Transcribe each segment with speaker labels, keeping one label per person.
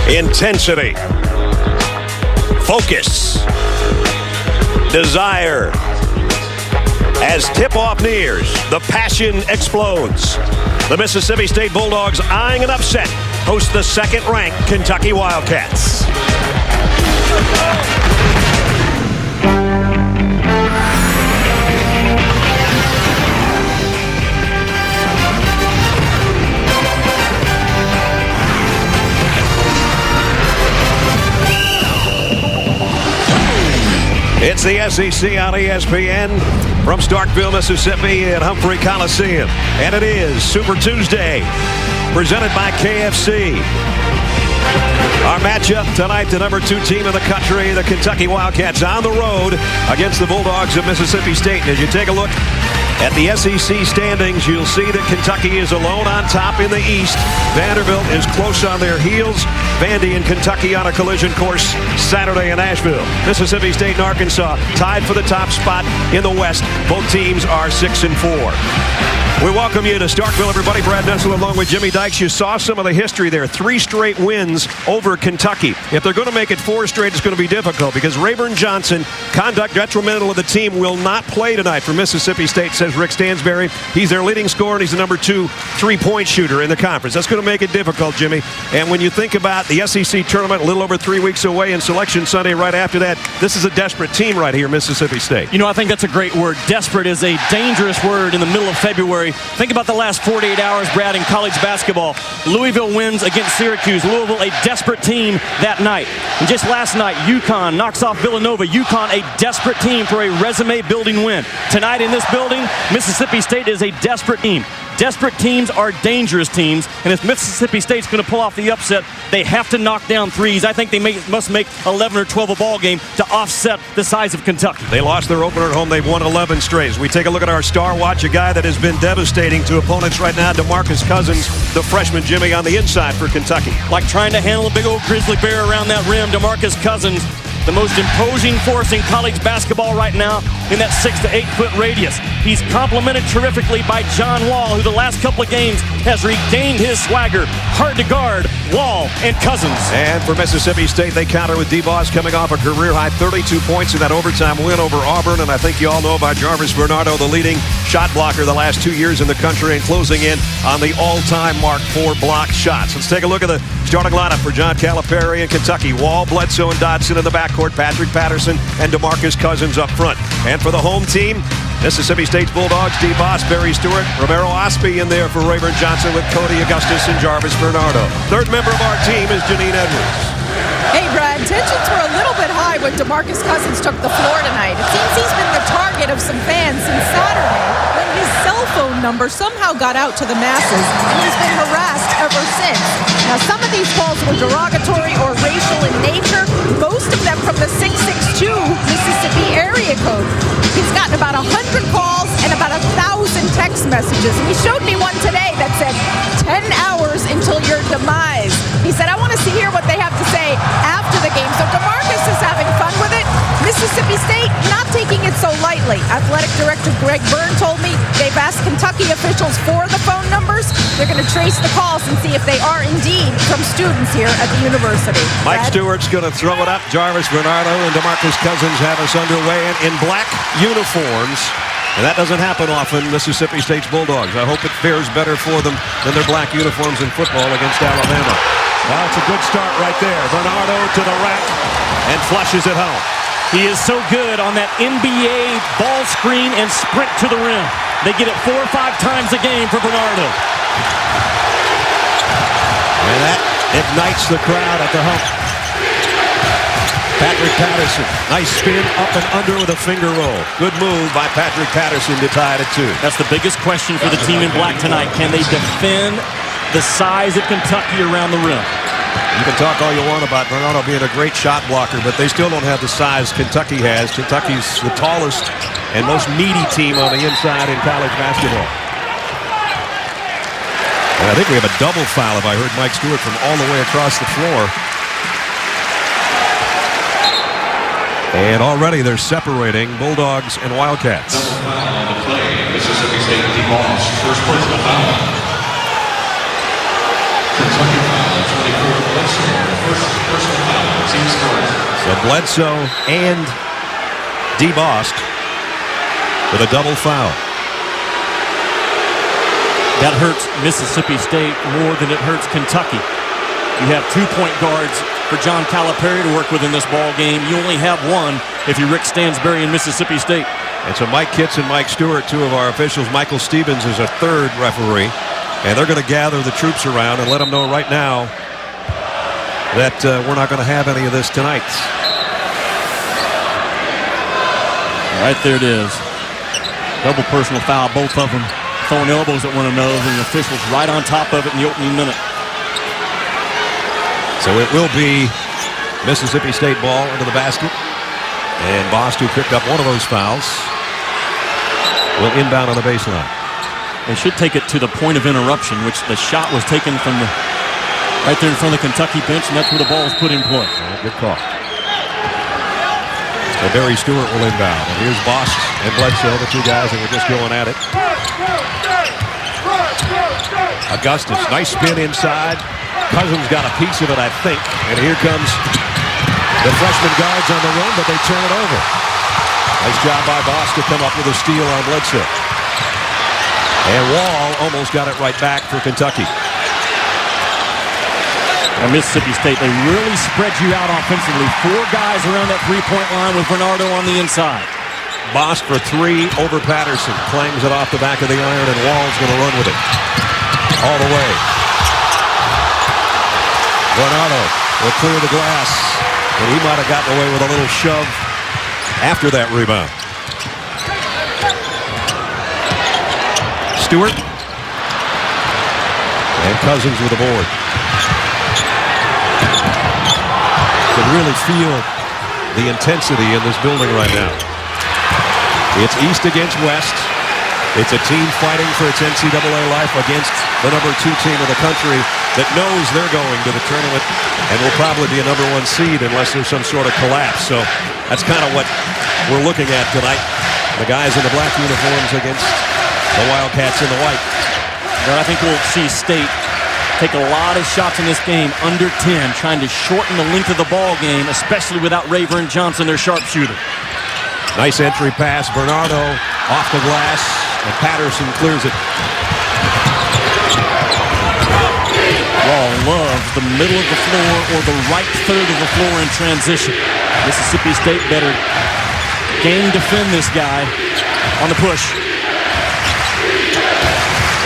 Speaker 1: Intensity. Focus. Desire. As tip-off nears, the passion explodes. The Mississippi State Bulldogs, eyeing an upset, host the second-ranked Kentucky Wildcats. It's the SEC on ESPN from Starkville, Mississippi at Humphrey Coliseum. And it is Super Tuesday, presented by KFC. Our matchup tonight, the number 2 team in the country, the Kentucky Wildcats, on the road against the Bulldogs of Mississippi State. And as you take a look at the SEC standings, you'll see that Kentucky is alone on top in the East. Vanderbilt is close on their heels. Vandy and Kentucky on a collision course Saturday in Asheville. Mississippi State and Arkansas tied for the top spot in the West. Both teams are 6-4. We welcome you to Starkville, everybody. Brad Nessel along with Jimmy Dykes. You saw some of the history there. 3 straight wins over Kentucky. If they're going to make it 4 straight, it's going to be difficult because Rayburn Johnson, conduct detrimental of the team, will not play tonight for Mississippi State, says Rick Stansberry. He's their leading scorer, and he's the number 2 3-point shooter in the conference. That's going to make it difficult, Jimmy. And when you think about the SEC tournament, a little over 3 weeks away, and Selection Sunday right after that, this is a desperate team right here, Mississippi State.
Speaker 2: You know, I think that's a great word. Desperate is a dangerous word in the middle of February. Think about the last 48 hours, Brad, in college basketball. Louisville wins against Syracuse. Louisville, a desperate team that night. And just last night, UConn knocks off Villanova. UConn, a desperate team for a resume-building win. Tonight in this building, Mississippi State is a desperate team. Desperate teams are dangerous teams, and if Mississippi State's going to pull off the upset, they have to knock down threes. I think they must make 11 or 12 a ball game to offset the size of Kentucky.
Speaker 1: They lost their opener at home. They've won 11 straight. As we take a look at our star watch, a guy that has been devastating to opponents right now, Demarcus Cousins, the freshman, Jimmy, on the inside for Kentucky.
Speaker 2: Like trying to handle a big old grizzly bear around that rim, Demarcus Cousins, the most imposing force in college basketball right now in that 6 to 8 foot radius. He's complemented terrifically by John Wall, who the last couple of games has regained his swagger. Hard to guard, Wall and Cousins.
Speaker 1: And for Mississippi State, they counter with D-Boss coming off a career-high 32 points in that overtime win over Auburn. And I think you all know about Jarvis Bernardo, the leading shot blocker the last 2 years in the country, and closing in on the all-time mark for blocked shots. Let's take a look at the starting lineup for John Calipari in Kentucky. Wall, Bledsoe, and Dodson in the backcourt. Patrick Patterson and Demarcus Cousins up front. And for the home team, Mississippi State's Bulldogs, D-Boss, Barry Stewart, Romero Osby in there for Rayburn Johnson with Cody Augustus and Jarvis Bernardo. Third member of our team is Janine Edwards.
Speaker 3: Hey, Brad, tensions were a little bit high when Demarcus Cousins took the floor tonight. It seems he's been the target of some fans since Saturday when his cell phone number somehow got out to the masses, and he's been harassed ever since. Now, some of these calls were derogatory or racial in nature, most of them from the 662 Mississippi area code. He's gotten about 100 calls and about 1,000 text messages. And he showed me one today that said, 10 hours until your demise. He said, I want to hear what they have to say after the game. So Demarcus is having fun with it. Mississippi State not taking it so lightly. Athletic Director Greg Byrne told me they've asked Kentucky officials for the phone numbers. They're going to trace the calls and see if they are indeed from students here at the university.
Speaker 1: Mike Stewart's going to throw it up. Jarvis Bernardo and Demarcus Cousins have us underway in black uniforms. And that doesn't happen often, Mississippi State's Bulldogs. I hope it fares better for them than their black uniforms in football against Alabama. Well, it's a good start right there. Bernardo to the rack and flushes it home.
Speaker 2: He is so good on that NBA ball screen and sprint to the rim. They get it 4 or 5 times a game for Bernardo.
Speaker 1: And that ignites the crowd at the hump. Patrick Patterson, nice spin up and under with a finger roll. Good move by Patrick Patterson to tie it at 2.
Speaker 2: That's the biggest question for the team in black tonight. Can they defend the size of Kentucky around the rim?
Speaker 1: You can talk all you want about Bernardo being a great shot blocker, but they still don't have the size Kentucky has. Kentucky's the tallest and most meaty team on the inside in college basketball. And I think we have a double foul if I heard Mike Stewart from all the way across the floor. And already they're separating Bulldogs and Wildcats.
Speaker 4: On the play, Mississippi State D-Boss, first personal foul. Kentucky foul, 24 Bledsoe, first
Speaker 1: So Bledsoe and DeBost with a double foul.
Speaker 2: That hurts Mississippi State more than it hurts Kentucky. You have 2 point guards for John Calipari to work with in this ball game. You only have one if you're Rick Stansbury in Mississippi State.
Speaker 1: And so Mike Kitts and Mike Stewart, 2 of our officials. Michael Stevens is a 3rd referee. And they're going to gather the troops around and let them know right now that we're not going to have any of this tonight.
Speaker 2: Right there it is. Double personal foul, both of them throwing elbows at one another, and the officials right on top of it in the opening minute.
Speaker 1: So it will be Mississippi State ball into the basket. And Bost, who picked up one of those fouls, will inbound on the baseline.
Speaker 2: They should take it to the point of interruption, which the shot was taken from right there in front of the Kentucky bench, and that's where the ball was put in play.
Speaker 1: Good call. So Barry Stewart will inbound. And here's Bost and Bledsoe, the 2 guys that were just going at it. Augustus, nice spin inside. Cousins got a piece of it, I think. And here comes the freshman guards on the run, but they turn it over. Nice job by Bost to come up with a steal on Bledsoe. And Wall almost got it right back for Kentucky.
Speaker 2: And Mississippi State, they really spread you out offensively. 4 guys around that 3-point line with Bernardo on the inside.
Speaker 1: Bost for 3 over Patterson. Clangs it off the back of the iron, and Wall's going to run with it all the way. Bernardo will clear the glass, and he might have gotten away with a little shove after that rebound. Stewart. And Cousins with the board. You can really feel the intensity in this building right now. It's East against West. It's a team fighting for its NCAA life against the number 2 team of the country that knows they're going to the tournament and will probably be a number 1 seed unless there's some sort of collapse. So that's kind of what we're looking at tonight. The guys in the black uniforms against the Wildcats in the white.
Speaker 2: But I think we'll see State take a lot of shots in this game under 10, trying to shorten the length of the ball game, especially without Rayburn Johnson, their sharpshooter.
Speaker 1: Nice entry pass. Bernardo off the glass, and Patterson clears it.
Speaker 2: Wall loves the middle of the floor or the right third of the floor in transition. Mississippi State better game defend this guy on the push.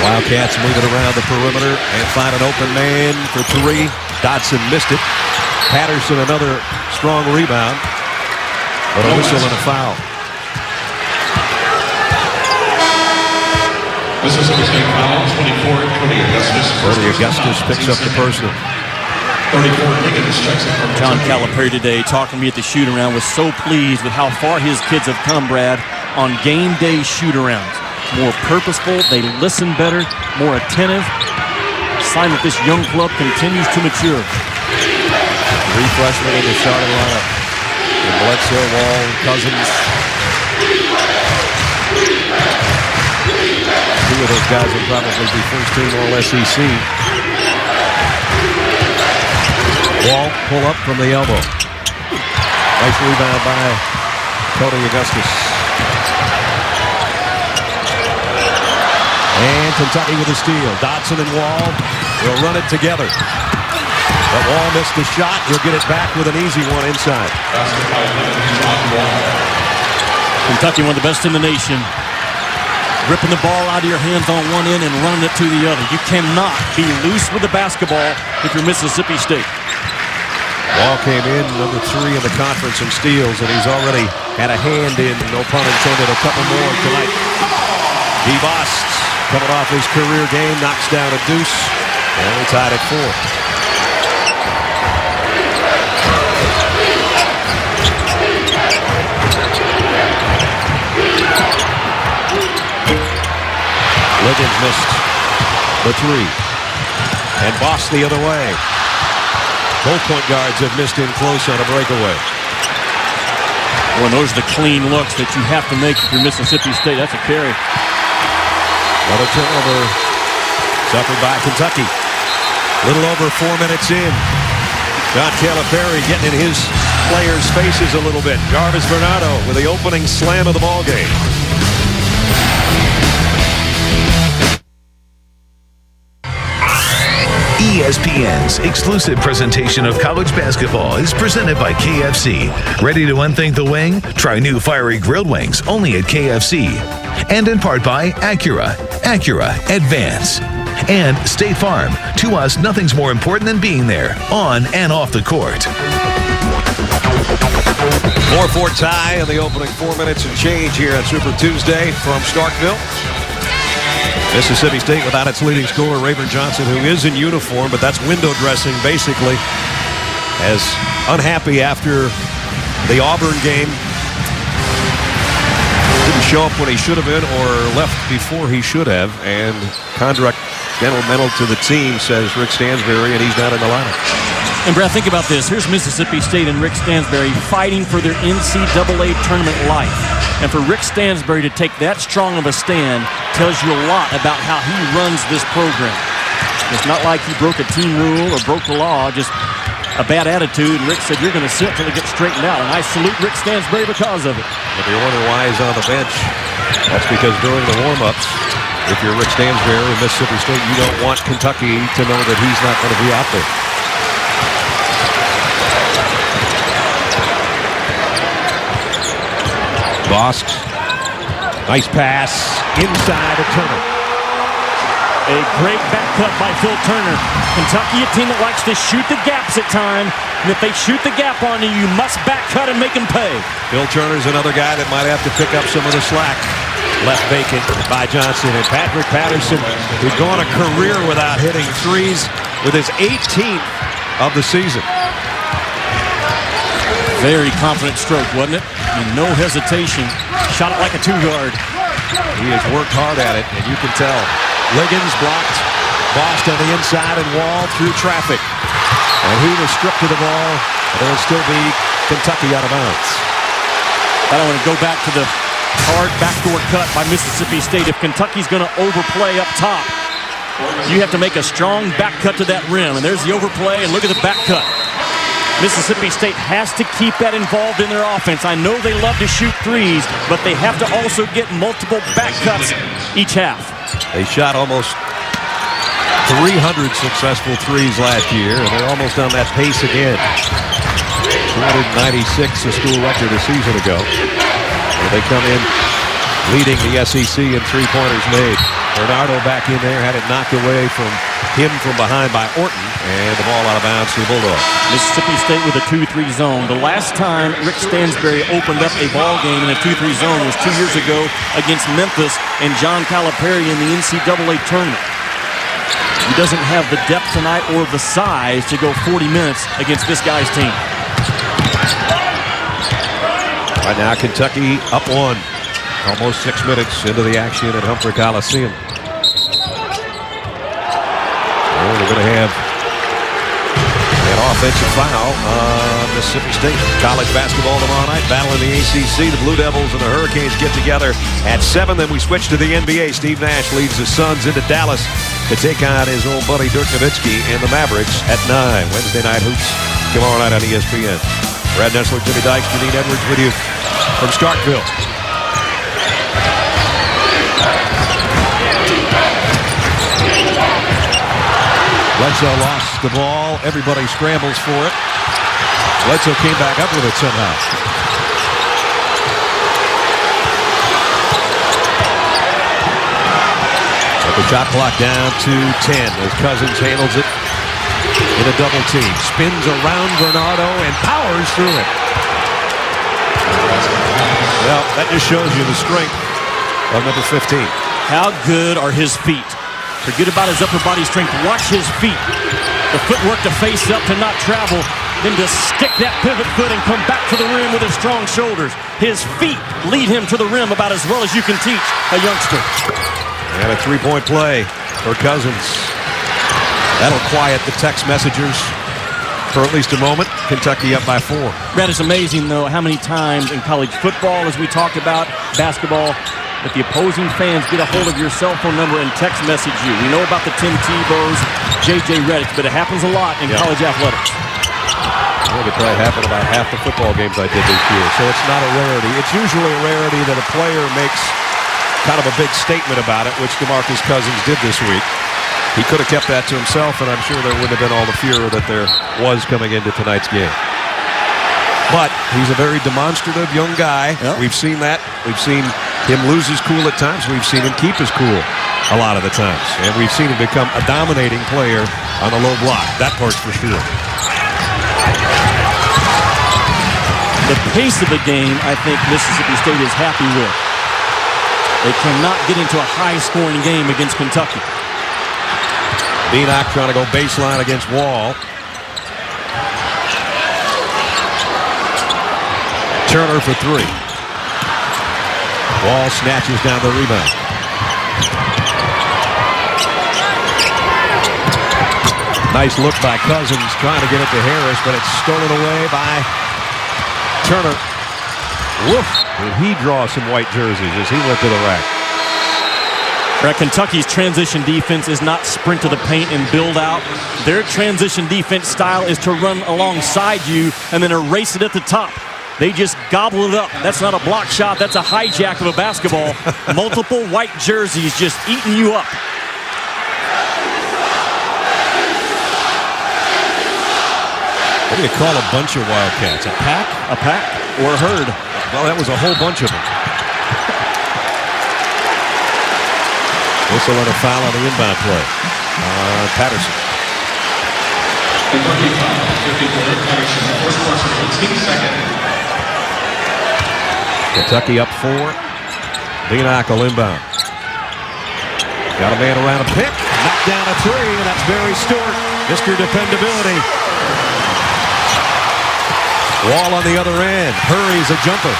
Speaker 1: Wildcats move it around the perimeter and find an open man for 3. Dodson missed it. Patterson another strong rebound, but a whistle and a foul.
Speaker 4: Mississippi State foul, 24, Cody Augustus.
Speaker 1: Cody Augustus picks up the personal.
Speaker 4: 34, Higgins checks it from
Speaker 2: John Calipari today talking to me at the shoot-around was so pleased with how far his kids have come, Brad, on game day shoot-arounds. More purposeful, they listen better, more attentive. Sign that this young club continues to mature.
Speaker 1: 3 freshmen in the starting lineup. And Bledsoe, Wall, Cousins. 2 of those guys will probably be first team All-SEC. Wall pull up from the elbow. Nice rebound by Cody Augustus. And Kentucky with a steal. Dodson and Wall will run it together. But Wall missed the shot. He'll get it back with an easy one inside.
Speaker 2: Kentucky, one of the best in the nation. Ripping the ball out of your hands on one end and running it to the other. You cannot be loose with the basketball if you're Mississippi State.
Speaker 1: Wall came in number 3 in the conference in steals, and he's already had a hand in, no pun intended, a couple more tonight. DeBost coming off his career game, knocks down a deuce, and we tied at 4. Liggins missed the 3. And Bost the other way. Both point guards have missed in close on a breakaway.
Speaker 2: Well, those are the clean looks that you have to make if you're Mississippi State. That's a carry.
Speaker 1: Another turnover suffered by Kentucky. Little over 4 minutes in. John Calipari getting in his players' faces a little bit. Jarvis Bernardo with the opening slam of the ball game.
Speaker 5: ESPN's exclusive presentation of college basketball is presented by KFC. Ready to unthink the wing? Try new fiery grilled wings only at KFC. And in part by Acura Advance. And State Farm. To us, nothing's more important than being there, on and off the court.
Speaker 1: 4-4 tie in the opening 4 minutes and change here on Super Tuesday from Starkville. Mississippi State without its leading scorer, Rayburn Johnson, who is in uniform, but that's window dressing basically, as unhappy after the Auburn game. Didn't show up when he should have been or left before he should have. And Kondrak, detrimental to the team, says Rick Stansbury, and he's not in the lineup.
Speaker 2: And Brad, think about this. Here's Mississippi State and Rick Stansbury fighting for their NCAA tournament life. And for Rick Stansbury to take that strong of a stand tells you a lot about how he runs this program. It's not like he broke a team rule or broke the law, just a bad attitude. And Rick said, you're going to sit until it gets straightened out. And I salute Rick Stansbury because of it.
Speaker 1: If you're wondering why he's on the bench, that's because during the warm-ups, if you're Rick Stansbury or Mississippi State, you don't want Kentucky to know that he's not going to be out there. Bosk, nice pass inside of Turner.
Speaker 2: A great back cut by Phil Turner. Kentucky, a team that likes to shoot the gaps at time. And if they shoot the gap on you, you must back cut and make them pay.
Speaker 1: Phil Turner's another guy that might have to pick up some of the slack left vacant by Johnson. And Patrick Patterson, who'd gone a career without hitting threes with his 18th of the season.
Speaker 2: Very confident stroke, wasn't it? And no hesitation. Shot it like a two-guard.
Speaker 1: He has worked hard at it, and you can tell. Liggins blocked. Bosk on the inside and Wall through traffic. And he was stripped of the ball. There will still be Kentucky out of bounds.
Speaker 2: I don't want to go back to the hard backdoor cut by Mississippi State. If Kentucky's going to overplay up top, you have to make a strong back cut to that rim. And there's the overplay, and look at the back cut. Mississippi State has to keep that involved in their offense. I know they love to shoot threes, but they have to also get multiple back cuts each half.
Speaker 1: They shot almost 300 successful threes last year, and they're almost on that pace again. 296, a school record a season ago. And they come in leading the SEC in three-pointers made. Bernardo back in there, had it knocked away from him from behind by Orton, and the ball out of bounds to the Bulldogs.
Speaker 2: Mississippi State with a 2-3 zone. The last time Rick Stansbury opened up a ball game in a 2-3 zone was 2 years ago against Memphis and John Calipari in the NCAA tournament. He doesn't have the depth tonight or the size to go 40 minutes against this guy's team.
Speaker 1: Right now, Kentucky up one. Almost 6 minutes into the action at Humphrey Coliseum. Oh, they're going to have an offensive foul on Mississippi State. College basketball tomorrow night, battle in the ACC. The Blue Devils and the Hurricanes get together at 7. Then we switch to the NBA. Steve Nash leads the Suns into Dallas to take on his old buddy Dirk Nowitzki and the Mavericks at 9. Wednesday night hoops tomorrow night on ESPN. Brad Nessler, Jimmy Dykes, Janine Edwards with you from Starkville. Bledsoe lost the ball. Everybody scrambles for it. Bledsoe came back up with it somehow. But the shot clock down to 10 as Cousins handles it in a double team. Spins around Bernardo and powers through it. Well, that just shows you the strength of number 15.
Speaker 2: How good are his feet? Forget about his upper body strength. Watch his feet. The footwork to face up, to not travel, then to stick that pivot foot and come back to the rim with his strong shoulders. His feet lead him to the rim about as well as you can teach a youngster.
Speaker 1: And a three-point play for Cousins. That'll quiet the text messengers for at least a moment. Kentucky up by 4.
Speaker 2: Brad, it's amazing, though, how many times in college football, as we talked about, basketball, that the opposing fans get a hold of your cell phone number and text message you. We know about the Tim Tebow's, J.J. Redick, but it happens a lot in college athletics.
Speaker 1: I think it probably happened about half the football games I did this year, so it's not a rarity. It's usually a rarity that a player makes kind of a big statement about it, which Demarcus Cousins did this week. He could have kept that to himself, and I'm sure there wouldn't have been all the fear that there was coming into tonight's game. But he's a very demonstrative young guy. Yep. We've seen that. We've seen him lose his cool at times. We've seen him keep his cool a lot of the times. And we've seen him become a dominating player on the low block. That part's for sure.
Speaker 2: The pace of the game, I think Mississippi State is happy with. They cannot get into a high-scoring game against Kentucky.
Speaker 1: Beanock trying to go baseline against Wall. Turner for three. Wall snatches down the rebound. Nice look by Cousins trying to get it to Harris, but it's stolen away by Turner. Woof! Did he draw some white jerseys as he went to the rack?
Speaker 2: Kentucky's transition defense is not sprint to the paint and build out. Their transition defense style is to run alongside you and then erase it at the top. They just gobble it up. That's not a block shot. That's a hijack of a basketball. Multiple white jerseys just eating you up.
Speaker 1: What do you call a bunch of Wildcats? A pack?
Speaker 2: A pack or a herd?
Speaker 1: Well, that was a whole bunch of them. Whistle and a foul on the inbound play. Patterson. Kentucky up 4. Beanock will inbound. Got a man around a pick. Knocked down a three, and that's Barry Stewart, Mr. Dependability. Wall on the other end. Hurries a jumper.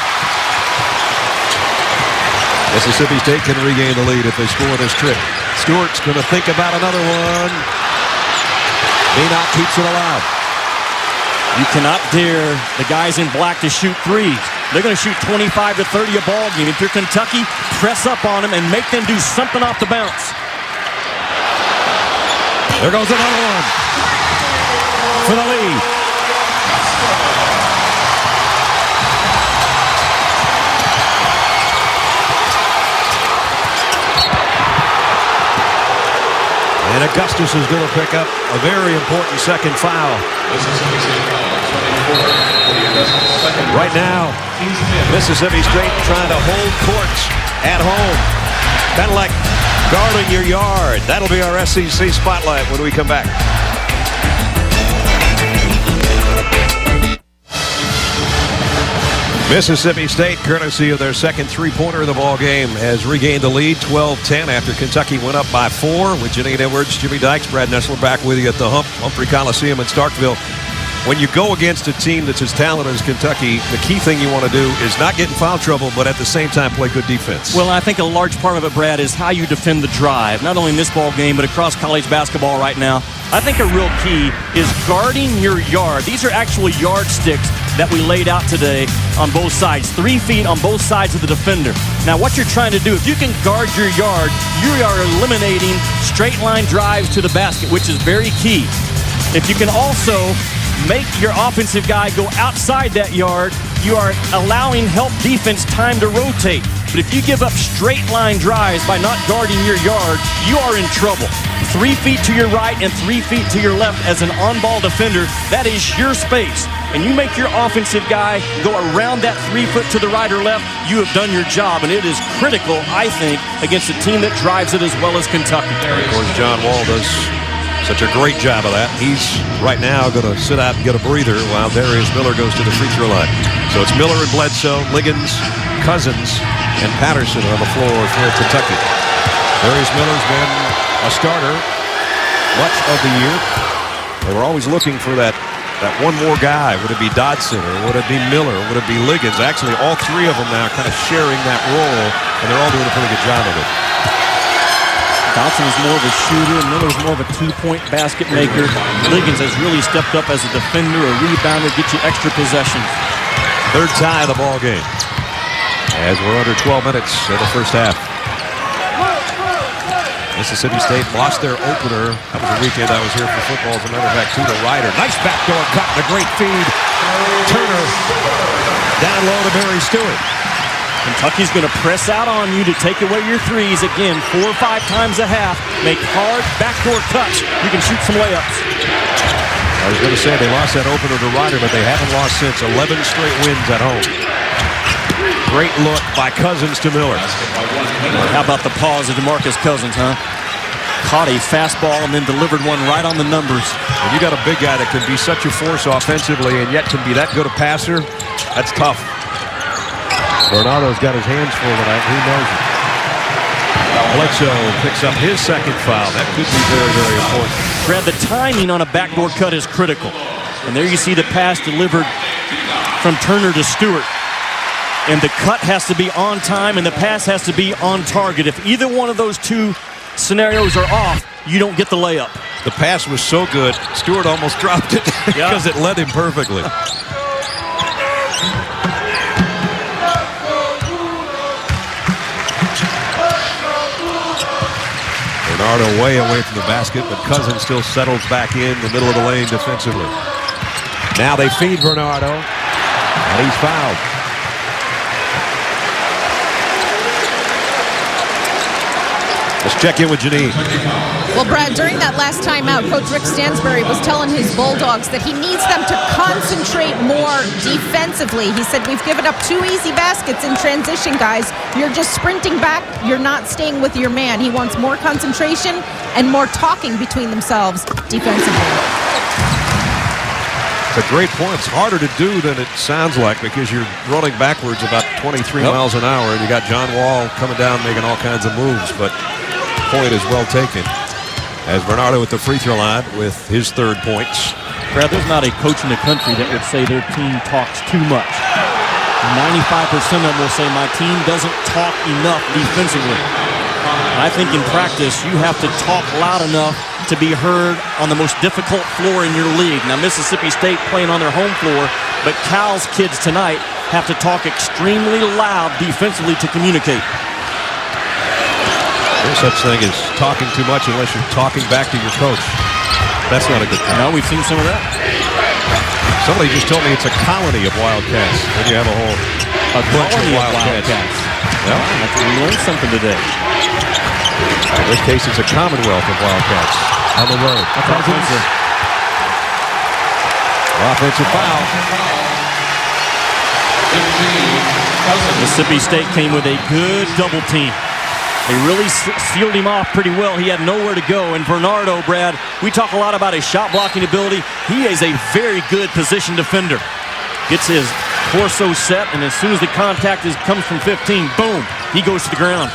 Speaker 1: Mississippi State can regain the lead if they score this trip. Stewart's going to think about another one. Beanock keeps it alive.
Speaker 2: You cannot dare the guys in black to shoot threes. They're going to shoot 25 to 30 a ball game. If you're Kentucky, press up on them and make them do something off the bounce.
Speaker 1: There goes another one for the lead. And Augustus is going to pick up a very important second foul. Right now, Mississippi State trying to hold courts at home. Kind of like guarding your yard. That'll be our SEC Spotlight when we come back. Mississippi State, courtesy of their second three-pointer of the ball game, has regained the lead 12-10 after Kentucky went up by 4 with Janine Edwards, Jimmy Dykes, Brad Nessler back with you at the Humphrey Coliseum in Starkville. When you go against a team that's as talented as Kentucky, the key thing you want to do is not get in foul trouble, but at the same time play good defense.
Speaker 2: Well, I think a large part of it, Brad, is how you defend the drive, not only in this ball game, but across college basketball right now. I think a real key is guarding your yard. These are actual yardsticks that we laid out today on both sides. 3 feet on both sides of the defender. Now, what you're trying to do, if you can guard your yard, you are eliminating straight line drives to the basket, which is very key. If you can also make your offensive guy go outside that yard, you are allowing help defense time to rotate. But if you give up straight line drives by not guarding your yard, you are in trouble. 3 feet to your right and 3 feet to your left as an on-ball defender, that is your space. And you make your offensive guy go around that 3 foot to the right or left, you have done your job. And it is critical, I think, against a team that drives it as well as Kentucky.
Speaker 1: Of course, John Wall does such a great job of that. He's right now going to sit out and get a breather while Darius Miller goes to the free throw line. So it's Miller and Bledsoe, Liggins, Cousins, and Patterson on the floor for Kentucky. Darius Miller's been a starter much of the year. They were always looking for that one more guy. Would it be Dodson or would it be Miller? Or would it be Liggins? Actually, all 3 of them now kind of sharing that role, and they're all doing a pretty good job of it.
Speaker 2: Dodson is more of a shooter. Miller's more of a two-point basket maker. Liggins has really stepped up as a defender, a rebounder, get you extra possessions.
Speaker 1: Third tie of the ball game as we're under 12 minutes in the first half. Mississippi State lost their opener. That was a weekend I was here for football. As a matter of fact, to the Ryder. Nice backdoor cut and a great feed. Turner down low to Barry Stewart.
Speaker 2: Kentucky's going to press out on you to take away your threes. Again, 4 or 5 times a half. Make hard backdoor cuts. You can shoot some layups.
Speaker 1: I was going to say they lost that opener to Ryder, but they haven't lost since. 11 straight wins at home. Great look by Cousins to Miller.
Speaker 2: How about the pause of Demarcus Cousins, huh? Caught a fastball and then delivered one right on the numbers.
Speaker 1: When you got a big guy that can be such a force offensively and yet can be that good a passer, that's tough. Bernardo's got his hands full tonight. Who knows it? Bledsoe picks up his second foul. That could be very, very important.
Speaker 2: Brad, the timing on a backdoor cut is critical. And there you see the pass delivered from Turner to Stewart. And the cut has to be on time and the pass has to be on target. If either one of those two scenarios are off, you don't get the layup.
Speaker 1: The pass was so good, Stewart almost dropped it because it led him perfectly. Bernardo way away from the basket, but Cousins still settles back in the middle of the lane defensively. Now they feed Bernardo, and he's fouled. Let's check in with Janine.
Speaker 3: Well, Brad, during that last timeout, Coach Rick Stansbury was telling his Bulldogs that he needs them to concentrate more defensively. He said, we've given up 2 easy baskets in transition, guys. You're just sprinting back. You're not staying with your man. He wants more concentration and more talking between themselves defensively.
Speaker 1: It's a great point. It's harder to do than it sounds like because you're running backwards about 23 miles an hour, and you got John Wall coming down making all kinds of moves, but point is well taken. As Bernardo at the free throw line with his 3rd points.
Speaker 2: Brad, there's not a coach in the country that would say their team talks too much. 95% of them will say my team doesn't talk enough defensively. And I think in practice you have to talk loud enough to be heard on the most difficult floor in your league. Now Mississippi State playing on their home floor, but Cal's kids tonight have to talk extremely loud defensively to communicate.
Speaker 1: There's such thing as talking too much unless you're talking back to your coach. That's not a good thing.
Speaker 2: No, we've seen some of that.
Speaker 1: Somebody just told me it's a colony of Wildcats. When you have a whole bunch of Wildcats.
Speaker 2: Well, we learned something today.
Speaker 1: In this case, it's a commonwealth of Wildcats on the road. Offensive foul.
Speaker 2: Mississippi State came with a good double team. They really sealed him off pretty well. He had nowhere to go. And Bernardo, Brad, we talk a lot about his shot blocking ability. He is a very good position defender. Gets his torso set, and as soon as the contact comes from 15, boom, he goes to the ground.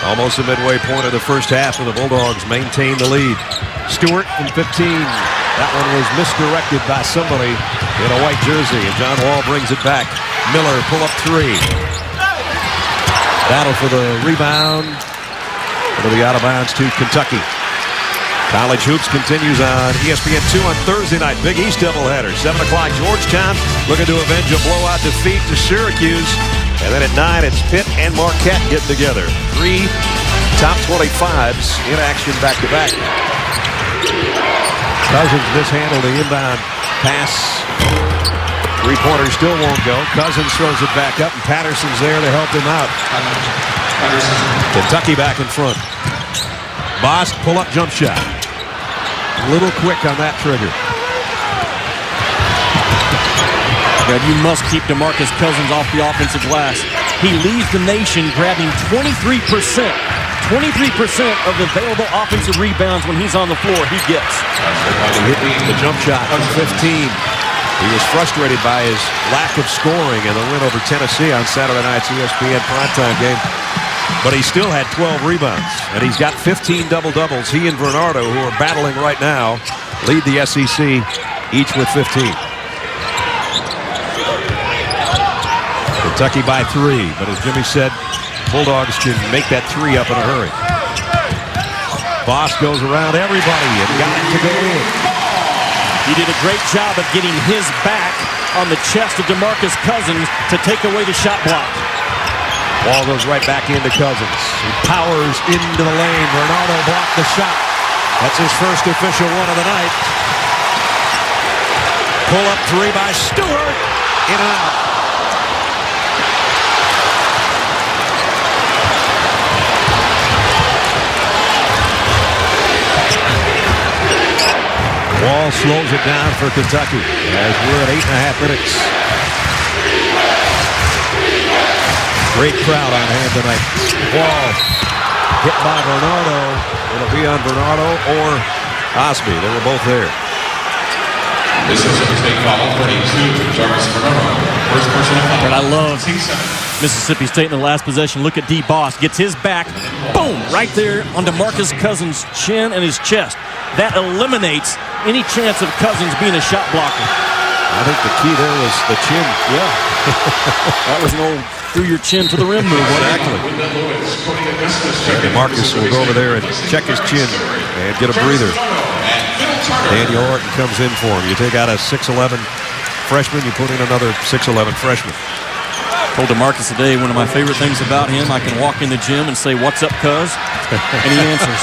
Speaker 1: Almost the midway point of the first half, and the Bulldogs maintain the lead. Stewart from 15. That one was misdirected by somebody in a white jersey, and John Wall brings it back. Miller pull up 3. Battle for the rebound. It'll be out of bounds to Kentucky. College Hoops continues on ESPN2 on Thursday night. Big East doubleheader. 7 o'clock Georgetown looking to avenge a blowout defeat to Syracuse. And then at 9 it's Pitt and Marquette getting together. 3 top 25s in action back-to-back. Cousins mishandled the inbound pass. 3-pointer still won't go. Cousins throws it back up, and Patterson's there to help him out. Kentucky back in front. Bosk pull-up jump shot. A little quick on that trigger.
Speaker 2: Brad, you must keep Demarcus Cousins off the offensive glass. He leads the nation grabbing 23%. 23% of the available offensive rebounds when he's on the floor, he gets.
Speaker 1: He hit the jump shot from 15. He was frustrated by his lack of scoring in the win over Tennessee on Saturday night's ESPN primetime game. But he still had 12 rebounds, and he's got 15 double-doubles. He and Bernardo, who are battling right now, lead the SEC, each with 15. Kentucky by 3, but as Jimmy said, Bulldogs can make that 3 up in a hurry. Bosk goes around everybody and got it to go in.
Speaker 2: He did a great job of getting his back on the chest of Demarcus Cousins to take away the shot block.
Speaker 1: Wall goes right back into Cousins. He powers into the lane. Bernardo blocked the shot. That's his first official one of the night. Pull-up three by Stewart. In and out. Wall slows it down for Kentucky as we're at 8.5 minutes. Great crowd on hand tonight. Wall hit by Bernardo. It'll be on Bernardo or Osby. They were both there.
Speaker 4: Mississippi State foul 42. Jarvis Bernardo. First personal foul.
Speaker 2: And I love Mississippi State in the last possession. Look at D. Boss. Gets his back. Boom! Right there on Demarcus Cousins' chin and his chest. That eliminates any chance of Cousins being a shot blocker.
Speaker 1: I think the key there was the chin.
Speaker 2: Yeah. That was an old through your chin to the rim move.
Speaker 1: Exactly. Marcus will go over there and check his chin and get a breather. Daniel Orton comes in for him. You take out a 6'11 freshman, you put in another 6'11 freshman.
Speaker 2: Told DeMarcus today, one of my favorite things about him, I can walk in the gym and say, "What's up, cuz?" And he answers.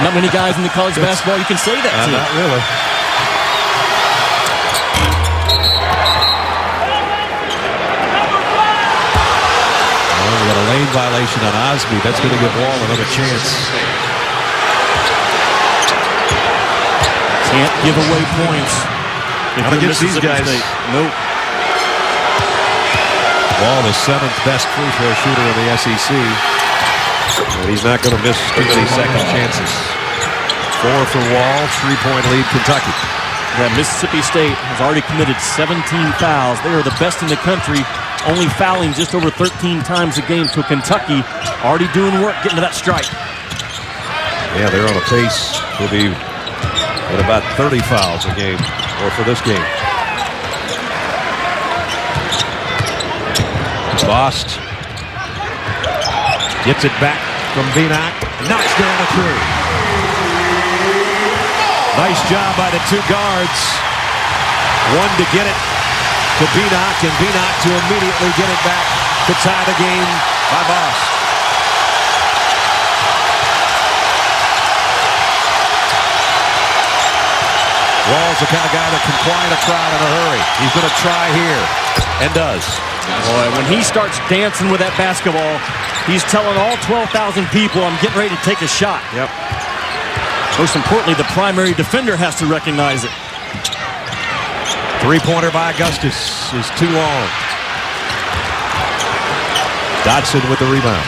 Speaker 2: Not many guys in the college basketball you can say that to.
Speaker 1: Not really. Well, we got a lane violation on Osby. That's going to give Wall another chance.
Speaker 2: Can't give away points.
Speaker 1: Not against these guys.
Speaker 2: Nope.
Speaker 1: Wall, the 7th best free throw shooter in the SEC. And he's not going to miss too many second chances. 4 for Wall, 3-point lead Kentucky.
Speaker 2: Yeah, Mississippi State has already committed 17 fouls. They are the best in the country, only fouling just over 13 times a game to Kentucky. Already doing work, getting to that strike.
Speaker 1: Yeah, they're on a pace to be at about 30 fouls a game, or for this game. Bost gets it back from Beanock, knocks down a three. Nice job by the two guards. One to get it to Beanock, and Beanock to immediately get it back to tie the game by Bost. Wall's the kind of guy that can quiet a crowd in a hurry. He's going to try here, and does.
Speaker 2: Boy, when he starts dancing with that basketball, he's telling all 12,000 people, I'm getting ready to take a shot.
Speaker 1: Yep.
Speaker 2: Most importantly, the primary defender has to recognize it.
Speaker 1: Three-pointer by Augustus is too long. Dodson with the rebound.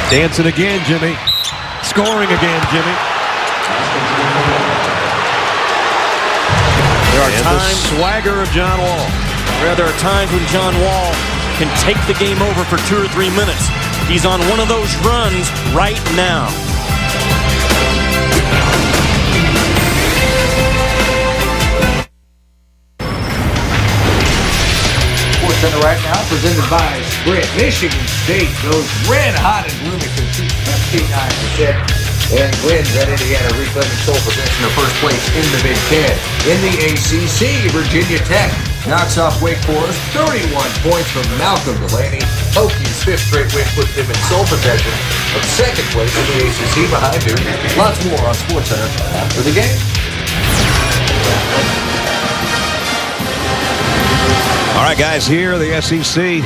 Speaker 1: Dancing again, Jimmy. Scoring again, Jimmy.
Speaker 2: There are
Speaker 1: and
Speaker 2: times,
Speaker 1: the swagger of John Wall.
Speaker 2: There are times when John Wall can take the game over for 2 or 3 minutes. He's on one of those runs right now.
Speaker 6: Center right now, presented by Sprint. Michigan State goes red hot in Bloomington, 59%. And wins at Indiana, reclaiming sole possession of first place in the Big Ten. In the ACC, Virginia Tech knocks off Wake Forest, 31 points from Malcolm Delaney. Hokies' 5th straight win puts them in sole possession of second place in the ACC behind Duke. Lots more on SportsCenter after the game.
Speaker 1: All right, guys, here the SEC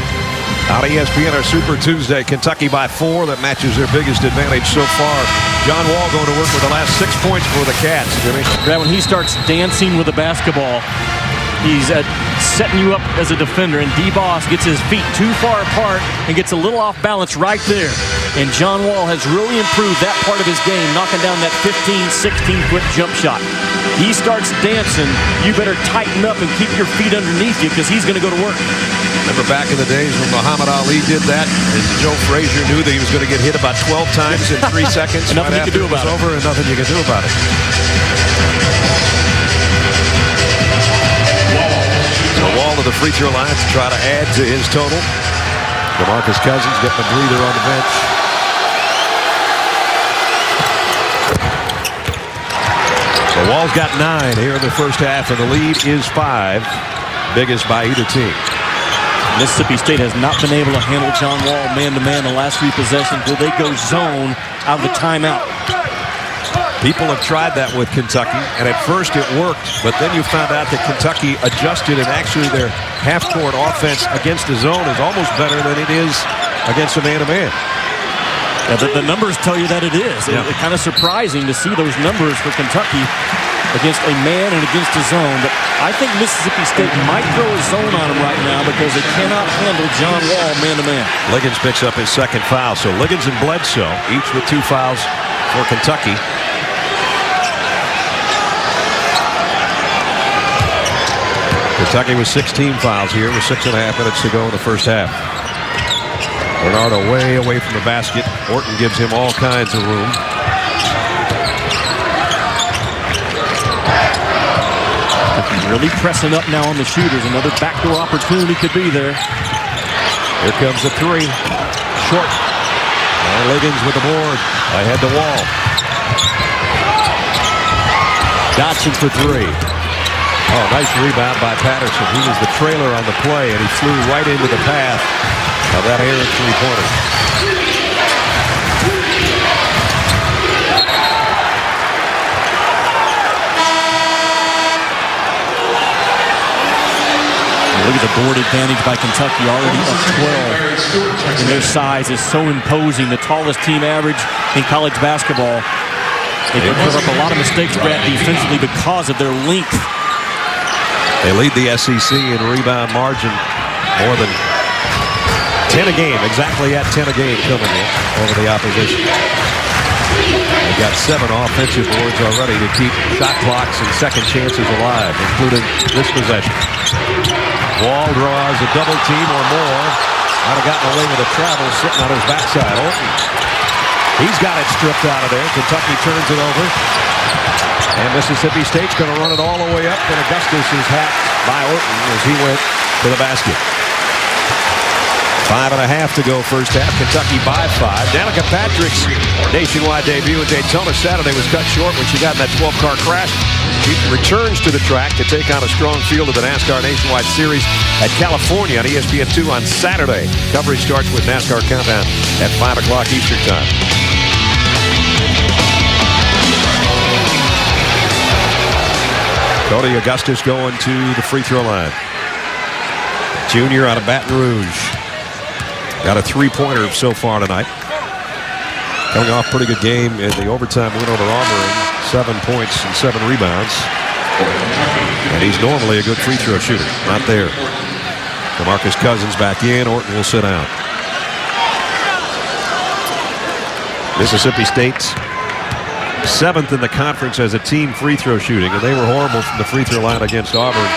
Speaker 1: on ESPN, our Super Tuesday. Kentucky by 4. That matches their biggest advantage so far. John Wall going to work with the last 6 points for the Cats, Jimmy.
Speaker 2: Brad, when he starts dancing with the basketball, he's setting you up as a defender, and D-Boss gets his feet too far apart and gets a little off balance right there. And John Wall has really improved that part of his game, knocking down that 15, 16-foot jump shot. He starts dancing, you better tighten up and keep your feet underneath you because he's going to go to work.
Speaker 1: Remember back in the days when Muhammad Ali did that, and Joe Frazier knew that he was going to get hit about 12 times in 3 seconds.
Speaker 2: Nothing you can do about it.
Speaker 1: Over, and nothing you can do about it. So Wall to the free throw line to try to add to his total. Demarcus Cousins getting a breather on the bench. So Wall's got 9 here in the first half, and the lead is 5. Biggest by either team.
Speaker 2: Mississippi State has not been able to handle John Wall man-to-man the last 3 possessions. Will they go zone out of the timeout?
Speaker 1: People have tried that with Kentucky, and at first it worked, but then you found out that Kentucky adjusted, and actually their half-court offense against the zone is almost better than it is against a man-to-man.
Speaker 2: Yeah, the numbers tell you that it is.
Speaker 1: Yeah.
Speaker 2: It's kind of surprising to see those numbers for Kentucky against a man and against a zone. But I think Mississippi State might throw a zone on him right now because they cannot handle John Wall man-to-man.
Speaker 1: Liggins picks up his second foul. So Liggins and Bledsoe, each with 2 fouls for Kentucky. Kentucky with 16 fouls here with 6.5 minutes to go in the first half. Bernardo way away from the basket. Orton gives him all kinds of room.
Speaker 2: Really pressing up now on the shooters. Another backdoor opportunity could be there.
Speaker 1: Here comes the 3. Short. And Liggins with the board. Ahead to Wall. Dotson for 3. Oh, nice rebound by Patterson. He was the trailer on the play, and he flew right into the path of that errant three-pointer.
Speaker 2: Look at the board advantage by Kentucky, already up 12. And their size is so imposing. The tallest team average in college basketball. They put up a lot of mistakes, Brad, defensively because of their length.
Speaker 1: They lead the SEC in rebound margin more than 10 a game. Exactly at 10 a game coming in over the opposition. They've got 7 offensive boards already to keep shot clocks and second chances alive, including this possession. Wall draws a double team or more. Might have gotten away with a travel sitting on his backside. Orton. He's got it stripped out of there. Kentucky turns it over. And Mississippi State's going to run it all the way up. And Augustus is hacked by Orton as he went to the basket. 5.5 to go first half. Kentucky by 5. Danica Patrick's nationwide debut at Daytona Saturday was cut short when she got in that 12-car crash. She returns to the track to take on a strong field of the NASCAR Nationwide Series at California on ESPN2 on Saturday. Coverage starts with NASCAR Countdown at 5 o'clock Eastern Time. Cody Augustus going to the free throw line. Junior out of Baton Rouge. Got a 3-pointer so far tonight. Coming off a pretty good game in the overtime win over Auburn. 7 points and 7 rebounds. And he's normally a good free throw shooter. Not there. Demarcus Cousins back in. Orton will sit down. Mississippi State's 7th in the conference as a team free throw shooting, and they were horrible from the free throw line against Auburn.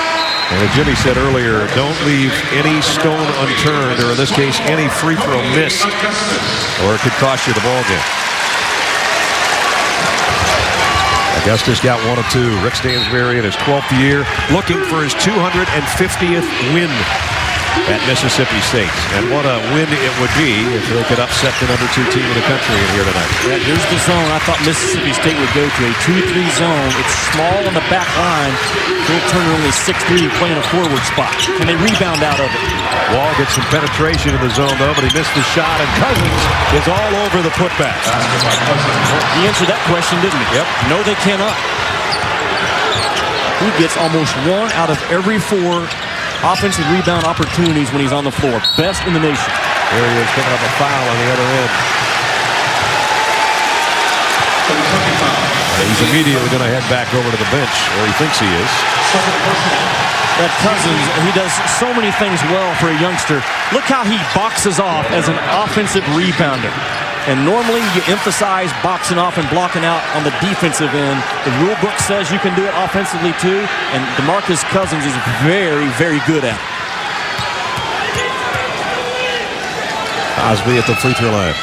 Speaker 1: And as Jimmy said earlier, don't leave any stone unturned, or in this case, any free throw missed, or it could cost you the ball game. Augustus got 1 of 2. Rick Stansbury in his 12th year, looking for his 250th win at Mississippi State. And what a win it would be if they could upset the #2 team in the country in here tonight.
Speaker 2: Yeah, here's the zone. I thought Mississippi State would go to a 2-3 zone. It's small on the back line. Phil Turner only 6'3", playing a forward spot. Can they rebound out of it?
Speaker 1: Wall gets some penetration in the zone, though, but he missed the shot, and Cousins is all over the putback.
Speaker 2: He answered that question, didn't he?
Speaker 1: Yep.
Speaker 2: No, they cannot. He gets almost 1 out of every 4 offensive rebound opportunities when he's on the floor. Best in the nation.
Speaker 1: Here he is picking up a foul on the other end. And he's immediately going to head back over to the bench, or he thinks he is.
Speaker 2: That Cousins, he does so many things well for a youngster. Look how he boxes off as an offensive rebounder. And normally you emphasize boxing off and blocking out on the defensive end. The rule book says you can do it offensively too, and Demarcus Cousins is very, very good at it.
Speaker 1: Osby at the free throw line.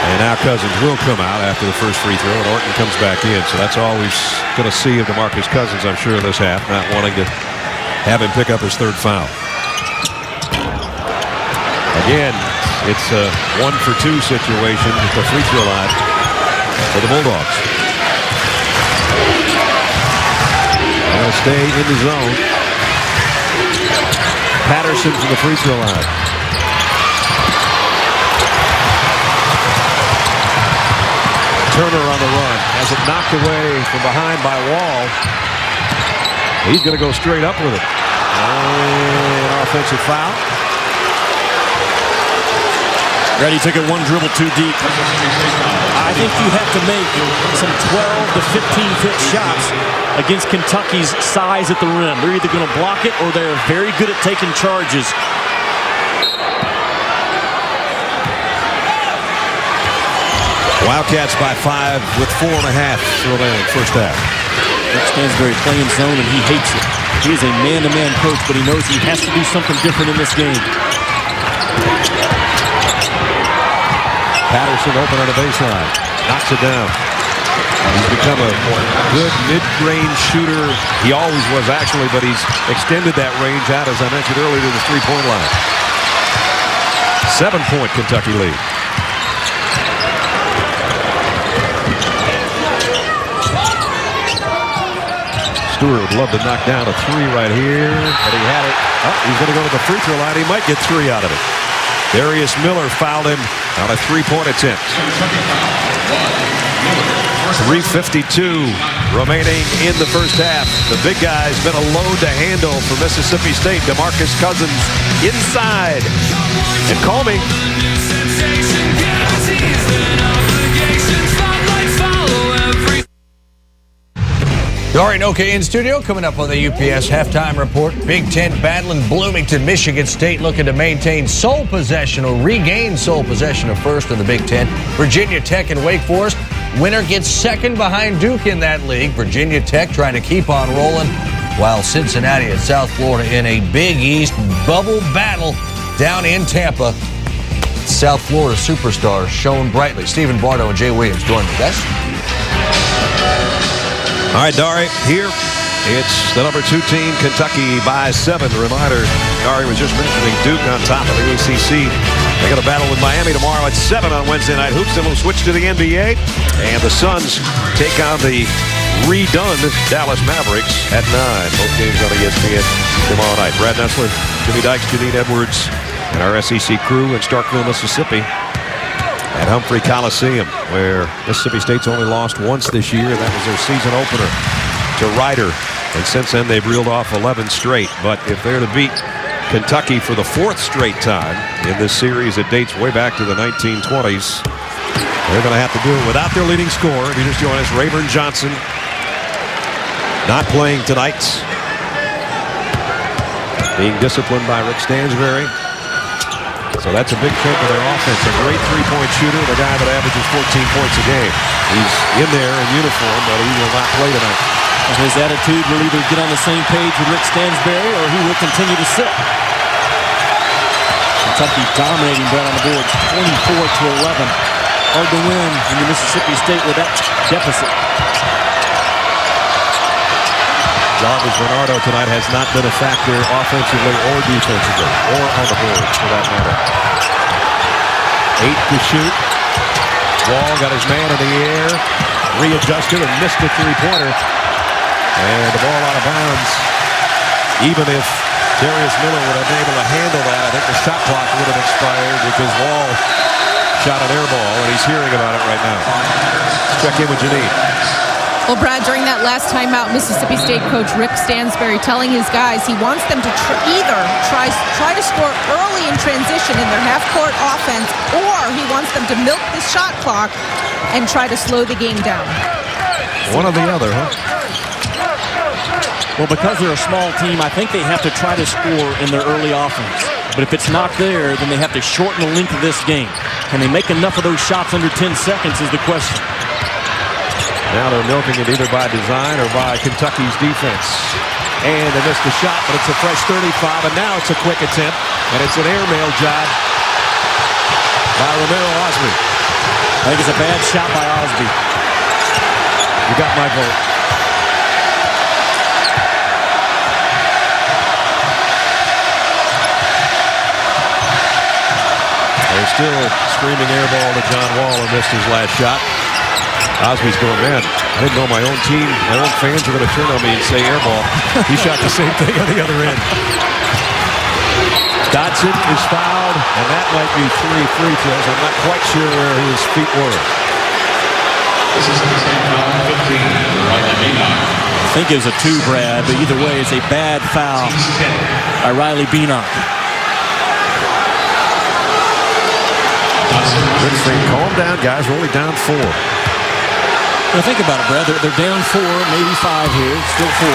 Speaker 1: And now Cousins will come out after the first free throw, and Orton comes back in. So that's all we're going to see of Demarcus Cousins, I'm sure, in this half, not wanting to have him pick up his 3rd foul. Again, It's a 1-for-2 situation at the free throw line for the Bulldogs. They're going to stay in the zone. Patterson from the free throw line. Turner on the run. Has it knocked away from behind by Wall. He's going to go straight up with it. An offensive foul.
Speaker 2: Ready took it one dribble too deep. I think you have to make some 12 to 15-foot shots against Kentucky's size at the rim. They're either going to block it or they're very good at taking charges.
Speaker 1: Wildcats by 5 with 4.5 remaining first half.
Speaker 2: Rick Stansbury playing zone and he hates it. He is a man-to-man coach, but he knows he has to do something different in this game.
Speaker 1: Patterson open on the baseline. Knocks it down. He's become a good mid-range shooter. He always was, actually, but he's extended that range out, as I mentioned earlier, to the three-point line. 7-point Kentucky lead. Stewart would love to knock down a three right here, but he had it. Oh, he's going to go to the free throw line. He might get 3 out of it. Darius Miller fouled him on a three-point attempt. 3:52 remaining in the first half. The big guy's been a load to handle for Mississippi State. Demarcus Cousins inside. And call me.
Speaker 6: Dory Noka in studio. Coming up on the UPS halftime report. Big Ten battling Bloomington. Michigan State looking to maintain sole possession or regain sole possession of first in the Big Ten. Virginia Tech and Wake Forest. Winner gets second behind Duke in that league. Virginia Tech trying to keep on rolling, while Cincinnati and South Florida in a Big East bubble battle down in Tampa. South Florida superstars showing brightly. Stephen Bardo and Jay Williams join me. Guys.
Speaker 1: All right, Dari, here it's the number 2 team, Kentucky by 7. Reminder, Dari was just mentioning Duke on top of the ACC. They got a battle with Miami tomorrow at 7 on Wednesday night. Hoops, then we'll switch to the NBA. And the Suns take on the redone Dallas Mavericks at 9. Both games on ESPN tomorrow night. Brad Nessler, Jimmy Dykes, Janine Edwards, and our SEC crew in Starkville, Mississippi, at Humphrey Coliseum, where Mississippi State's only lost once this year. That was their season opener to Ryder. And since then, they've reeled off 11 straight. But if they're to beat Kentucky for the 4th straight time in this series, it dates way back to the 1920s. They're going to have to do it without their leading scorer. If you just join us, Rayburn Johnson not playing tonight. Being disciplined by Rick Stansbury. So that's a big thing for their offense. A great three-point shooter, the guy that averages 14 points a game. He's in there in uniform, but he will not play tonight.
Speaker 2: His attitude will either get on the same page with Rick Stansbury or he will continue to sit. Kentucky dominating Brad on the board, 24-11. Hard to win when you're Mississippi State with that deficit.
Speaker 1: Jarvis Bernardo tonight has not been a factor offensively or defensively, or on the board for that matter. 8 to shoot. Wall got his man in the air, readjusted and missed a three-pointer. And the ball out of bounds. Even if Darius Miller would have been able to handle that, I think the shot clock would have expired because Wall shot an air ball, and he's hearing about it right now. Let's check in with Janine.
Speaker 3: Well, Brad, during that last timeout, Mississippi State coach Rick Stansbury telling his guys he wants them to either try to score early in transition in their half-court offense, or he wants them to milk the shot clock and try to slow the game down.
Speaker 1: One or the other, huh?
Speaker 2: Well, because they're a small team, I think they have to try to score in their early offense. But if it's not there, then they have to shorten the length of this game. Can they make enough of those shots under 10 seconds is the question.
Speaker 1: Now they're milking it either by design or by Kentucky's defense. And they missed the shot, but it's a fresh 35, and now it's a quick attempt, and it's an airmail job by Romero Osby.
Speaker 2: I think it's a bad shot by Osby.
Speaker 1: You got my vote. They're still screaming air ball to John Wall and missed his last shot. Osby's going, man, I didn't know my own team, my own fans were going to turn on me and say air ball. He shot the same thing on the other end. Dotson is fouled, and that might be 3 free throws. I'm not quite sure where his feet were.
Speaker 4: This is the same foul, 15, Riley Beanock.
Speaker 2: I think it was a 2, Brad, but either way, it's a bad foul by Riley Beanock.
Speaker 1: Good thing. Calm down, guys. We're only down 4.
Speaker 2: Now think about it, Brad. They're down 4, maybe 5 here. Still 4.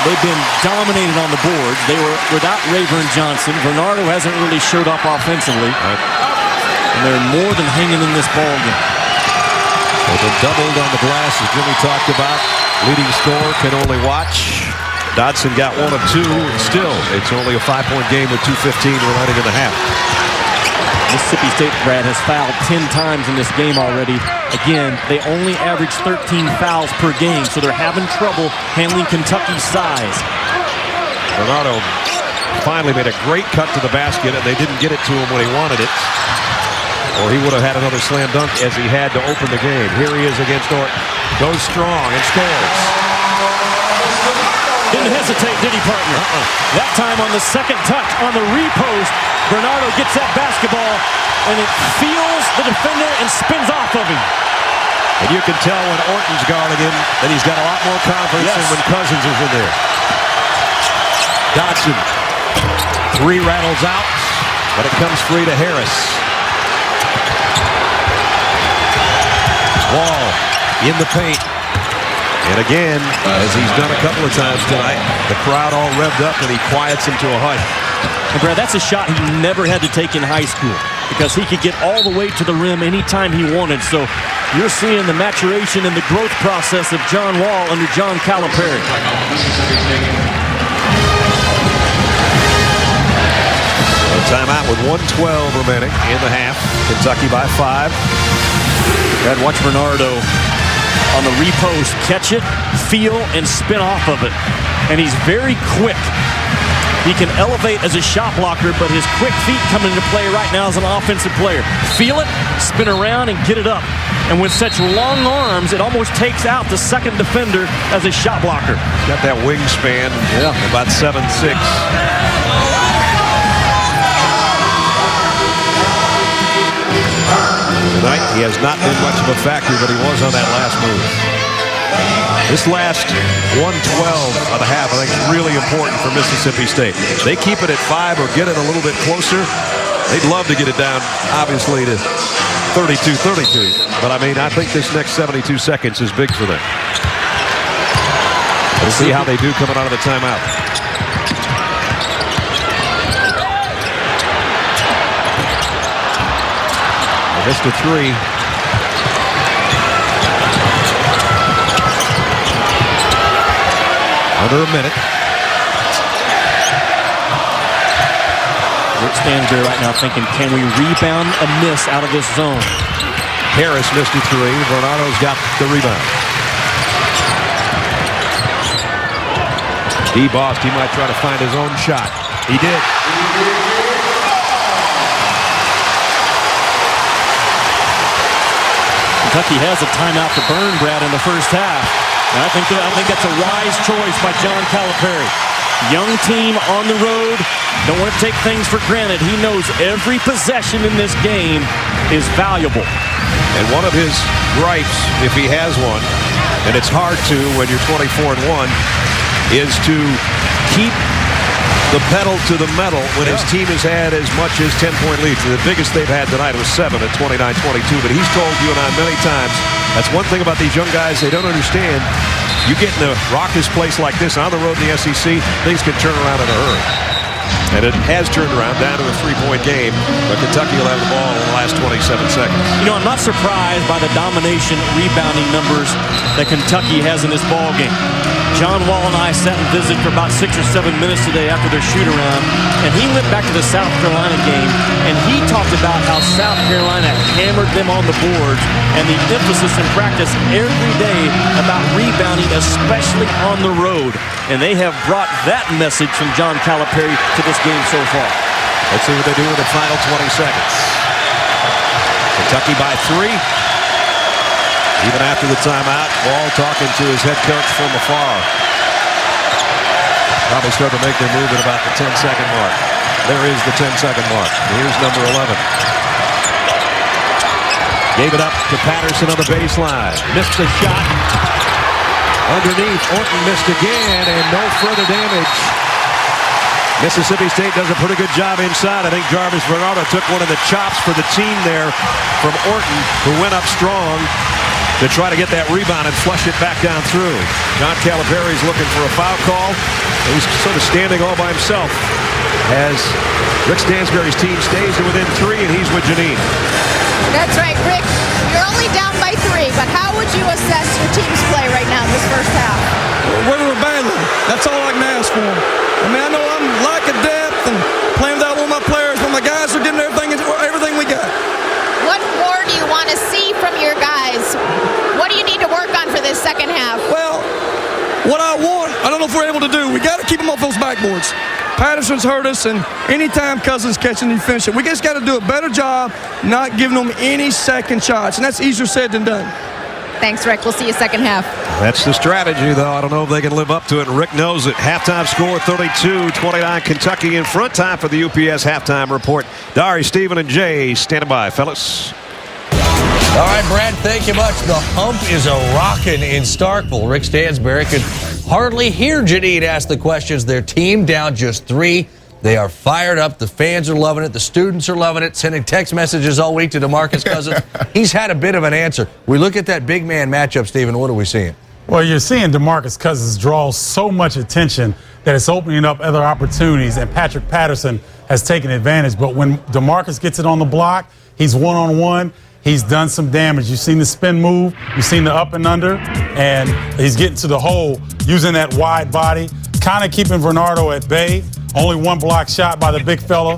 Speaker 2: They've been dominated on the boards. They were without Rayburn Johnson. Bernardo hasn't really showed up offensively. And they're more than hanging in this ball game.
Speaker 1: They've been doubled on the glass, as Jimmy talked about. Leading scorer can only watch. Dotson got 1 of 2. Still, it's only a 5-point game with 2:15 remaining in the half.
Speaker 2: Mississippi State, Brad, has fouled 10 times in this game already. Again, they only average 13 fouls per game, so they're having trouble handling Kentucky's size.
Speaker 1: Bernardo finally made a great cut to the basket, and they didn't get it to him when he wanted it. Or he would have had another slam dunk as he had to open the game. Here he is against Norton. Goes strong and scores.
Speaker 2: Didn't hesitate, did he, partner? That time on the second touch on the repost, Bernardo gets that basketball, and it feels the defender and spins off of him.
Speaker 1: And you can tell when Orton's guarding him that he's got a lot more confidence than when Cousins is in there. Dotson. 3 rattles out, but it comes free to Harris. Wall in the paint. And again, as he's done a couple of times tonight, the crowd all revved up and he quiets him to a hush.
Speaker 2: And Brad, that's a shot he never had to take in high school because he could get all the way to the rim anytime he wanted. So you're seeing the maturation and the growth process of John Wall under John Calipari.
Speaker 1: A timeout with 1:12 remaining in the half. Kentucky by 5.
Speaker 2: Brad, watch Bernardo on the repost, catch it, feel, and spin off of it. And he's very quick. He can elevate as a shot blocker, but his quick feet come into play right now as an offensive player. Feel it, spin around, and get it up. And with such long arms, it almost takes out the second defender as a shot blocker.
Speaker 1: Got that wingspan, about 7'6". Tonight, he has not been much of a factor, but he was on that last move. This last 1:12 of the half, I think, is really important for Mississippi State. They keep it at 5 or get it a little bit closer. They'd love to get it down, obviously, to 32-32. But, I mean, I think this next 72 seconds is big for them. We'll see how they do coming out of the timeout. Missed a 3. Under a minute.
Speaker 2: Rick stands there right now thinking, can we rebound a miss out of this zone?
Speaker 1: Harris missed a 3. Bernardo's got the rebound. DeBost, he might try to find his own shot. He did.
Speaker 2: Kentucky has a timeout to burn, Brad, in the first half. And I think that's a wise choice by John Calipari. Young team on the road, don't want to take things for granted. He knows every possession in this game is valuable.
Speaker 1: And one of his gripes, if he has one, and it's hard to when you're 24-1, is to keep the pedal to the metal when his team has had as much as 10-point leads. The biggest they've had tonight was 7 at 29-22. But he's told you and I many times, that's one thing about these young guys they don't understand. You get in a raucous place like this on the road in the SEC, things can turn around in a hurry. And it has turned around down to a 3-point game, but Kentucky will have the ball in the last 27 seconds.
Speaker 2: You know, I'm not surprised by the domination rebounding numbers that Kentucky has in this ball game. John Wall and I sat and visited for about 6 or 7 minutes today after their shoot-around, and he went back to the South Carolina game, and he talked about how South Carolina hammered them on the boards and the emphasis in practice every day about rebounding, especially on the road. And they have brought that message from John Calipari to this game so far.
Speaker 1: Let's see what they do in the final 20 seconds. Kentucky by 3. Even after the timeout, Wall talking to his head coach from afar. Probably start to make their move at about the 10-second mark. There is the 10-second mark. Here's number 11. Gave it up to Patterson on the baseline. Missed the shot. Underneath, Orton missed again, and no further damage. Mississippi State does a pretty good job inside. I think Jarvis Bernardo took one of the chops for the team there from Orton, who went up strong to try to get that rebound and flush it back down through. John Calipari's looking for a foul call. He's sort of standing all by himself as Rick Stansbury's team stays to within 3, and he's with Janine.
Speaker 3: That's right, Rick. You're only down by 3, but how would you assess your team's play right now in this first half?
Speaker 7: We're battling. That's all I can ask for. I mean, I know I'm lack of depth and playing without one of my players, but my guys are getting everything we got.
Speaker 3: What more do you want to see from your guys? What do you need to work on for this second half?
Speaker 7: Well, what I want, I don't know if we're able to do. We got to keep them off those backboards. Patterson's hurt us, and anytime Cousins catching, you finish it. We just got to do a better job not giving them any second shots, and that's easier said than done.
Speaker 3: Thanks, Rick. We'll see you second half.
Speaker 1: That's the strategy, though. I don't know if they can live up to it, and Rick knows it. Halftime score, 32-29, Kentucky in front. Time for the UPS halftime report. Dari, Stephen, and Jay standing by, fellas.
Speaker 8: All right, Brad, thank you much. The hump is a-rockin' in Starkville. Rick Stansbury could hardly hear Janine ask the questions. Their team down just 3. They are fired up. The fans are loving it. The students are loving it, sending text messages all week to Demarcus Cousins. He's had a bit of an answer. We look at that big man matchup, Stephen. What are we seeing?
Speaker 9: Well, you're seeing Demarcus Cousins draw so much attention that it's opening up other opportunities, and Patrick Patterson has taken advantage. But when Demarcus gets it on the block, he's one-on-one. He's done some damage. You've seen the spin move. You've seen the up and under. And he's getting to the hole using that wide body, kind of keeping Bernardo at bay. Only one block shot by the big fella.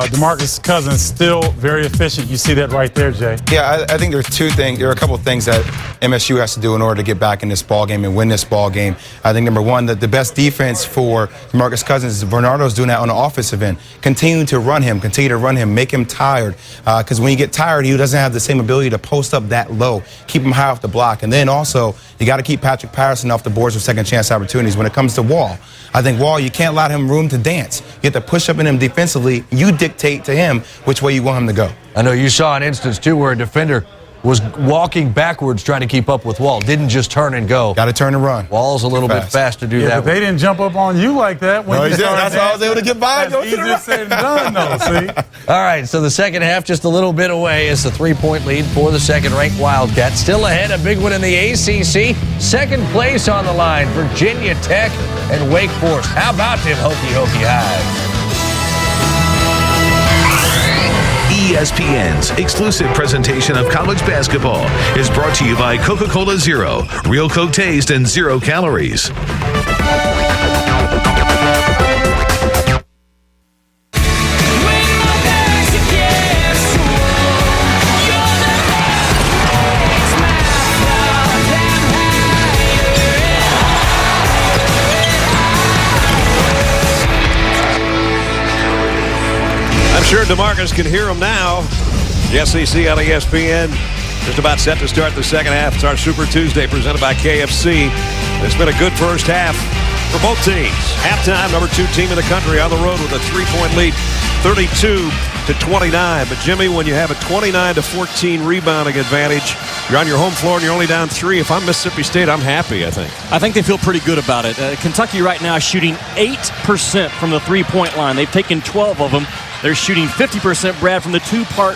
Speaker 9: Demarcus Cousins still very efficient. You see that right there, Jay.
Speaker 10: Yeah, I think there's 2 things. There are a couple of things that MSU has to do in order to get back in this ball game and win this ball game. I think number 1, the best defense for Demarcus Cousins is Bernardo's doing that on the offensive end. Continue to run him, make him tired. Because when you get tired, he doesn't have the same ability to post up that low, keep him high off the block. And then also, you got to keep Patrick Patterson off the boards with second chance opportunities. When it comes to Wall, I think Wall, you can't allow him room to dance. You have to push up in him defensively. You dictate to him which way you want him to go.
Speaker 8: I know you saw an instance, too, where a defender was walking backwards trying to keep up with Wall. Didn't just turn and go.
Speaker 10: Got to turn and run.
Speaker 8: Wall's a little bit fast to do that.
Speaker 9: But they didn't jump up on you like that. When you
Speaker 10: that's why I was able to get by.
Speaker 9: That's easier said than done, though, see?
Speaker 8: All right, so the second half just a little bit away. It's a 3-point lead for the second-ranked Wildcats. Still ahead, a big one in the ACC. Second place on the line, Virginia Tech and Wake Forest. How about them Hokie Hives?
Speaker 5: ESPN's exclusive presentation of college basketball is brought to you by Coca-Cola Zero. Real Coke taste and 0 calories.
Speaker 1: I'm sure DeMarcus can hear him now. The SEC on ESPN. Just about set to start the second half. It's our Super Tuesday presented by KFC. It's been a good first half for both teams. Halftime, number 2 team in the country on the road with a 3-point lead, 32-29. But Jimmy, when you have a 29-14 rebounding advantage, you're on your home floor and you're only down 3. If I'm Mississippi State, I'm happy, I think.
Speaker 2: I think they feel pretty good about it. Kentucky right now is shooting 8% from the 3-point line. They've taken 12 of them. They're shooting 50%, Brad, from the 2-part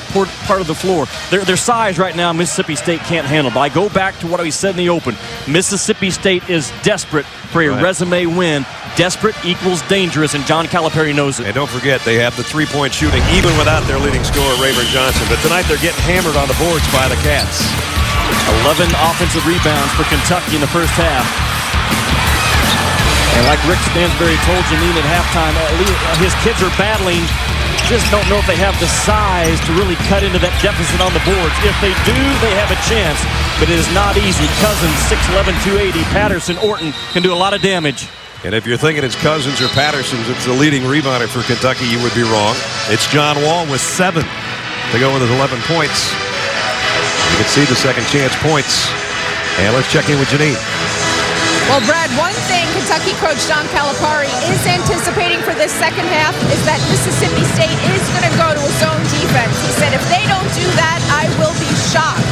Speaker 2: of the floor. Their size right now, Mississippi State can't handle. But I go back to what I said in the open. Mississippi State is desperate for a resume win. Desperate equals dangerous, and John Calipari knows it.
Speaker 1: And don't forget, they have the 3-point shooting, even without their leading scorer, Rayburn Johnson. But tonight, they're getting hammered on the boards by the Cats.
Speaker 2: 11 offensive rebounds for Kentucky in the first half. And like Rick Stansbury told Janine at halftime, his kids are battling. Just don't know if they have the size to really cut into that deficit on the boards. If they do, they have a chance, but it is not easy. Cousins, 6'11", 280. Patterson, Orton can do a lot of damage.
Speaker 1: And if you're thinking it's Cousins or Patterson, it's the leading rebounder for Kentucky, you would be wrong. It's John Wall with 7 to go with his 11 points. You can see the second chance points. And let's check in with Janine.
Speaker 3: Well, Brad, one thing Kentucky coach John Calipari is anticipating for this second half is that Mississippi State is going to go to a zone defense. He said, if they don't do that, I will be shocked.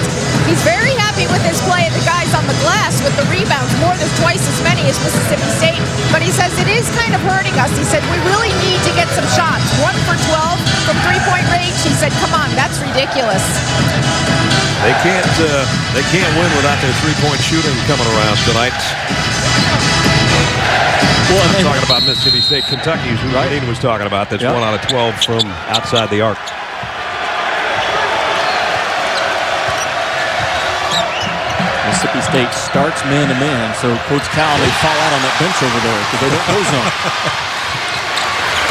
Speaker 3: He's very happy with his play of the guys on the glass with the rebounds, more than twice as many as Mississippi State. But he says it is kind of hurting us. He said, we really need to get some shots. 1 for 12 from three-point range. He said, come on, that's ridiculous.
Speaker 1: They can't win without their three-point shooting coming around tonight. Well, I'm talking about Mississippi State, Kentucky, who Janine was talking about. That's 1 out of 12 from outside the arc.
Speaker 2: Mississippi State starts man-to-man, so Coach Cal may fall out on that bench over there because they don't go zone.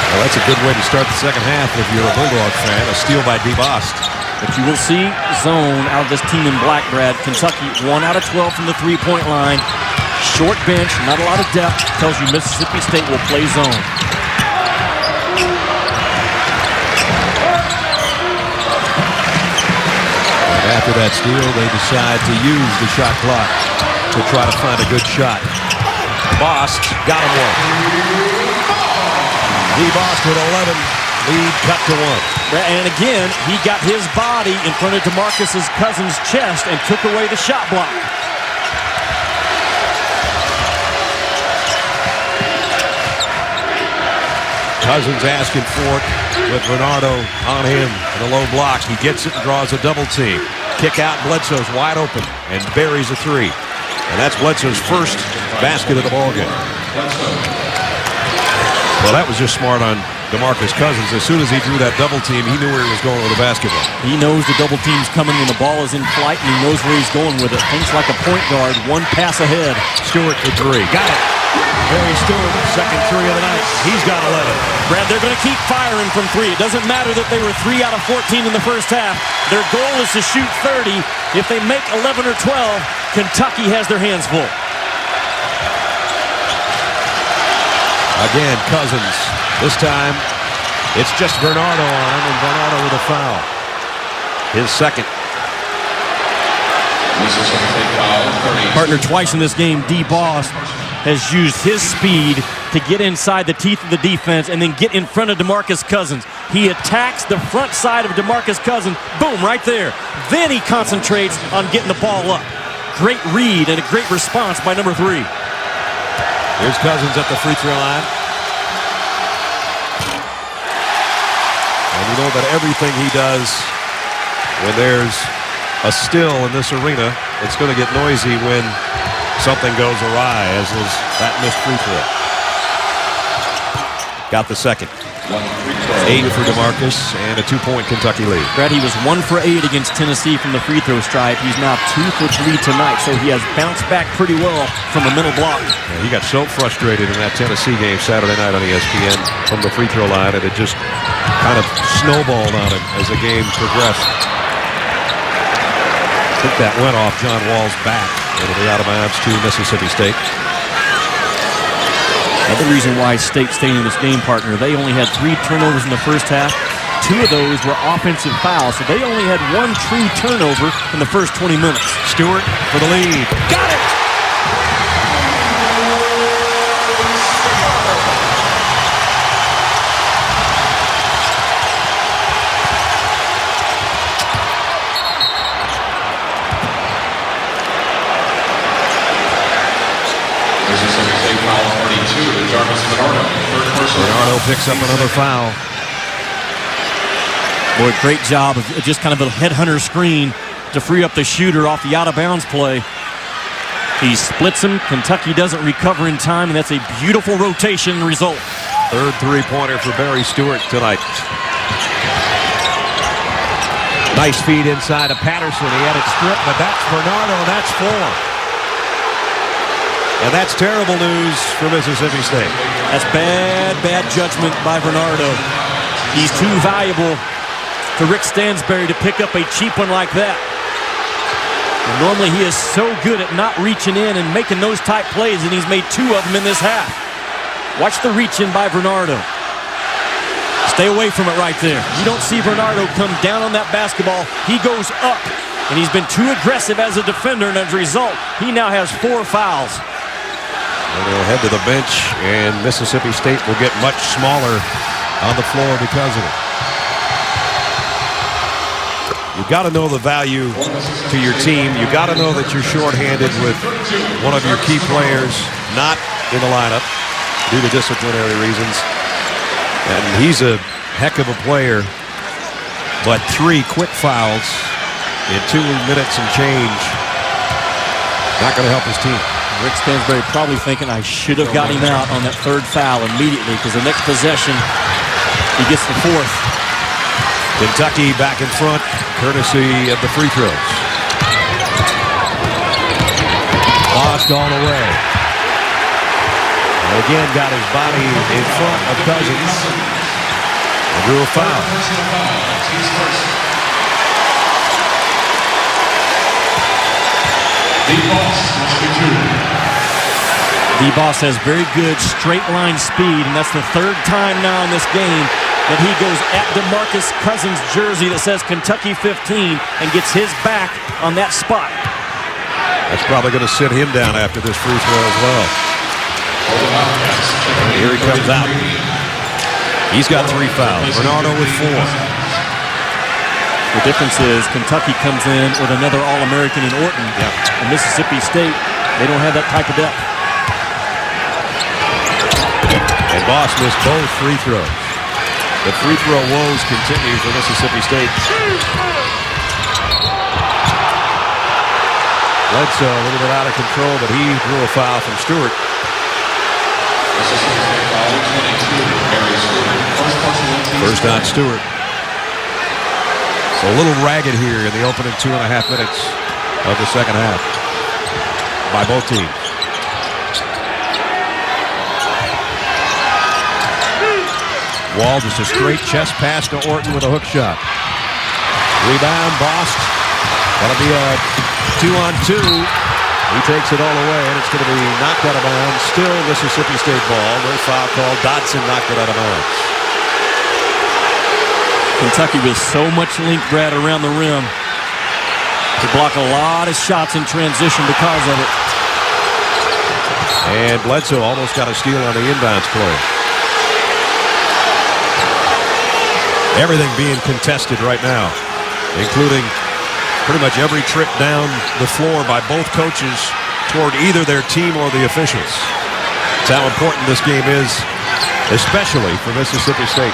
Speaker 1: Well, that's a good way to start the second half if you're a Bulldog fan. A steal by DeBost.
Speaker 2: But you will see zone out of this team in black, Brad. Kentucky, 1 out of 12 from the three-point line. Short bench, not a lot of depth. Tells you Mississippi State will play zone.
Speaker 1: And after that steal, they decide to use the shot clock to try to find a good shot. Bost got him one. DeBost with 11. Lead cut to 1.
Speaker 2: And again, he got his body in front of Demarcus Cousins' chest and took away the shot block.
Speaker 1: Cousins asking for it with Bernardo on him in a low block. He gets it and draws a double team. Kick out, Bledsoe's wide open and buries a 3. And that's Bledsoe's first basket of the ballgame. Well, that was just smart on Demarcus Cousins. As soon as he drew that double team, he knew where he was going with the basketball.
Speaker 2: He knows the double team's coming when the ball is in flight, and he knows where he's going with it. Thinks like a point guard, 1 pass ahead.
Speaker 1: Stewart for 3. Got it. Barry Stewart, second 3 of the night. He's got 11.
Speaker 2: Brad, they're going to keep firing from 3. It doesn't matter that they were 3 out of 14 in the first half. Their goal is to shoot 30. If they make 11 or 12, Kentucky has their hands full.
Speaker 1: Again, Cousins. This time, it's just Bernardo on him, and Bernardo with a foul. His second.
Speaker 2: Partner twice in this game, DeBost has used his speed to get inside the teeth of the defense and then get in front of Demarcus Cousins. He attacks the front side of Demarcus Cousins. Boom, right there. Then he concentrates on getting the ball up. Great read and a great response by number 3.
Speaker 1: Here's Cousins at the free throw line. And you know that everything he does when there's a still in this arena, it's going to get noisy when something goes awry, as is that missed free throw. Got the second. 8 for DeMarcus and a 2-point Kentucky lead.
Speaker 2: Brad, he was 1 for 8 against Tennessee from the free throw stripe. He's now 2 for 3 tonight, so he has bounced back pretty well from the mental block.
Speaker 1: Yeah, he got so frustrated in that Tennessee game Saturday night on ESPN from the free throw line, and it just kind of snowballed on him as the game progressed. I think that went off John Wall's back. It'll be out of bounds to Mississippi State.
Speaker 2: Another reason why State stayed in this game, partner, they only had 3 turnovers in the first half. 2 of those were offensive fouls, so they only had 1 true turnover in the first 20 minutes.
Speaker 1: Stewart for the lead. Got it! Bernardo picks up another foul.
Speaker 2: Boy, great job of just kind of a headhunter screen to free up the shooter off the out-of-bounds play. He splits him. Kentucky doesn't recover in time, and that's a beautiful rotation result.
Speaker 1: Third three-pointer for Barry Stewart tonight. Nice feed inside of Patterson. He had it stripped, but that's Bernardo, and that's 4. And that's terrible news for Mississippi State.
Speaker 2: That's bad judgment by Bernardo. He's too valuable to Rick Stansbury to pick up a cheap one like that. And normally he is so good at not reaching in and making those type plays, and he's made 2 of them in this half. Watch the reach in by Bernardo. Stay away from it right there. You don't see Bernardo come down on that basketball. He goes up, and he's been too aggressive as a defender, and as a result, he now has 4 fouls.
Speaker 1: And they'll head to the bench, and Mississippi State will get much smaller on the floor because of it. You've got to know the value to your team. You've got to know that you're shorthanded with one of your key players not in the lineup due to disciplinary reasons. And he's a heck of a player, but 3 quick fouls in 2 minutes and change, not going to help his team.
Speaker 2: Rick Stansbury probably thinking, I should have got him out on that 3rd foul immediately, because the next possession, he gets the 4th.
Speaker 1: Kentucky back in front, courtesy of the free throws. Lost all the way. And again, got his body in front of Cousins. And drew a foul.
Speaker 2: DeBoss has very good straight line speed, and that's the 3rd time now in this game that he goes at Demarcus Cousins' jersey that says Kentucky 15 and gets his back on that spot.
Speaker 1: That's probably going to sit him down after this free throw as well. Here he comes out. He's got 3 fouls. Bernardo with 4.
Speaker 2: The difference is Kentucky comes in with another All-American in Orton. And Mississippi State, they don't have that type of depth.
Speaker 1: And Boss missed both free throws. The free throw woes continue for Mississippi State. Bledsoe a little bit out of control, but he drew a foul from Stewart. First on Stewart. So a little ragged here in the opening 2.5 minutes of the second half by both teams. Wall just a straight chest pass to Orton with a hook shot. Rebound, Bost. That'll be a 2-on-2. He takes it all away, and it's going to be knocked out of bounds. Still Mississippi State ball. No foul call. Dodson knocked it out of bounds.
Speaker 2: Kentucky with so much length, Brad, around the rim. To block a lot of shots in transition because of it.
Speaker 1: And Bledsoe almost got a steal on the inbounds play. Everything being contested right now, including pretty much every trip down the floor by both coaches toward either their team or the officials. That's how important this game is, especially for Mississippi State.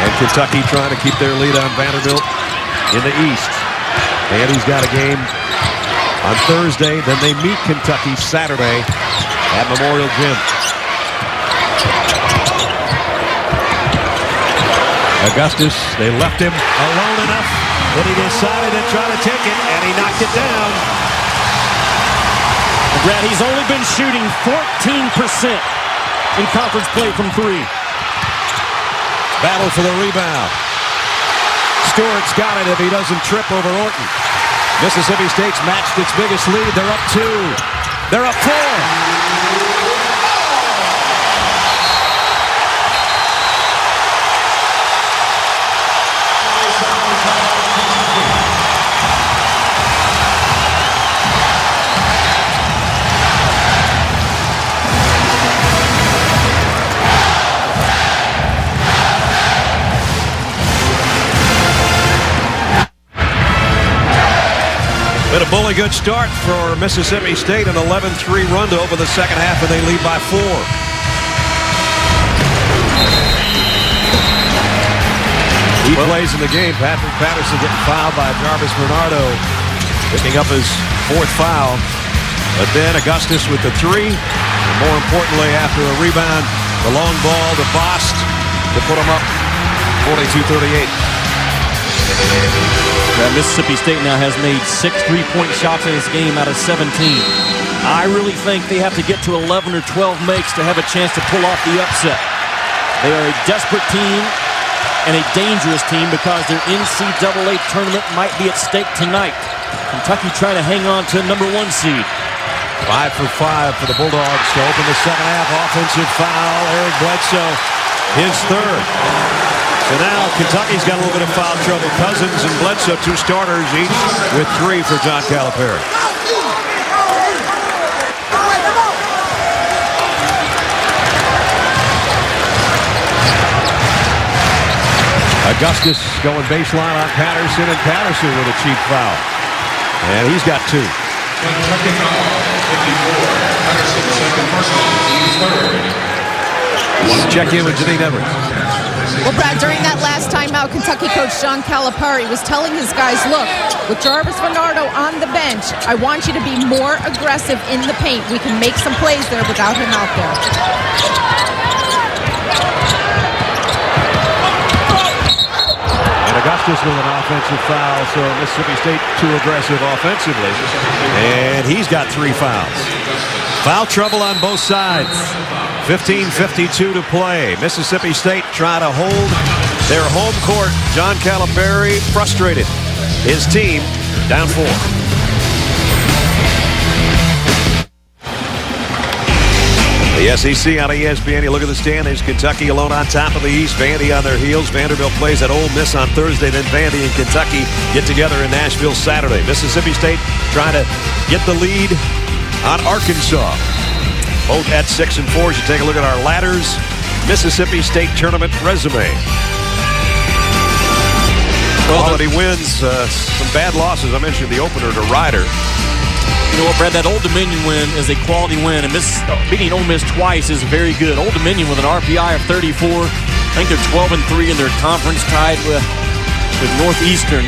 Speaker 1: And Kentucky trying to keep their lead on Vanderbilt in the East. And he's got a game on Thursday. Then they meet Kentucky Saturday at Memorial Gym. Augustus, they left him alone enough that he decided to try to take it, and he knocked it down.
Speaker 2: And Brad, he's only been shooting 14% in conference play from 3.
Speaker 1: Battle for the rebound. Stewart's got it if he doesn't trip over Orton. Mississippi State's matched its biggest lead. They're up 2. They're up 4. Been a bully good start for Mississippi State, an 11-3 run to open the second half, and they lead by 4. He plays in the game. Patterson getting fouled by Jarvis Bernardo, picking up his 4th foul. But then Augustus with the 3, and more importantly, after a rebound, the long ball to Bost to put him up 42-38.
Speaker 2: Mississippi State now has made 6 3-point shots in this game out of 17. I really think they have to get to 11 or 12 makes to have a chance to pull off the upset. They are a desperate team and a dangerous team because their NCAA tournament might be at stake tonight. Kentucky trying to hang on to number 1 seed.
Speaker 1: 5 for 5 for the Bulldogs to open the second half. Offensive foul. Eric Bledsoe, his third. So now Kentucky's got a little bit of foul trouble. Cousins and Bledsoe, 2 starters each with 3 for John Calipari. Augustus going baseline on Patterson, and Patterson with a cheap foul. And he's got 2.
Speaker 4: Kentucky foul, 54. Patterson, second personal, team third.
Speaker 1: Let's check in with Janine Edwards.
Speaker 3: Well, Brad, during that last timeout, Kentucky coach John Calipari was telling his guys, look, with Jarvis Bernardo on the bench, I want you to be more aggressive in the paint. We can make some plays there without him out there.
Speaker 1: Augustus with an offensive foul, so Mississippi State too aggressive offensively. And he's got 3 fouls. Foul trouble on both sides. 15:52 to play. Mississippi State trying to hold their home court. John Calipari frustrated. His team down 4. The SEC on ESPN. You look at the standings. Kentucky alone on top of the East. Vandy on their heels. Vanderbilt plays at Ole Miss on Thursday. Then Vandy and Kentucky get together in Nashville Saturday. Mississippi State trying to get the lead on Arkansas. Both at 6 and 4. As you take a look at our ladders. Mississippi State tournament resume. Quality wins. Some bad losses. I mentioned the opener to Ryder.
Speaker 2: You know what, Brad? That Old Dominion win is a quality win, and beating Ole Miss twice is very good. Old Dominion with an RPI of 34. I think they're 12-3 in their conference, tied with Northeastern.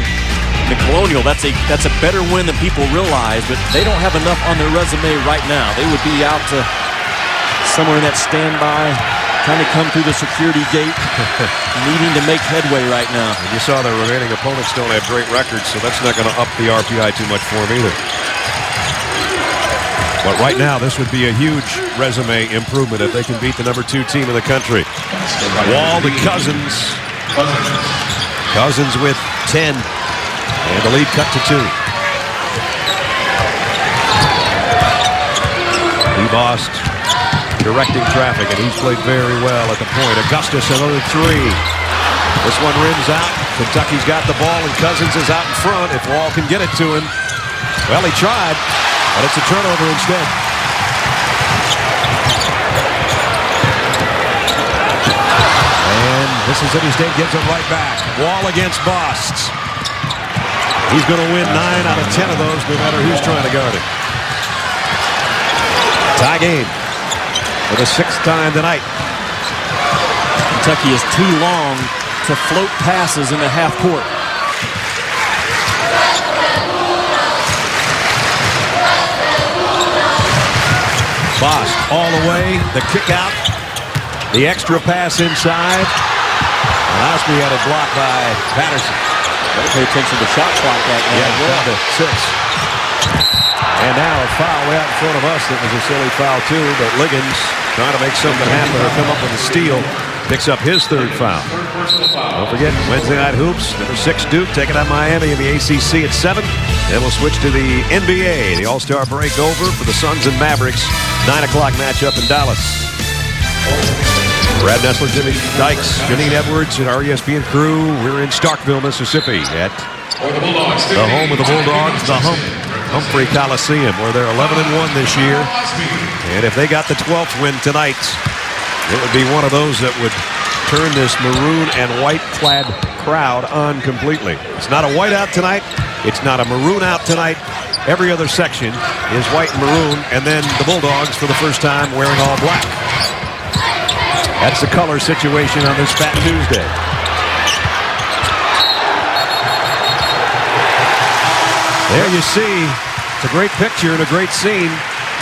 Speaker 2: The Colonial, that's a better win than people realize, but they don't have enough on their resume right now. They would be out to somewhere in that standby, trying to come through the security gate, needing to make headway right now.
Speaker 1: And you saw the remaining opponents don't have great records, so that's not going to up the RPI too much for them either. But right now, this would be a huge resume improvement if they can beat the number 2 team in the country. Wall to Cousins. Cousins with 10. And the lead cut to 2. Bost directing traffic, and he's played very well at the point. Augustus, another 3. This one rims out. Kentucky's got the ball, and Cousins is out in front. If Wall can get it to him. Well, he tried, but it's a turnover instead. And Mississippi State gives it right back. Wall against Bost. He's going to win 9 out of 10 of those, no matter who's trying to guard it. Tie game for the 6th time tonight.
Speaker 2: Kentucky is too long to float passes in the half court.
Speaker 1: Bost all the way, the kick out, the extra pass inside. And Osby had it blocked by Patterson.
Speaker 2: Better pay attention to the shot clock right now.
Speaker 1: Yeah, down to 6. And now a foul way out in front of us. That was a silly foul too, but Liggins trying to make something happen or come up with a steal. Picks up his 3rd foul. Don't forget, Wednesday night hoops. Number 6 Duke taking on Miami in the ACC at 7. Then we'll switch to the NBA. The All-Star break over for the Suns and Mavericks. 9 o'clock matchup in Dallas. Brad Nessler, Jimmy Dykes, Janine Edwards, and our ESPN crew. We're in Starkville, Mississippi at the home of the Bulldogs, the Humphrey Coliseum, where they're 11-1 this year. And if they got the 12th win tonight, it would be one of those that would turn this maroon and white clad crowd on completely. It's not a white out tonight. It's not a maroon out tonight. Every other section is white and maroon, and then the Bulldogs for the first time wearing all black. That's the color situation on this Fat Tuesday. There you see, it's a great picture and a great scene.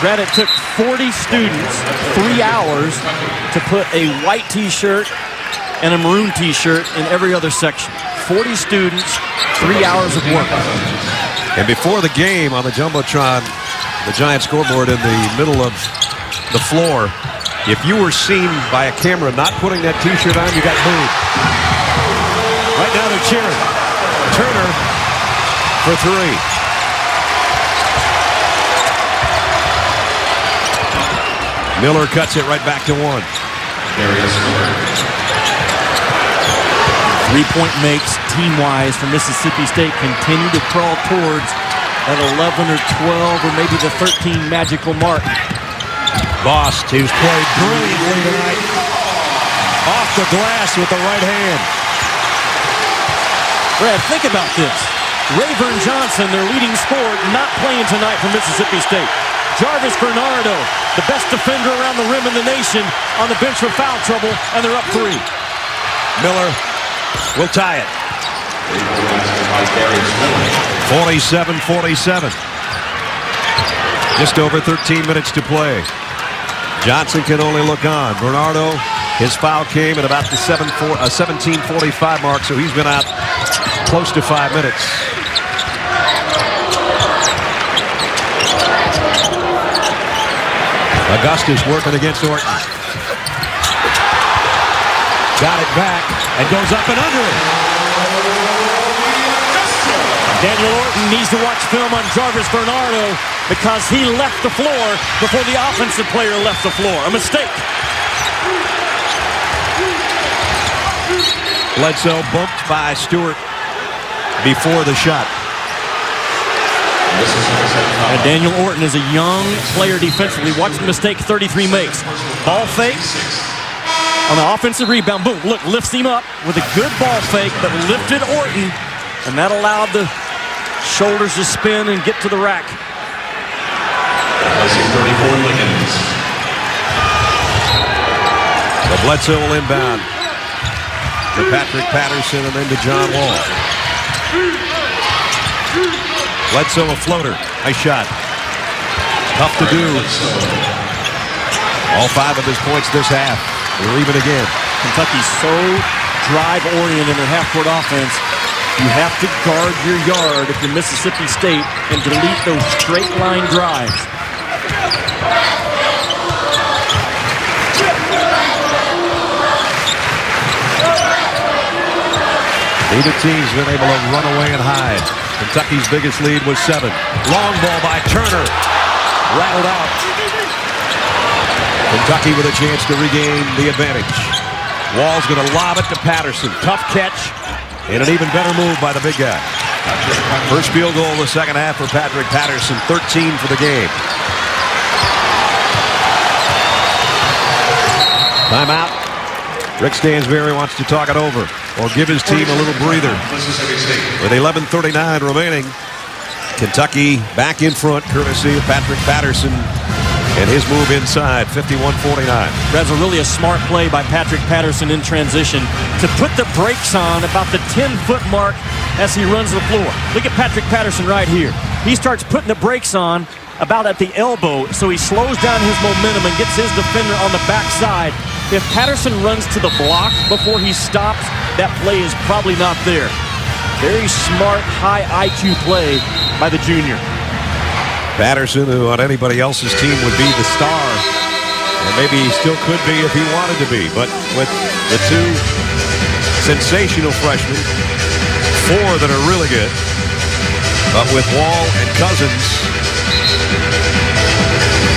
Speaker 2: Brad, it took 40 students 3 hours to put a white T-shirt and a maroon T-shirt in every other section. 40 students, 3 hours of work.
Speaker 1: And before the game on the Jumbotron, the giant scoreboard in the middle of the floor, if you were seen by a camera not putting that T-shirt on, you got booed. Right now they're cheering. Turner for 3. Miller cuts it right back to 1.
Speaker 2: Three-point makes, team-wise, for Mississippi State continue to crawl towards that 11 or 12 or maybe the 13 magical mark.
Speaker 1: Bost, who's played brilliantly tonight, off the glass with the right hand.
Speaker 2: Brad, think about this. Rayburn Johnson, their leading scorer, not playing tonight for Mississippi State. Jarvis Bernardo, the best defender around the rim in the nation, on the bench for foul trouble, and they're up 3.
Speaker 1: Miller will tie it. 47-47. Just over 13 minutes to play. Johnson can only look on. Bernardo, his foul came at about the 17:45 mark, so he's been out close to 5 minutes. Augustus working against Orton. Got it back and goes up and under it.
Speaker 2: Daniel Orton needs to watch film on Jarvis Bernardo because he left the floor before the offensive player left the floor. A mistake.
Speaker 1: Bledsoe bumped by Stewart before the shot.
Speaker 2: And Daniel Orton is a young player defensively. Watch the mistake 33 makes. Ball fake. On the offensive rebound, boom, look, lifts him up with a good ball fake, but lifted Orton, and that allowed the shoulders to spin and get to the rack.
Speaker 1: The Bledsoe will inbound to Patrick Patterson and then to John Wall. Bledsoe a floater. Nice shot. Tough to do. All 5 of his points this half. They're even again.
Speaker 2: Kentucky's so drive-oriented in their half-court offense. You have to guard your yard if you're Mississippi State and delete those straight-line drives.
Speaker 1: Neither team's been able to run away and hide. Kentucky's biggest lead was 7. Long ball by Turner. Rattled out. Kentucky with a chance to regain the advantage. Wall's going to lob it to Patterson. Tough catch. And an even better move by the big guy. First field goal of the second half for Patrick Patterson. 13 for the game. Timeout. Rick Stansbury wants to talk it over or give his team a little breather. With 11:39 remaining, Kentucky back in front, courtesy of Patrick Patterson and his move inside, 51-49.
Speaker 2: That's really a smart play by Patrick Patterson in transition to put the brakes on about the 10-foot mark as he runs the floor. Look at Patrick Patterson right here. He starts putting the brakes on about at the elbow, so he slows down his momentum and gets his defender on the backside. If Patterson runs to the block before he stops, that play is probably not there. Very smart, high IQ play by the junior.
Speaker 1: Patterson, who on anybody else's team would be the star, and maybe he still could be if he wanted to be, but with the 2 sensational freshmen, 4 that are really good, but with Wall and Cousins,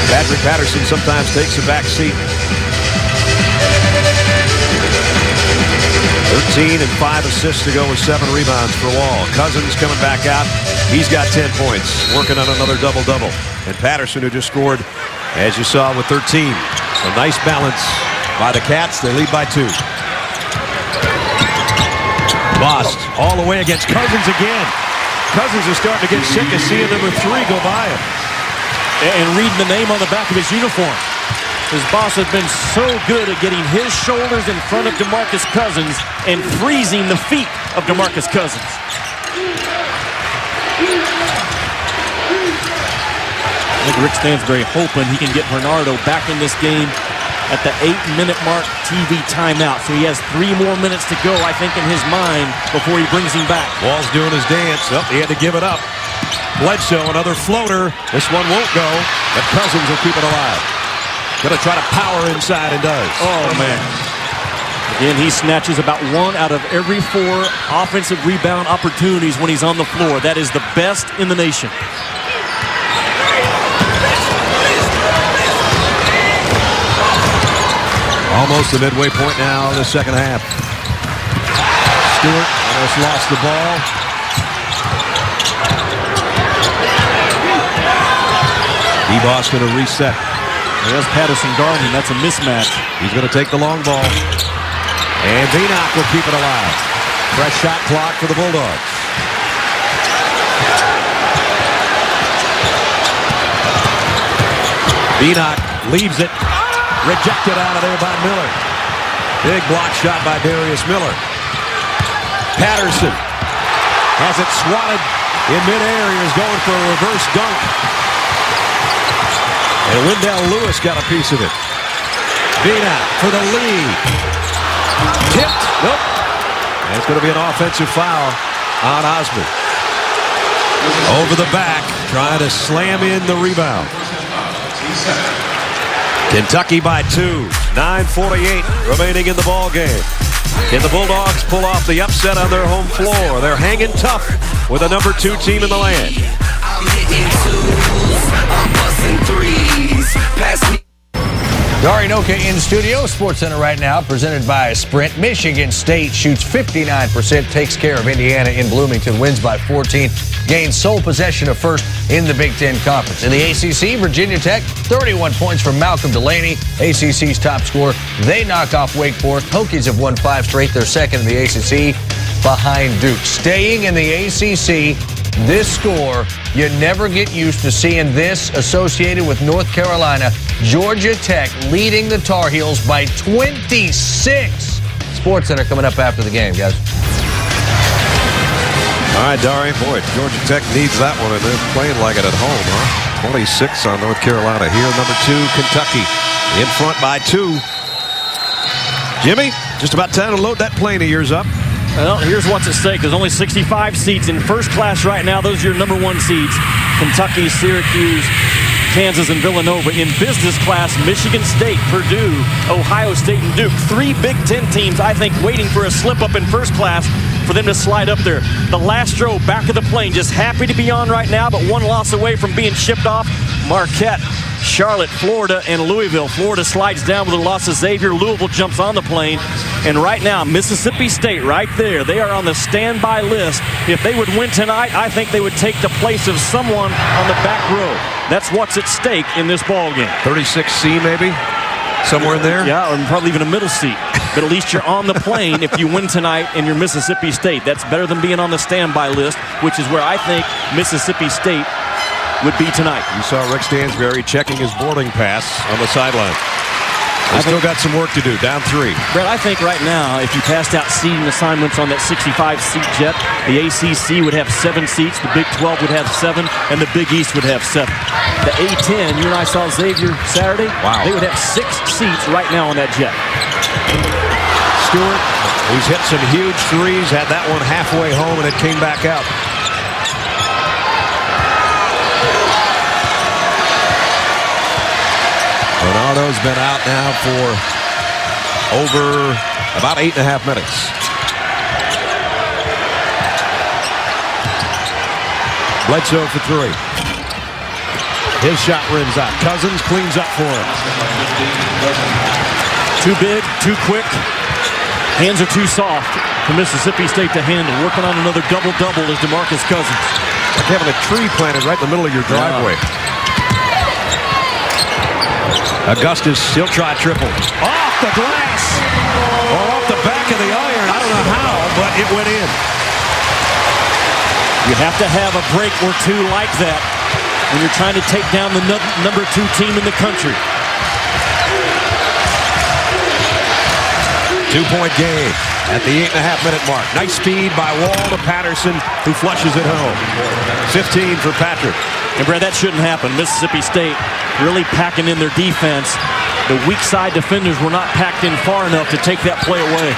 Speaker 1: Patrick Patterson sometimes takes a back seat. 13 and 5 assists to go with 7 rebounds for Wall. Cousins coming back out. He's got 10 points, working on another double-double. And Patterson, who just scored, as you saw, with 13. So nice balance by the Cats. They lead by 2. Bost all the way against Cousins again. Cousins is starting to get sick of seeing number 3 go by him.
Speaker 2: And reading the name on the back of his uniform. His boss has been so good at getting his shoulders in front of Demarcus Cousins and freezing the feet of Demarcus Cousins. I think Rick Stansbury hoping he can get Bernardo back in this game at the 8-minute mark TV timeout. So he has 3 more minutes to go, I think, in his mind before he brings him back.
Speaker 1: Wall's doing his dance. Oh, he had to give it up. Bledsoe, another floater. This one won't go, but Cousins will keep it alive. Going to try to power inside and does.
Speaker 2: Oh, man. Again, he snatches about 1 out of every 4 offensive rebound opportunities when he's on the floor. That is the best in the nation.
Speaker 1: Almost the midway point now in the second half. Stewart almost lost the ball. D-Boss going to reset.
Speaker 2: There's Patterson guarding. That's a mismatch.
Speaker 1: He's going to take the long ball. And Vinock will keep it alive. Fresh shot clock for the Bulldogs. Vinock leaves it. Rejected out of there by Miller. Big block shot by Darius Miller. Patterson has it swatted in midair. He was going for a reverse dunk. And Wendell Lewis got a piece of it. Vinock for the lead. Tipped. Nope. And it's going to be an offensive foul on Osman. Over the back, trying to slam in the rebound. Kentucky by 2. 9:48 remaining in the ball game. Can the Bulldogs pull off the upset on their home floor? They're hanging tough with the number 2 team in the land.
Speaker 8: Dari Noka in studio. SportsCenter right now, presented by Sprint. Michigan State shoots 59%, takes care of Indiana in Bloomington, wins by 14, gains sole possession of first in the Big Ten Conference. In the ACC, Virginia Tech, 31 points from Malcolm Delaney, ACC's top scorer. They knock off Wake Forest. Hokies have won 5 straight. They're second in the ACC behind Duke. Staying in the ACC, this score, you never get used to seeing this associated with North Carolina. Georgia Tech leading the Tar Heels by 26. SportsCenter coming up after the game, guys.
Speaker 1: All right, Dari. Boy, Georgia Tech needs that one, and they're playing like it at home, huh? 26 on North Carolina here. Number 2, Kentucky, in front by 2. Jimmy, just about time to load that plane of yours up.
Speaker 2: Well, here's what's at stake. There's only 65 seats in first class right now. Those are your number 1 seeds. Kentucky, Syracuse, Kansas, and Villanova. In business class, Michigan State, Purdue, Ohio State, and Duke. 3 Big Ten teams, I think, waiting for a slip-up in first class for them to slide up there. The last row, back of the plane, just happy to be on right now, but 1 loss away from being shipped off. Marquette, Charlotte, Florida, and Louisville. Florida slides down with a loss of Xavier. Louisville jumps on the plane. And right now, Mississippi State right there. They are on the standby list. If they would win tonight, I think they would take the place of someone on the back row. That's what's at stake in this ball game.
Speaker 1: 36C maybe? Somewhere in there?
Speaker 2: Yeah, or probably even a middle seat. But at least you're on the plane if you win tonight and you're Mississippi State. That's better than being on the standby list, which is where I think Mississippi State would be tonight.
Speaker 1: You saw Rick Stansberry checking his boarding pass on the sideline. They still got some work to do, down 3.
Speaker 2: Brett, I think right now, if you passed out seating assignments on that 65-seat jet, the ACC would have 7 seats, the Big 12 would have 7, and the Big East would have 7. The A-10, you and I saw Xavier Saturday,
Speaker 1: wow.
Speaker 2: They would have 6 seats right now on that jet.
Speaker 1: Stewart, who's hit some huge threes, had that one halfway home, and it came back out. Bernardo's been out now for over about 8.5 minutes. Bledsoe for 3. His shot rims out. Cousins cleans up for him.
Speaker 2: Too big, too quick. Hands are too soft for Mississippi State to handle. Working on another double-double is Demarcus Cousins.
Speaker 1: Like having a tree planted right in the middle of your driveway. Augustus, he'll try triple. Off the glass! Or off the back of the iron. I don't know how, but it went in.
Speaker 2: You have to have a break or 2 like that when you're trying to take down the number 2 team in the country.
Speaker 1: 2-point game at the 8.5-minute mark. Nice speed by Wall to Patterson, who flushes it home. 15 for Patrick.
Speaker 2: And Brad, that shouldn't happen. Mississippi State really packing in their defense. The weak side defenders were not packed in far enough to take that play away.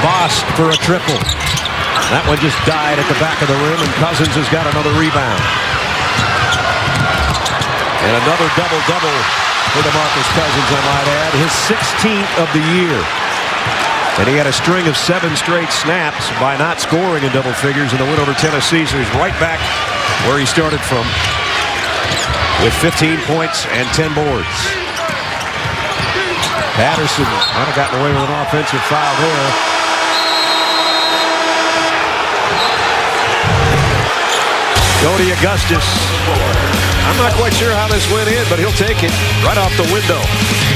Speaker 1: Boss for a triple. That one just died at the back of the rim, and Cousins has got another rebound. And another double-double for Demarcus Cousins, I might add. His 16th of the year. And he had a string of 7 straight snaps by not scoring in double figures in the win over Tennessee, so he's right back where he started from. with 15 points and 10 boards. Patterson might have gotten away with an offensive foul there. Cody Augustus. I'm not quite sure how this went in, but he'll take it right off the window.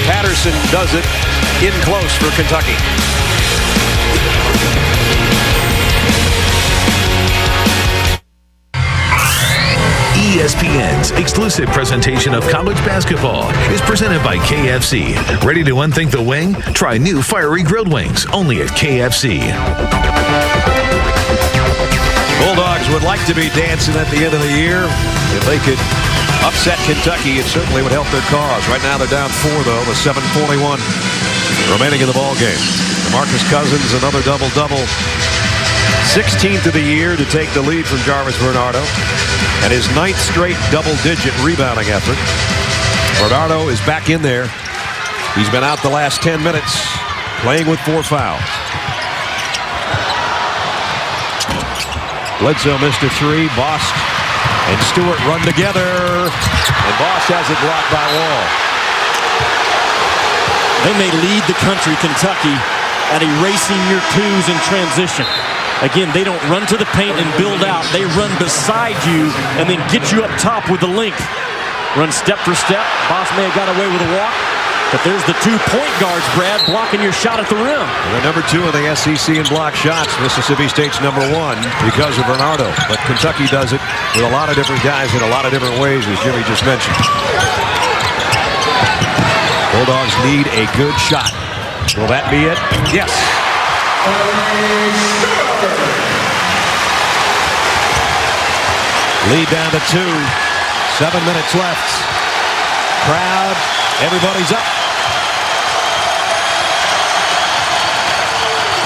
Speaker 1: Patterson does it in close for Kentucky.
Speaker 5: ESPN's exclusive presentation of college basketball is presented by KFC. Ready to unthink the wing? Try new fiery grilled wings only at KFC.
Speaker 1: Bulldogs would like to be dancing at the end of the year. If they could upset Kentucky, it certainly would help their cause. Right now they're down 4, though, with 7:41 remaining in the ball game. Demarcus Cousins, another double-double. 16th of the year to take the lead from Jarvis Bernardo. And his 9th straight double-digit rebounding effort. Bernardo is back in there. He's been out the last 10 minutes, playing with 4 fouls. Bledsoe missed a 3. Boss and Stewart run together. And Boss has it blocked by Wall.
Speaker 2: They may lead the country, Kentucky, at erasing your twos in transition. Again, they don't run to the paint and build out. They run beside you and then get you up top with the length. Run step for step. Boss may have got away with a walk, but there's the 2 point guards, Brad, blocking your shot at the rim.
Speaker 1: And they're number 2 in the SEC in block shots. Mississippi State's number 1 because of Bernardo. But Kentucky does it with a lot of different guys in a lot of different ways, as Jimmy just mentioned. Bulldogs need a good shot. Will that be it? Yes. Lead down to 2. 7 minutes left. Crowd, everybody's up.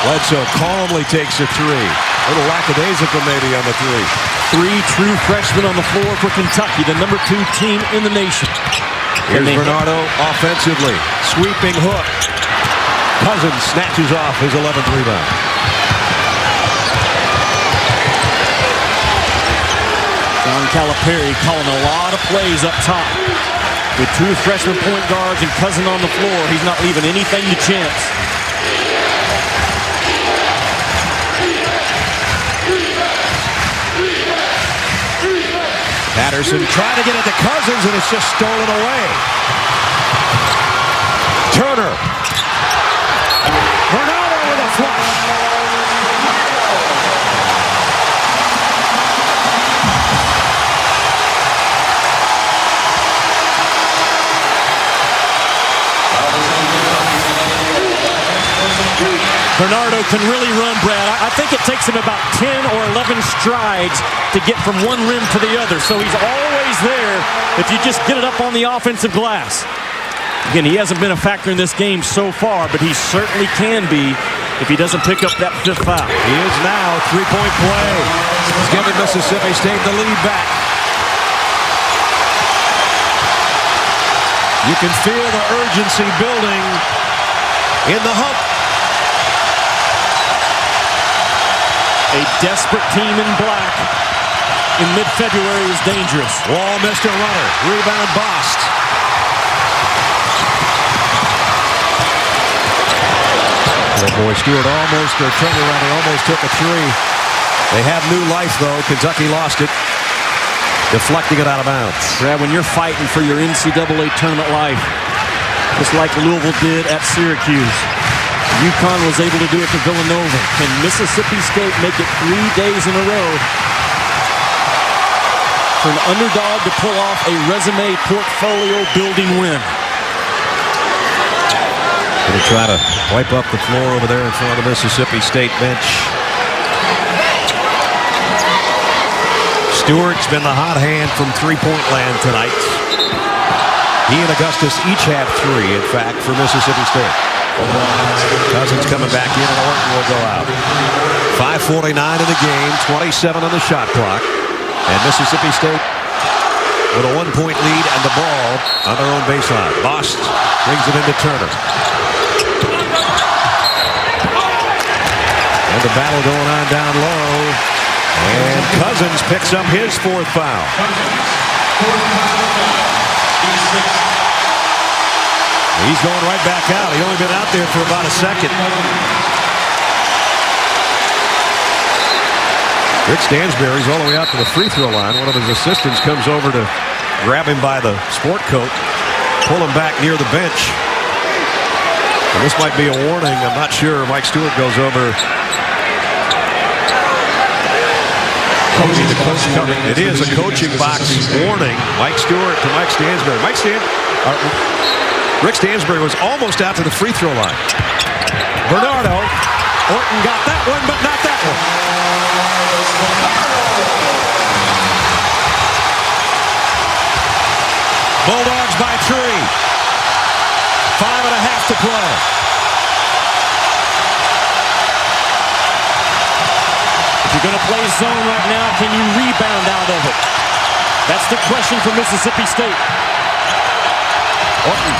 Speaker 1: Bledsoe calmly takes a 3. A little lackadaisical maybe on the 3.
Speaker 2: 3 true freshmen on the floor for Kentucky, the number 2 team in the nation.
Speaker 1: Here's Bernardo offensively. Sweeping hook. Cousins snatches off his 11th rebound.
Speaker 2: John Calipari calling a lot of plays up top. With 2 freshman point guards and Cousin on the floor, he's not leaving anything to chance.
Speaker 1: Patterson trying to get it to Cousins, and it's just stolen away. Turner. Bernardo with a flush.
Speaker 2: Bernardo can really run, Brad. I think it takes him about 10 or 11 strides to get from one rim to the other. So he's always there if you just get it up on the offensive glass. Again, he hasn't been a factor in this game so far, but he certainly can be if he doesn't pick up that 5th foul.
Speaker 1: He is now. 3-point play. He's giving Mississippi State the lead back. You can feel the urgency building in the hump.
Speaker 2: A desperate team in black in mid-February is dangerous.
Speaker 1: Wall missed a runner. Rebound Bost. Oh boy, Stewart almost, or Turner rather, almost took a 3. They have new life though. Kentucky lost it. Deflecting it out of bounds.
Speaker 2: Brad, when you're fighting for your NCAA tournament life, just like Louisville did at Syracuse, UConn was able to do it to Villanova. Can Mississippi State make it 3 days in a row for an underdog to pull off a resume portfolio building win?
Speaker 1: Going to try to wipe up the floor over there in front of the Mississippi State bench. Stewart's been the hot hand from 3-point land tonight. He and Augustus each have 3, in fact, for Mississippi State. Cousins coming back in, and Orton will go out. 5:49 in the game, 27 on the shot clock. And Mississippi State with a 1-point lead and the ball on their own baseline. Bost brings it into Turner. And the battle going on down low. And Cousins picks up his 4th foul. He's going right back out. He's only been out there for about a second. Rick Stansberry's all the way out to the free throw line. One of his assistants comes over to grab him by the sport coat, pull him back near the bench. And this might be a warning. I'm not sure. Mike Stewart goes over. It is a coaching box warning. Mike Stewart to Mike Stansberry. Rick Stansberry was almost out to the free throw line. Bernardo. Orton got that one, but not that one. Bulldogs by 3. 5.5 to play.
Speaker 2: If you're going to play zone right now, can you rebound out of it? That's the question for Mississippi State.
Speaker 1: Orton.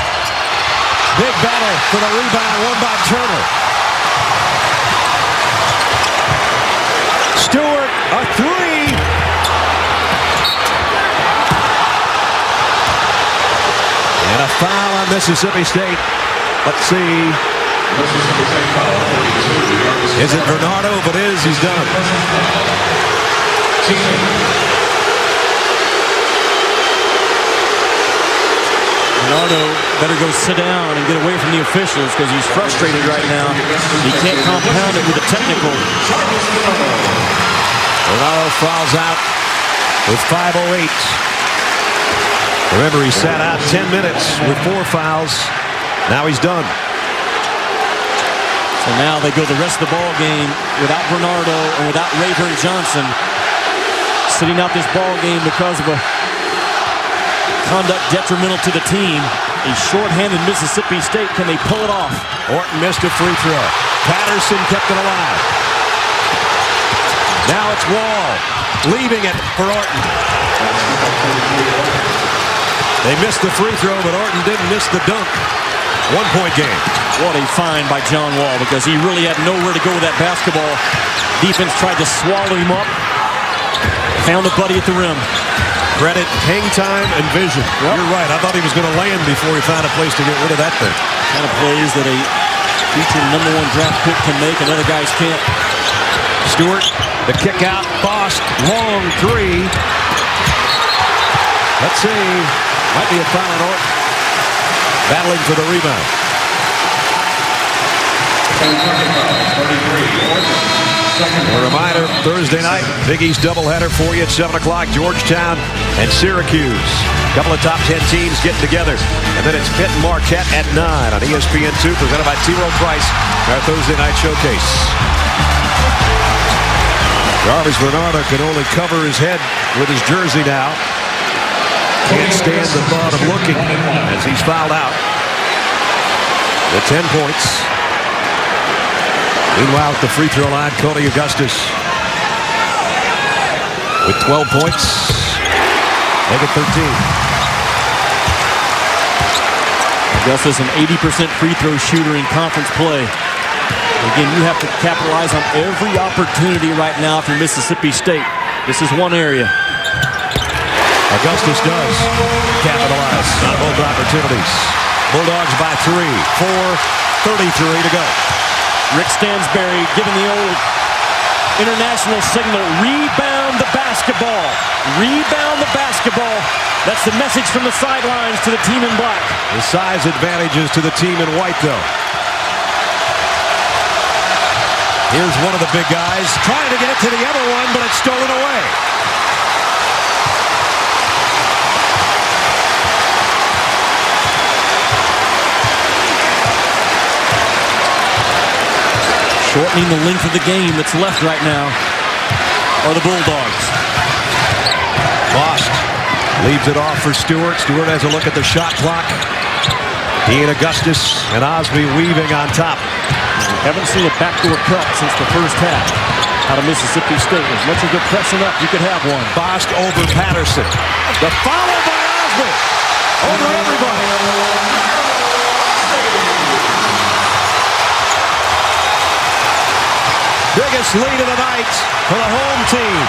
Speaker 1: Big battle for the rebound, won by Turner. Stewart, a 3. And a foul on Mississippi State. Let's see. Is it Bernardo? If it is, he's done.
Speaker 2: Bernardo better go sit down and get away from the officials because he's frustrated right now. He can't compound it with a technical.
Speaker 1: Bernardo fouls out with 5:08. Remember, he sat out 10 minutes with 4 fouls. Now he's done.
Speaker 2: So now they go the rest of the ball game without Bernardo and without Rayburn Johnson sitting out this ball game because of a conduct detrimental to the team. A shorthanded Mississippi State. Can they pull it off?
Speaker 1: Orton missed a free throw. Patterson kept it alive. Now it's Wall leaving it for Orton. They missed the free throw, but Orton didn't miss the dunk. 1-point game.
Speaker 2: What a find by John Wall because he really had nowhere to go with that basketball. Defense tried to swallow him up. Found a buddy at the rim.
Speaker 1: Credit, hang time, and vision. Yep. You're right. I thought he was going to land before he found a place to get rid of that thing.
Speaker 2: Kind of plays that a future #1 draft pick can make and other guys can't.
Speaker 1: Stewart, the kick out. Bost, long 3. Let's see. Might be a foul on Orton. Battling for the rebound. A reminder, Thursday night, Big East doubleheader for you at 7 o'clock. Georgetown and Syracuse. A couple of top 10 teams getting together. And then it's Pitt and Marquette at 9 on ESPN2, presented by T. Rowe Price, our Thursday night showcase. Jarvis Bernardo can only cover his head with his jersey now. Can't stand the thought of looking as he's fouled out. With 10 points. Meanwhile, at the free throw line, Cody Augustus with 12 points. Make it 13.
Speaker 2: Augustus, an 80% free throw shooter in conference play. Again, you have to capitalize on every opportunity right now for Mississippi State. This is one area.
Speaker 1: Augustus does capitalize on both opportunities. Bulldogs by 3. 4:33 to go.
Speaker 2: Rick Stansberry giving the old international signal, rebound the basketball. Rebound the basketball. That's the message from the sidelines to the team in black.
Speaker 1: The size advantages to the team in white, though. Here's one of the big guys trying to get it to the other one, but it's stolen away.
Speaker 2: Shortening the length of the game that's left right now are the Bulldogs.
Speaker 1: Bost leaves it off for Stewart. Stewart has a look at the shot clock. He and Augustus and Osby weaving on top.
Speaker 2: Haven't seen a backdoor cut since the first half out of Mississippi State. As much as they're pressing up, you could have one.
Speaker 1: Bost over Patterson. The follow by Osby. Over everybody. Biggest lead of the night for the home team.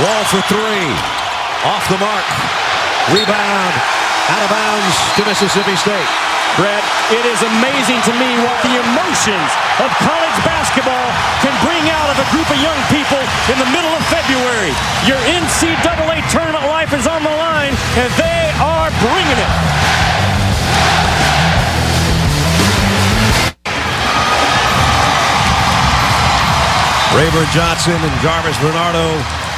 Speaker 1: Wall for three. Off the mark. Rebound. Out of bounds to Mississippi State.
Speaker 2: Brad, it is amazing to me what the emotions of college basketball can bring out of a group of young people in the middle of February. Your NCAA tournament life is on the line, and they are bringing it.
Speaker 1: Rayburn Johnson and Jarvis Bernardo.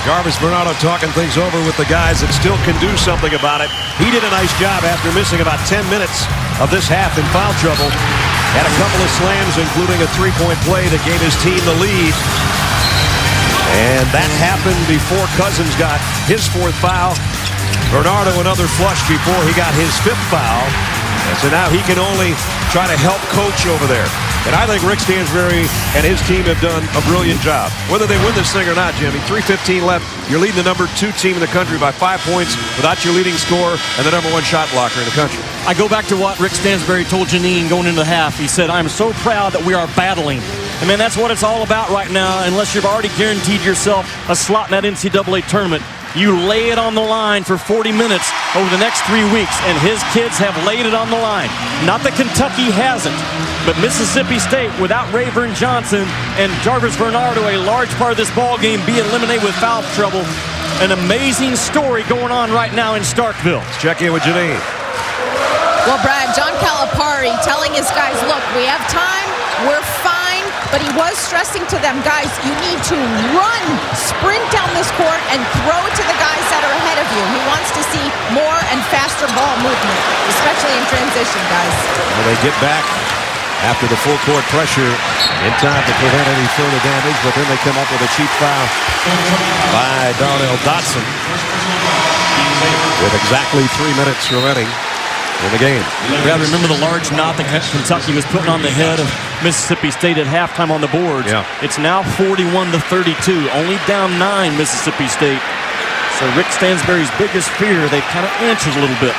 Speaker 1: Jarvis Bernardo talking things over with the guys that still can do something about it. He did a nice job after missing about 10 minutes of this half in foul trouble. Had a couple of slams, including a three-point play that gave his team the lead. And that happened before Cousins got his fourth foul. Bernardo another flush before he got his fifth foul. And so now he can only try to help coach over there. And I think Rick Stansbury and his team have done a brilliant job. Whether they win this thing or not, Jimmy, 3:15 left. You're leading the number 2 team in the country by 5 points without your leading scorer and the number 1 shot blocker in the country.
Speaker 2: I go back to what Rick Stansbury told Janine going into the half. He said, I'm so proud that we are battling. I mean, that's what it's all about right now, unless you've already guaranteed yourself a slot in that NCAA tournament. You lay it on the line for 40 minutes over the next 3 weeks, and his kids have laid it on the line. Not that Kentucky hasn't, but Mississippi State, without Rayburn Johnson and Jarvis Bernardo, a large part of this ball game, be eliminated with foul trouble. An amazing story going on right now in Starkville.
Speaker 1: Let's check in with Janine.
Speaker 3: Well, Brad, John Calipari telling his guys, look, we have time, we're fine, but he was stressing to them, guys, you need to run, sprint down this court, and throw it to the guys that are ahead of you. He wants to see more and faster ball movement, especially in transition, guys.
Speaker 1: Well, they get back after the full court pressure in time to prevent any further damage, but then they come up with a cheap foul by Darnell Dotson with exactly 3 minutes remaining in the game.
Speaker 2: Brad, remember the large knot that Kentucky was putting on the head of Mississippi State at halftime on the boards.
Speaker 1: Yeah.
Speaker 2: It's now 41-32, only down 9 Mississippi State. So Rick Stansbury's biggest fear, they've kind of answered a little bit.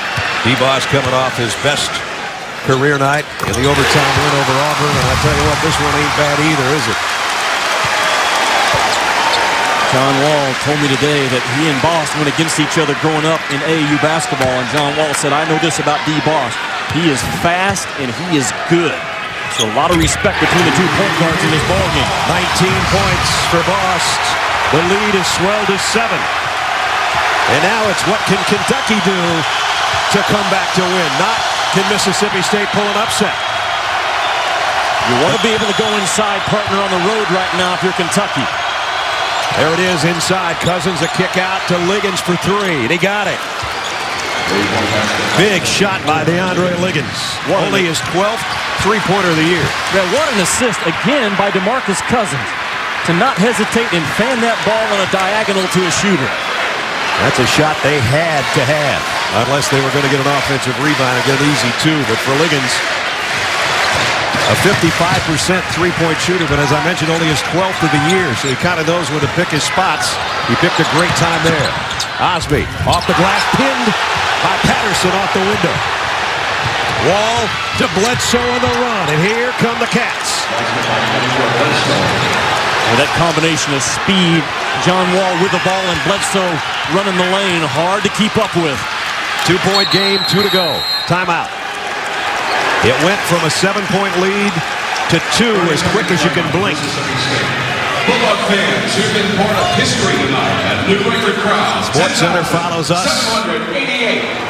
Speaker 1: D-Boss coming off his best career night in the overtime win over Auburn, and I tell you what, this one ain't bad either, is it?
Speaker 2: John Wall told me today that he and Boss went against each other growing up in AAU basketball, and John Wall said, I know this about D-Boss. He is fast and he is good. So a lot of respect between the 2 point guards in this ballgame.
Speaker 1: 19 points for Boss. The lead is swelled to 7. And now it's what can Kentucky do to come back to win, not can Mississippi State pull an upset.
Speaker 2: You want to be able to go inside, partner, on the road right now if you're Kentucky.
Speaker 1: There it is inside. Cousins a kick out to Liggins for 3, and he got it. Big shot by DeAndre Liggins. Only his 12th three-pointer of the year.
Speaker 2: Yeah, what an assist again by Demarcus Cousins to not hesitate and fan that ball on a diagonal to a shooter.
Speaker 1: That's a shot they had to have, unless they were going to get an offensive rebound and get it easy too. But for Liggins, a 55% three-point shooter, but as I mentioned, only his 12th of the year, so he kind of knows when to pick his spots. He picked a great time there. Osby off the glass, pinned by Patterson off the window. Wall to Bledsoe on the run, and here come the Cats.
Speaker 2: Well, that combination of speed, John Wall with the ball, and Bledsoe running the lane, hard to keep up with.
Speaker 1: 2-point game, 2 to go. Timeout. It went from a 7-point lead to 2 as quick as you can blink.
Speaker 4: Bulldog fans who've been part of history tonight at New Record Crowd.
Speaker 1: Sports Center follows us.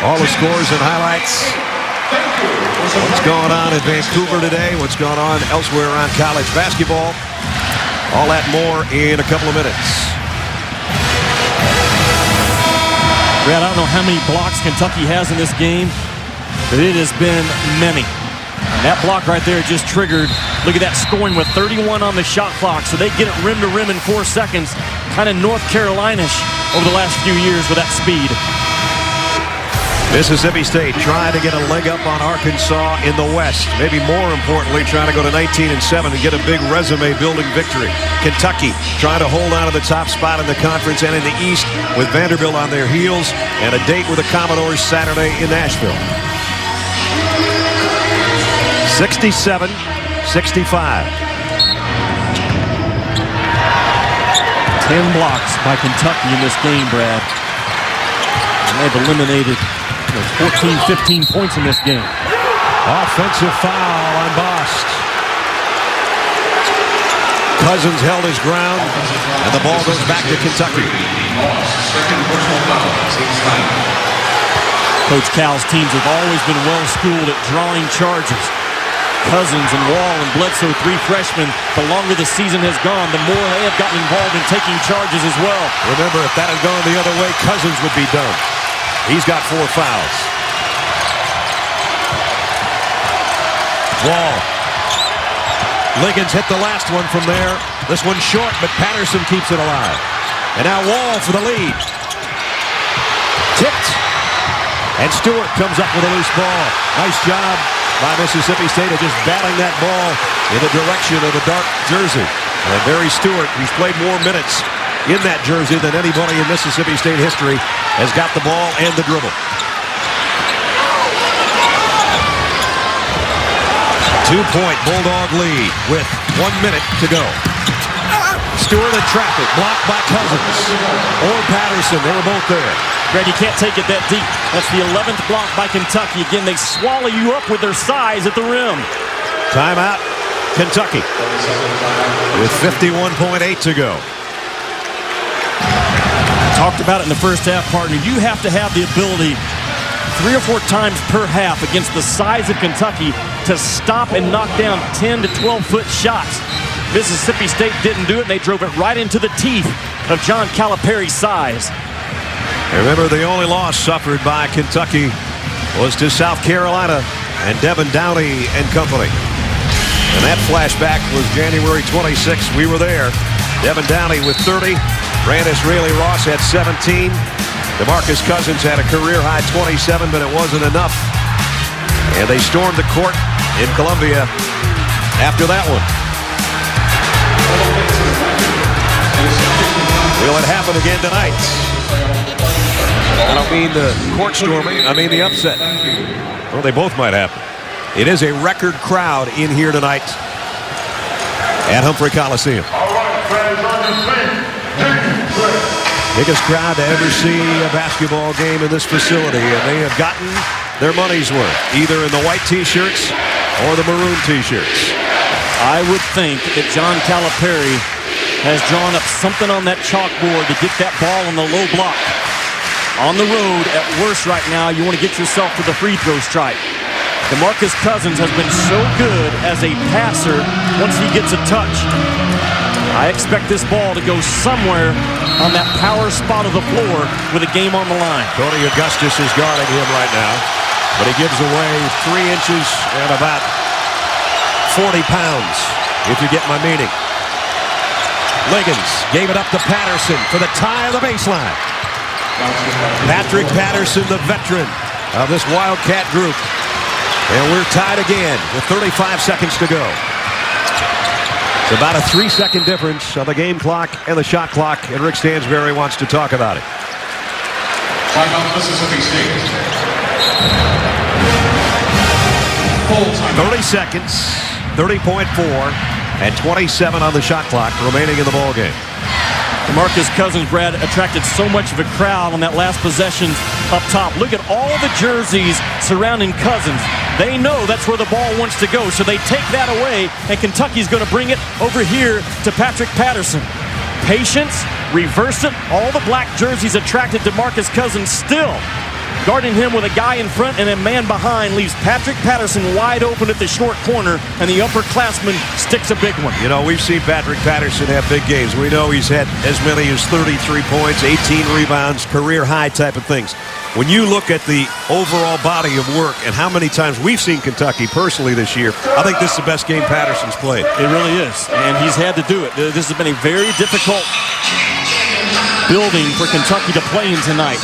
Speaker 1: All the scores and highlights. What's going on in Vancouver today? What's going on elsewhere around college basketball? All that more in a couple of minutes.
Speaker 2: Brad, I don't know how many blocks Kentucky has in this game, but it has been many. And that block right there just triggered. Look at that scoring with 31 on the shot clock. So they get it rim to rim in 4 seconds. Kind of North Carolina-ish over the last few years with that speed.
Speaker 1: Mississippi State trying to get a leg up on Arkansas in the West. Maybe more importantly, trying to go to 19-7 and get a big resume-building victory. Kentucky trying to hold on to the top spot in the conference and in the East with Vanderbilt on their heels and a date with the Commodores Saturday in Nashville. 67-65.
Speaker 2: 10 blocks by Kentucky in this game, Brad. And they've eliminated 14, 15 points in this game.
Speaker 1: Offensive foul on Bost. Cousins held his ground, and the ball goes back to Kentucky.
Speaker 4: Second personal foul.
Speaker 2: Coach Cal's teams have always been well-schooled at drawing charges. Cousins and Wall and Bledsoe, 3 freshmen, the longer the season has gone, the more they have gotten involved in taking charges as well.
Speaker 1: Remember, if that had gone the other way, Cousins would be done. He's got 4 fouls. Wall. Liggins hit the last one from there. This one's short, but Patterson keeps it alive. And now Wall for the lead. Tipped. And Stewart comes up with a loose ball. Nice job by Mississippi State of just batting that ball in the direction of the dark jersey. And Barry Stewart, who's played more minutes in that jersey than anybody in Mississippi State history, has got the ball and the dribble. 2-point Bulldog lead with 1 minute to go. Stewart in traffic, blocked by Cousins or Patterson. They were both there.
Speaker 2: Brad, you can't take it that deep. That's the 11th block by Kentucky. Again, they swallow you up with their size at the rim.
Speaker 1: Timeout, Kentucky, with 51.8 to go.
Speaker 2: Talked about it in the first half, partner. You have to have the ability 3 or 4 times per half against the size of Kentucky to stop and knock down 10 to 12-foot shots. Mississippi State didn't do it. They drove it right into the teeth of John Calipari's size.
Speaker 1: Remember, the only loss suffered by Kentucky was to South Carolina and Devin Downey and company. And that flashback was January 26th. We were there. Devin Downey with 30. Brandis Raley-Ross had 17. Demarcus Cousins had a career-high 27, but it wasn't enough. And they stormed the court in Columbia after that one. Will it happen again tonight? I don't mean the court storming, I mean the upset. Well, they both might happen. It is a record crowd in here tonight at Humphrey Coliseum. Biggest crowd to ever see a basketball game in this facility, and they have gotten their money's worth, either in the white T-shirts or the maroon T-shirts.
Speaker 2: I would think that John Calipari has drawn up something on that chalkboard to get that ball in the low block. On the road, at worst right now, you want to get yourself to the free throw stripe. Demarcus Cousins has been so good as a passer once he gets a touch. I expect this ball to go somewhere on that power spot of the floor with a game on the line.
Speaker 1: Tony Augustus is guarding him right now, but he gives away 3 inches and about 40 pounds, if you get my meaning. Liggins gave it up to Patterson for the tie of the baseline. Patrick Patterson, the veteran of this Wildcat group. And we're tied again with 35 seconds to go. It's about a 3-second difference on the game clock and the shot clock, and Rick Stansbury wants to talk about it.
Speaker 4: Timeout, Mississippi State. Full timeout.
Speaker 1: 30 seconds, 30.4, and 27 on the shot clock remaining in the ball game.
Speaker 2: Demarcus Cousins, Brad, attracted so much of a crowd on that last possession up top. Look at all the jerseys surrounding Cousins. They know that's where the ball wants to go, so they take that away, and Kentucky's going to bring it over here to Patrick Patterson. Patience, reverse it. All the black jerseys attracted Demarcus Cousins still. Guarding him with a guy in front and a man behind leaves Patrick Patterson wide open at the short corner, and the upperclassman sticks a big one.
Speaker 1: You know, we've seen Patrick Patterson have big games. We know he's had as many as 33 points, 18 rebounds, career high type of things. When you look at the overall body of work and how many times we've seen Kentucky personally this year, I think this is the best game Patterson's played.
Speaker 2: It really is, and he's had to do it. This has been a very difficult building for Kentucky to play in tonight.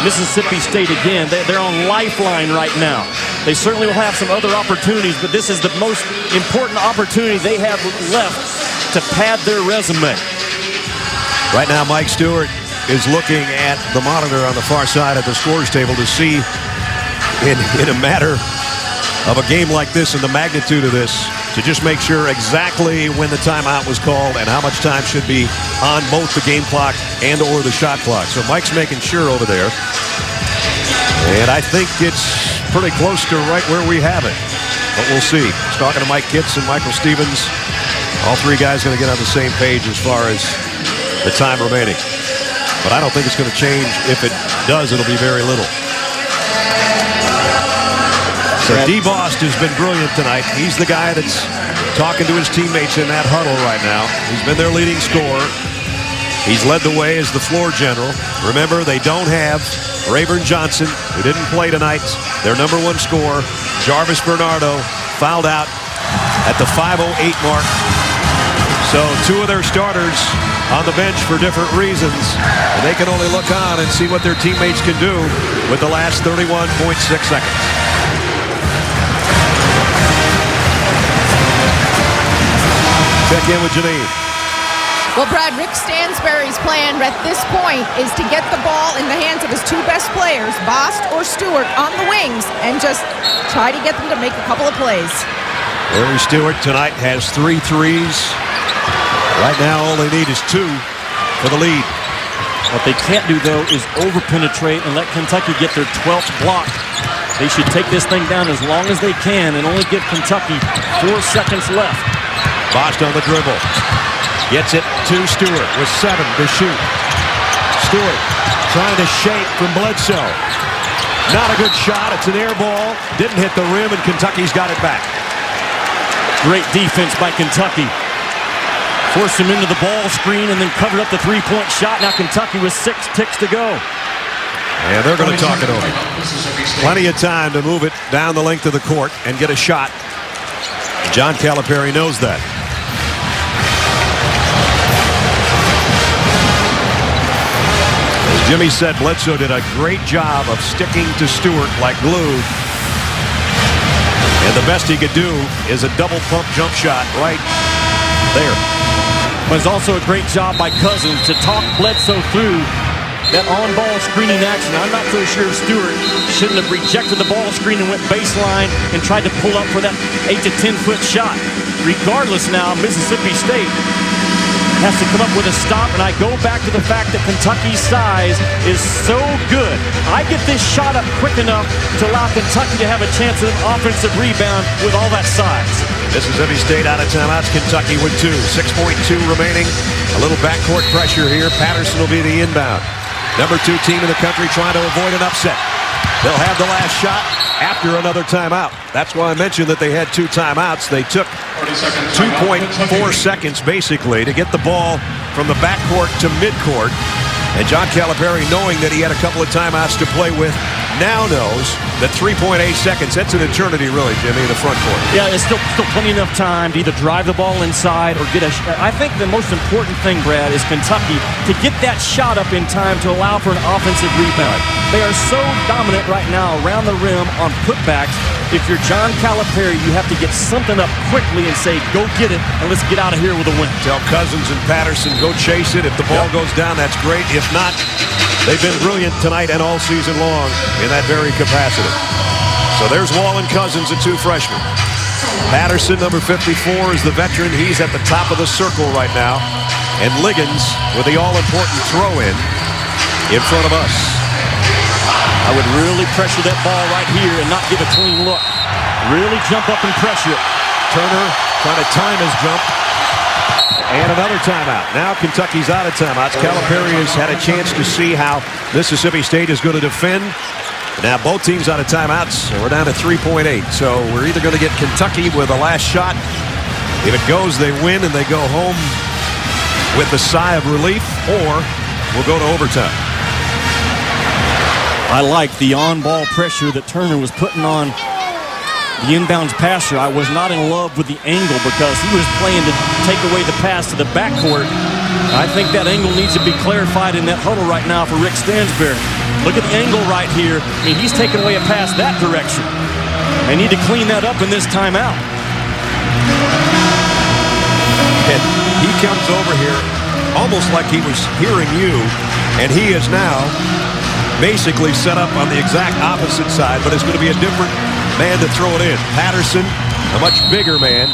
Speaker 2: Mississippi State, again, they're on lifeline right now. They certainly will have some other opportunities, but this is the most important opportunity they have left to pad their resume.
Speaker 1: Right now, Mike Stewart is looking at the monitor on the far side of the scores table to see, in a matter of a game like this and the magnitude of this, to just make sure exactly when the timeout was called and how much time should be on both the game clock and or the shot clock. So Mike's making sure over there. And I think it's pretty close to right where we have it. But we'll see. He's talking to Mike Kitts and Michael Stevens. All three guys going to get on the same page as far as the time remaining. But I don't think it's going to change. If it does, it'll be very little. So DeBost has been brilliant tonight. He's the guy that's talking to his teammates in that huddle right now. He's been their leading scorer. He's led the way as the floor general. Remember, they don't have Rayburn Johnson, who didn't play tonight, their number one scorer. Jarvis Bernardo fouled out at the 5:08 mark. So two of their starters on the bench for different reasons. And they can only look on and see what their teammates can do with the last 31.6 seconds. Check in with Janine.
Speaker 3: Well, Brad, Rick Stansberry's plan at this point is to get the ball in the hands of his two best players, Bost or Stewart, on the wings, and just try to get them to make a couple of plays.
Speaker 1: Larry Stewart tonight has 3 threes. Right now, all they need is 2 for the lead.
Speaker 2: What they can't do, though, is over-penetrate and let Kentucky get their 12th block. They should take this thing down as long as they can and only give Kentucky 4 seconds left.
Speaker 1: Bost on the dribble. Gets it to Stewart with 7 to shoot. Stewart trying to shape from Bledsoe. Not a good shot. It's an air ball. Didn't hit the rim, and Kentucky's got it back.
Speaker 2: Great defense by Kentucky. Forced him into the ball screen and then covered up the three-point shot. Now Kentucky with 6 ticks to go.
Speaker 1: And they're going to talk it over. Plenty of time to move it down the length of the court and get a shot. John Calipari knows that. As Jimmy said, Bledsoe did a great job of sticking to Stewart like glue. And the best he could do is a double pump jump shot right there.
Speaker 2: But it's also a great job by Cousins to talk Bledsoe through that on-ball screening action. I'm not so sure Stewart shouldn't have rejected the ball screen and went baseline and tried to pull up for that 8 to 10 foot shot. Regardless now, Mississippi State has to come up with a stop, and I go back to the fact that Kentucky's size is so good. I get this shot up quick enough to allow Kentucky to have a chance at an offensive rebound with all that size.
Speaker 1: Mississippi State out of timeouts. Kentucky with 2. 6.2 remaining. A little backcourt pressure here. Patterson will be the inbound. Number 2 team in the country trying to avoid an upset. They'll have the last shot after another timeout. That's why I mentioned that they had 2 timeouts. They took 2.4 seconds basically to get the ball from the backcourt to midcourt. And John Calipari, knowing that he had a couple of timeouts to play with, now knows that 3.8 seconds, that's an eternity really, Jimmy, in the front court.
Speaker 2: Yeah, it's still plenty enough time to either drive the ball inside or get a shot. I think the most important thing, Brad, is Kentucky to get that shot up in time to allow for an offensive rebound. They are so dominant right now around the rim on putbacks. If you're John Calipari, you have to get something up quickly and say, go get it, and let's get out of here with a win.
Speaker 1: Tell Cousins and Patterson, go chase it. If the ball goes down, that's great. If not, they've been brilliant tonight and all season long in that very capacity. So there's Wall and Cousins, the 2 freshmen. Patterson, number 54, is the veteran. He's at the top of the circle right now. And Liggins with the all-important throw-in front of us.
Speaker 2: I would really pressure that ball right here and not give a clean look. Really jump up and pressure it.
Speaker 1: Turner trying to time his jump. And another timeout. Now Kentucky's out of timeouts. Calipari has had a chance to see how Mississippi State is going to defend. Now both teams out of timeouts. We're down to 3.8. So we're either going to get Kentucky with a last shot. If it goes, they win and they go home with a sigh of relief, or we'll go to overtime.
Speaker 2: I like the on-ball pressure that Turner was putting on the inbounds passer. I was not in love with the angle because he was playing to take away the pass to the backcourt. I think that angle needs to be clarified in that huddle right now for Rick Stansberry. Look at the angle right here. I mean, he's taking away a pass that direction. They need to clean that up in this timeout.
Speaker 1: And he comes over here almost like he was hearing you, and he is now basically set up on the exact opposite side, but it's going to be a different man to throw it in. Patterson, a much bigger man,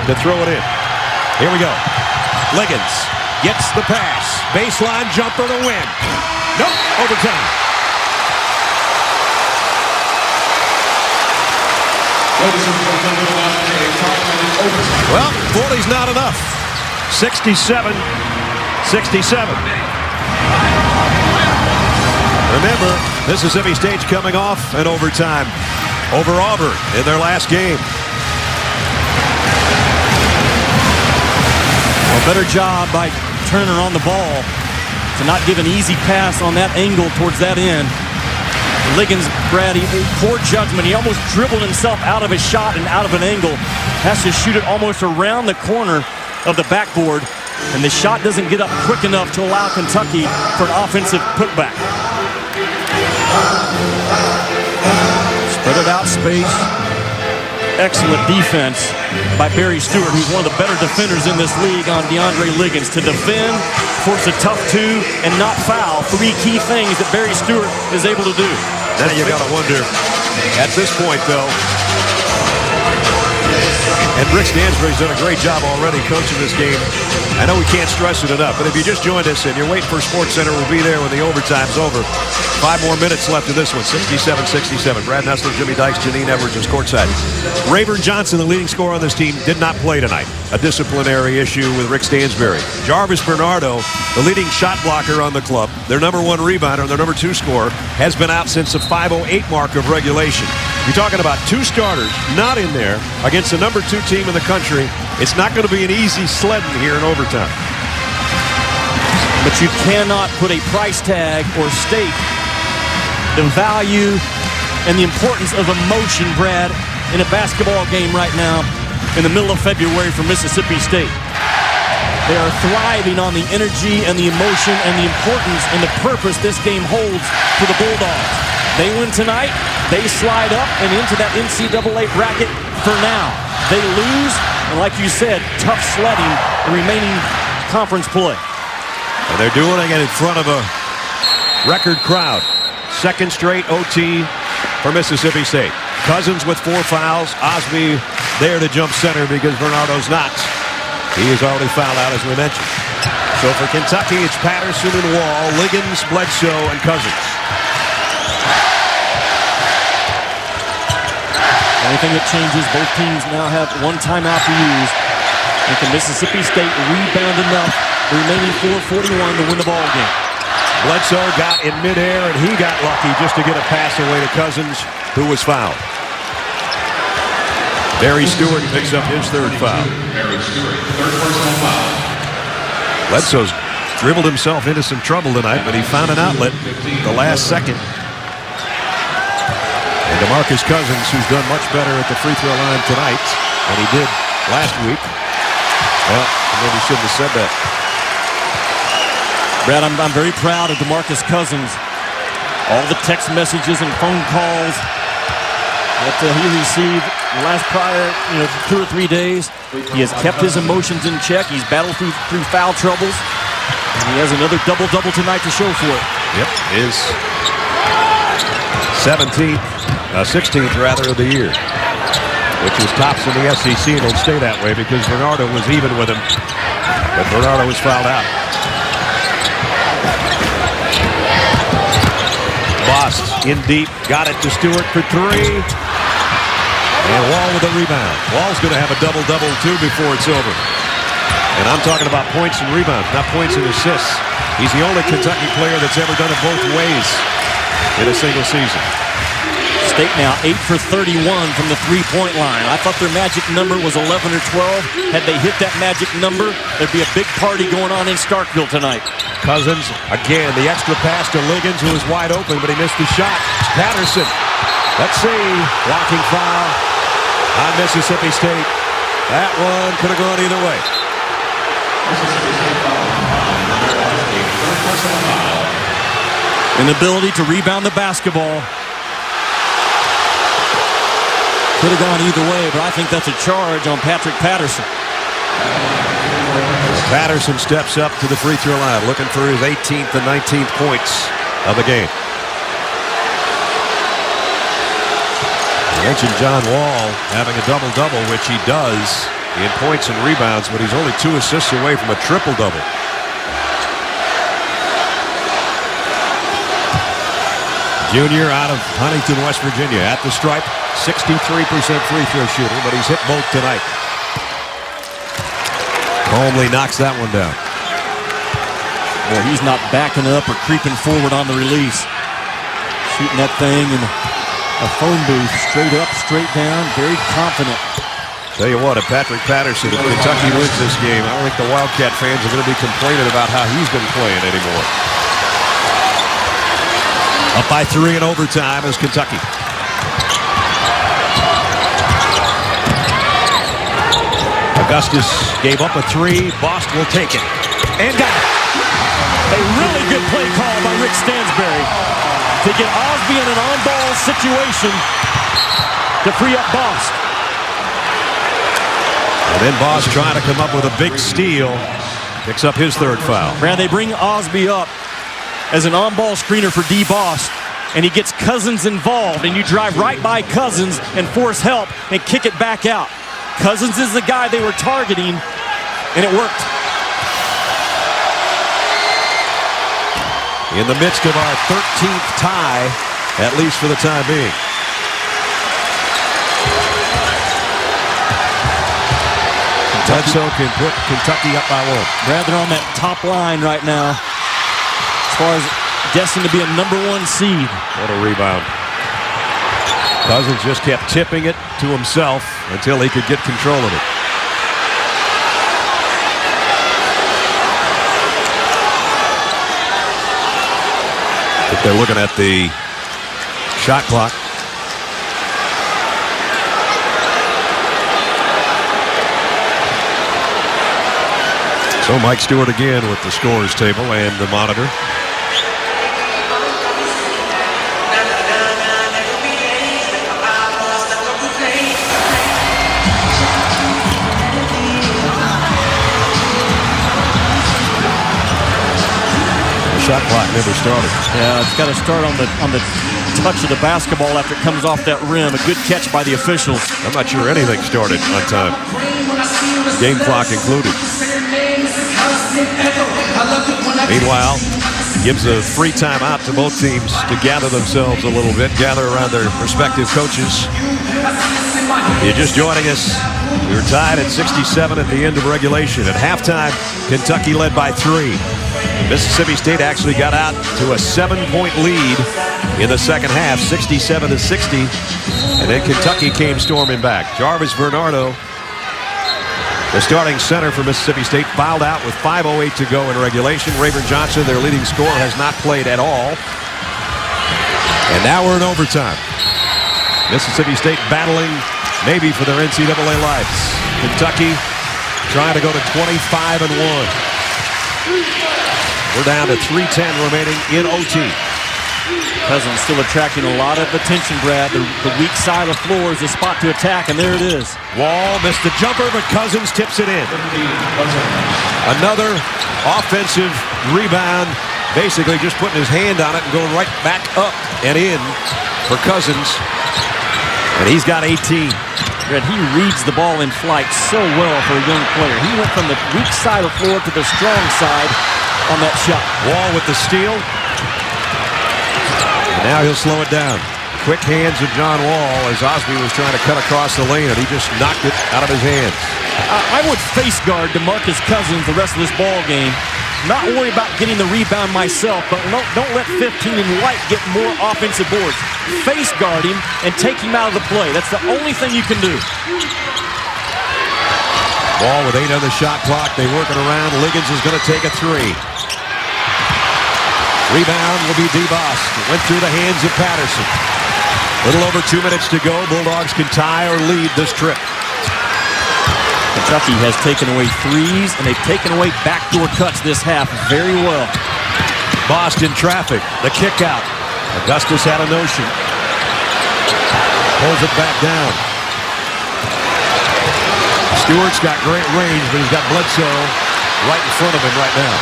Speaker 1: to throw it in. Here we go. Liggins gets the pass. Baseline jumper to win. Nope, overtime. Well, 40's not enough. 67-67. Remember, Mississippi State's coming off an overtime over Auburn in their last game.
Speaker 2: A better job by Turner on the ball to not give an easy pass on that angle towards that end. Liggins, Brad, poor judgment. He almost dribbled himself out of a shot and out of an angle. Has to shoot it almost around the corner of the backboard. And the shot doesn't get up quick enough to allow Kentucky for an offensive putback. Spread it out space. Excellent defense by Barry Stewart, who's one of the better defenders in this league, on DeAndre Liggins. To defend, force a tough two, and not foul. Three key things that Barry Stewart is able to do.
Speaker 1: Now you got to wonder, at this point, though, and Rick Stansbury's done a great job already coaching this game. I know we can't stress it enough, but if you just joined us and you're waiting for SportsCenter, we'll be there when the overtime's over. 5 more minutes left in this one, 67-67. Brad Nessler, Jimmy Dykes, Janine Edwards is courtside. Rayburn Johnson, the leading scorer on this team, did not play tonight. A disciplinary issue with Rick Stansbury. Jarvis Bernardo, the leading shot blocker on the club, their number 1 rebounder and their number 2 scorer, has been out since the 5:08 mark of regulation. You're talking about 2 starters not in there against the number 2 team in the country. It's not going to be an easy sledding here in overtime.
Speaker 2: But you cannot put a price tag or state the value and the importance of emotion, Brad, in a basketball game right now in the middle of February for Mississippi State. They are thriving on the energy and the emotion and the importance and the purpose this game holds for the Bulldogs. They win tonight, they slide up and into that NCAA bracket for now. They lose, and like you said, tough sledding the remaining conference play.
Speaker 1: And they're doing it in front of a record crowd. Second straight OT for Mississippi State. Cousins with 4 fouls. Osby there to jump center because Bernardo's not. He is already fouled out, as we mentioned. So for Kentucky, it's Patterson and Wall, Liggins, Bledsoe, and Cousins.
Speaker 2: The only thing that changes, both teams now have 1 timeout to use. And can Mississippi State rebound enough, the remaining 4:41 to win the ball game?
Speaker 1: Bledsoe got in midair, and he got lucky just to get a pass away to Cousins, who was fouled. Barry Stewart picks up his 3rd foul.
Speaker 4: Barry Stewart, 3rd personal foul.
Speaker 1: Bledsoe's dribbled himself into some trouble tonight, but he found an outlet the last second. And Demarcus Cousins, who's done much better at the free throw line tonight than he did last week. Well, maybe he shouldn't have said that.
Speaker 2: Brad, I'm very proud of Demarcus Cousins. All the text messages and phone calls that he received the last prior 2 or 3 days. He has kept his emotions in check. He's battled through foul troubles. And he has another double-double tonight to show for it.
Speaker 1: Yep, his 16th rather of the year, which is tops in the SEC, and it'll stay that way because Bernardo was even with him. But Bernardo was fouled out. Boss in deep, got it to Stewart for 3. And Wall with a rebound. Wall's going to have a double-double, too, before it's over. And I'm talking about points and rebounds, not points and assists. He's the only Kentucky player that's ever done it both ways in a single season.
Speaker 2: State now 8 for 31 from the three-point line. I thought their magic number was 11 or 12. Had they hit that magic number, there'd be a big party going on in Starkville tonight.
Speaker 1: Cousins, again, the extra pass to Liggins, who was wide open, but he missed the shot. Patterson, let's see, blocking foul on Mississippi State. That one could have gone either way.
Speaker 2: Inability to rebound the basketball. Could have gone either way, but I think that's a charge on Patrick Patterson.
Speaker 1: Patterson steps up to the free throw line, looking for his 18th and 19th points of the game. I mentioned John Wall having a double-double, which he does in points and rebounds, but he's only 2 assists away from a triple-double. Junior out of Huntington, West Virginia, at the stripe, 63% free throw shooter, but he's hit both tonight. Calmly knocks that one down.
Speaker 2: Boy, he's not backing up or creeping forward on the release. Shooting that thing in a phone booth, straight up, straight down, very confident.
Speaker 1: Tell you what, if Patrick Patterson of Kentucky wins this game, I don't think the Wildcat fans are going to be complaining about how he's been playing anymore. Up by 3 in overtime is Kentucky. Augustus gave up a 3. Boston will take it. And got it.
Speaker 2: A really good play call by Rick Stansbury to get Osby in an on-ball situation to free up Boston.
Speaker 1: And then Boss trying to come up with a big steal. Picks up his 3rd foul.
Speaker 2: Brad, they bring Osby up as an on-ball screener for D. Boss, and he gets Cousins involved, and you drive right by Cousins and force help and kick it back out. Cousins is the guy they were targeting, and it worked.
Speaker 1: In the midst of our 13th tie, at least for the time being. Bledsoe can put Kentucky up by 1.
Speaker 2: Brad, they're on that top line right now as far as destined to be a #1 seed.
Speaker 1: What a rebound. Cousins just kept tipping it to himself until he could get control of it. I think they're looking at the shot clock. So Mike Stewart again with the scorer's table and the monitor. The shot clock never started.
Speaker 2: Yeah, it's got to start on the touch of the basketball after it comes off that rim. A good catch by the officials.
Speaker 1: I'm not sure anything started on time. Game clock included. Meanwhile, gives a free timeout to both teams to gather themselves a little bit, gather around their respective coaches. You're just joining us. We were tied at 67 at the end of regulation. At halftime, Kentucky led by 3. Mississippi State actually got out to a 7-point lead in the second half, 67-60. And then Kentucky came storming back. Jarvis Bernardo, the starting center for Mississippi State, fouled out with 5:08 to go in regulation. Rayburn Johnson, their leading scorer, has not played at all. And now we're in overtime. Mississippi State battling maybe for their NCAA lives. Kentucky trying to go to 25-1. We're down to 3:10 remaining in OT.
Speaker 2: Cousins still attracting a lot of attention, Brad. The weak side of the floor is a spot to attack, and there it is.
Speaker 1: Wall missed the jumper, but Cousins tips it in. Another offensive rebound, basically just putting his hand on it and going right back up and in for Cousins. And he's got 18.
Speaker 2: Brad, he reads the ball in flight so well for a young player. He went from the weak side of the floor to the strong side on that shot.
Speaker 1: Wall with the steal. And now he'll slow it down. Quick hands of John Wall as Osby was trying to cut across the lane, and he just knocked it out of his hands.
Speaker 2: I would face guard Demarcus Cousins the rest of this ball game. Not worry about getting the rebound myself, but don't let 15 and White get more offensive boards. Face guard him and take him out of the play. That's the only thing you can do.
Speaker 1: Wall with 8 on the shot clock. They work it around. Liggins is going to take a 3. Rebound will be D-Boss. It went through the hands of Patterson. Little over 2 minutes to go. Bulldogs can tie or lead this trip.
Speaker 2: Kentucky has taken away threes, and they've taken away backdoor cuts this half very well.
Speaker 1: Boston traffic. The kick out. Augustus had a notion. Pulls it back down. Stewart's got great range, but he's got Bledsoe right in front of him right now.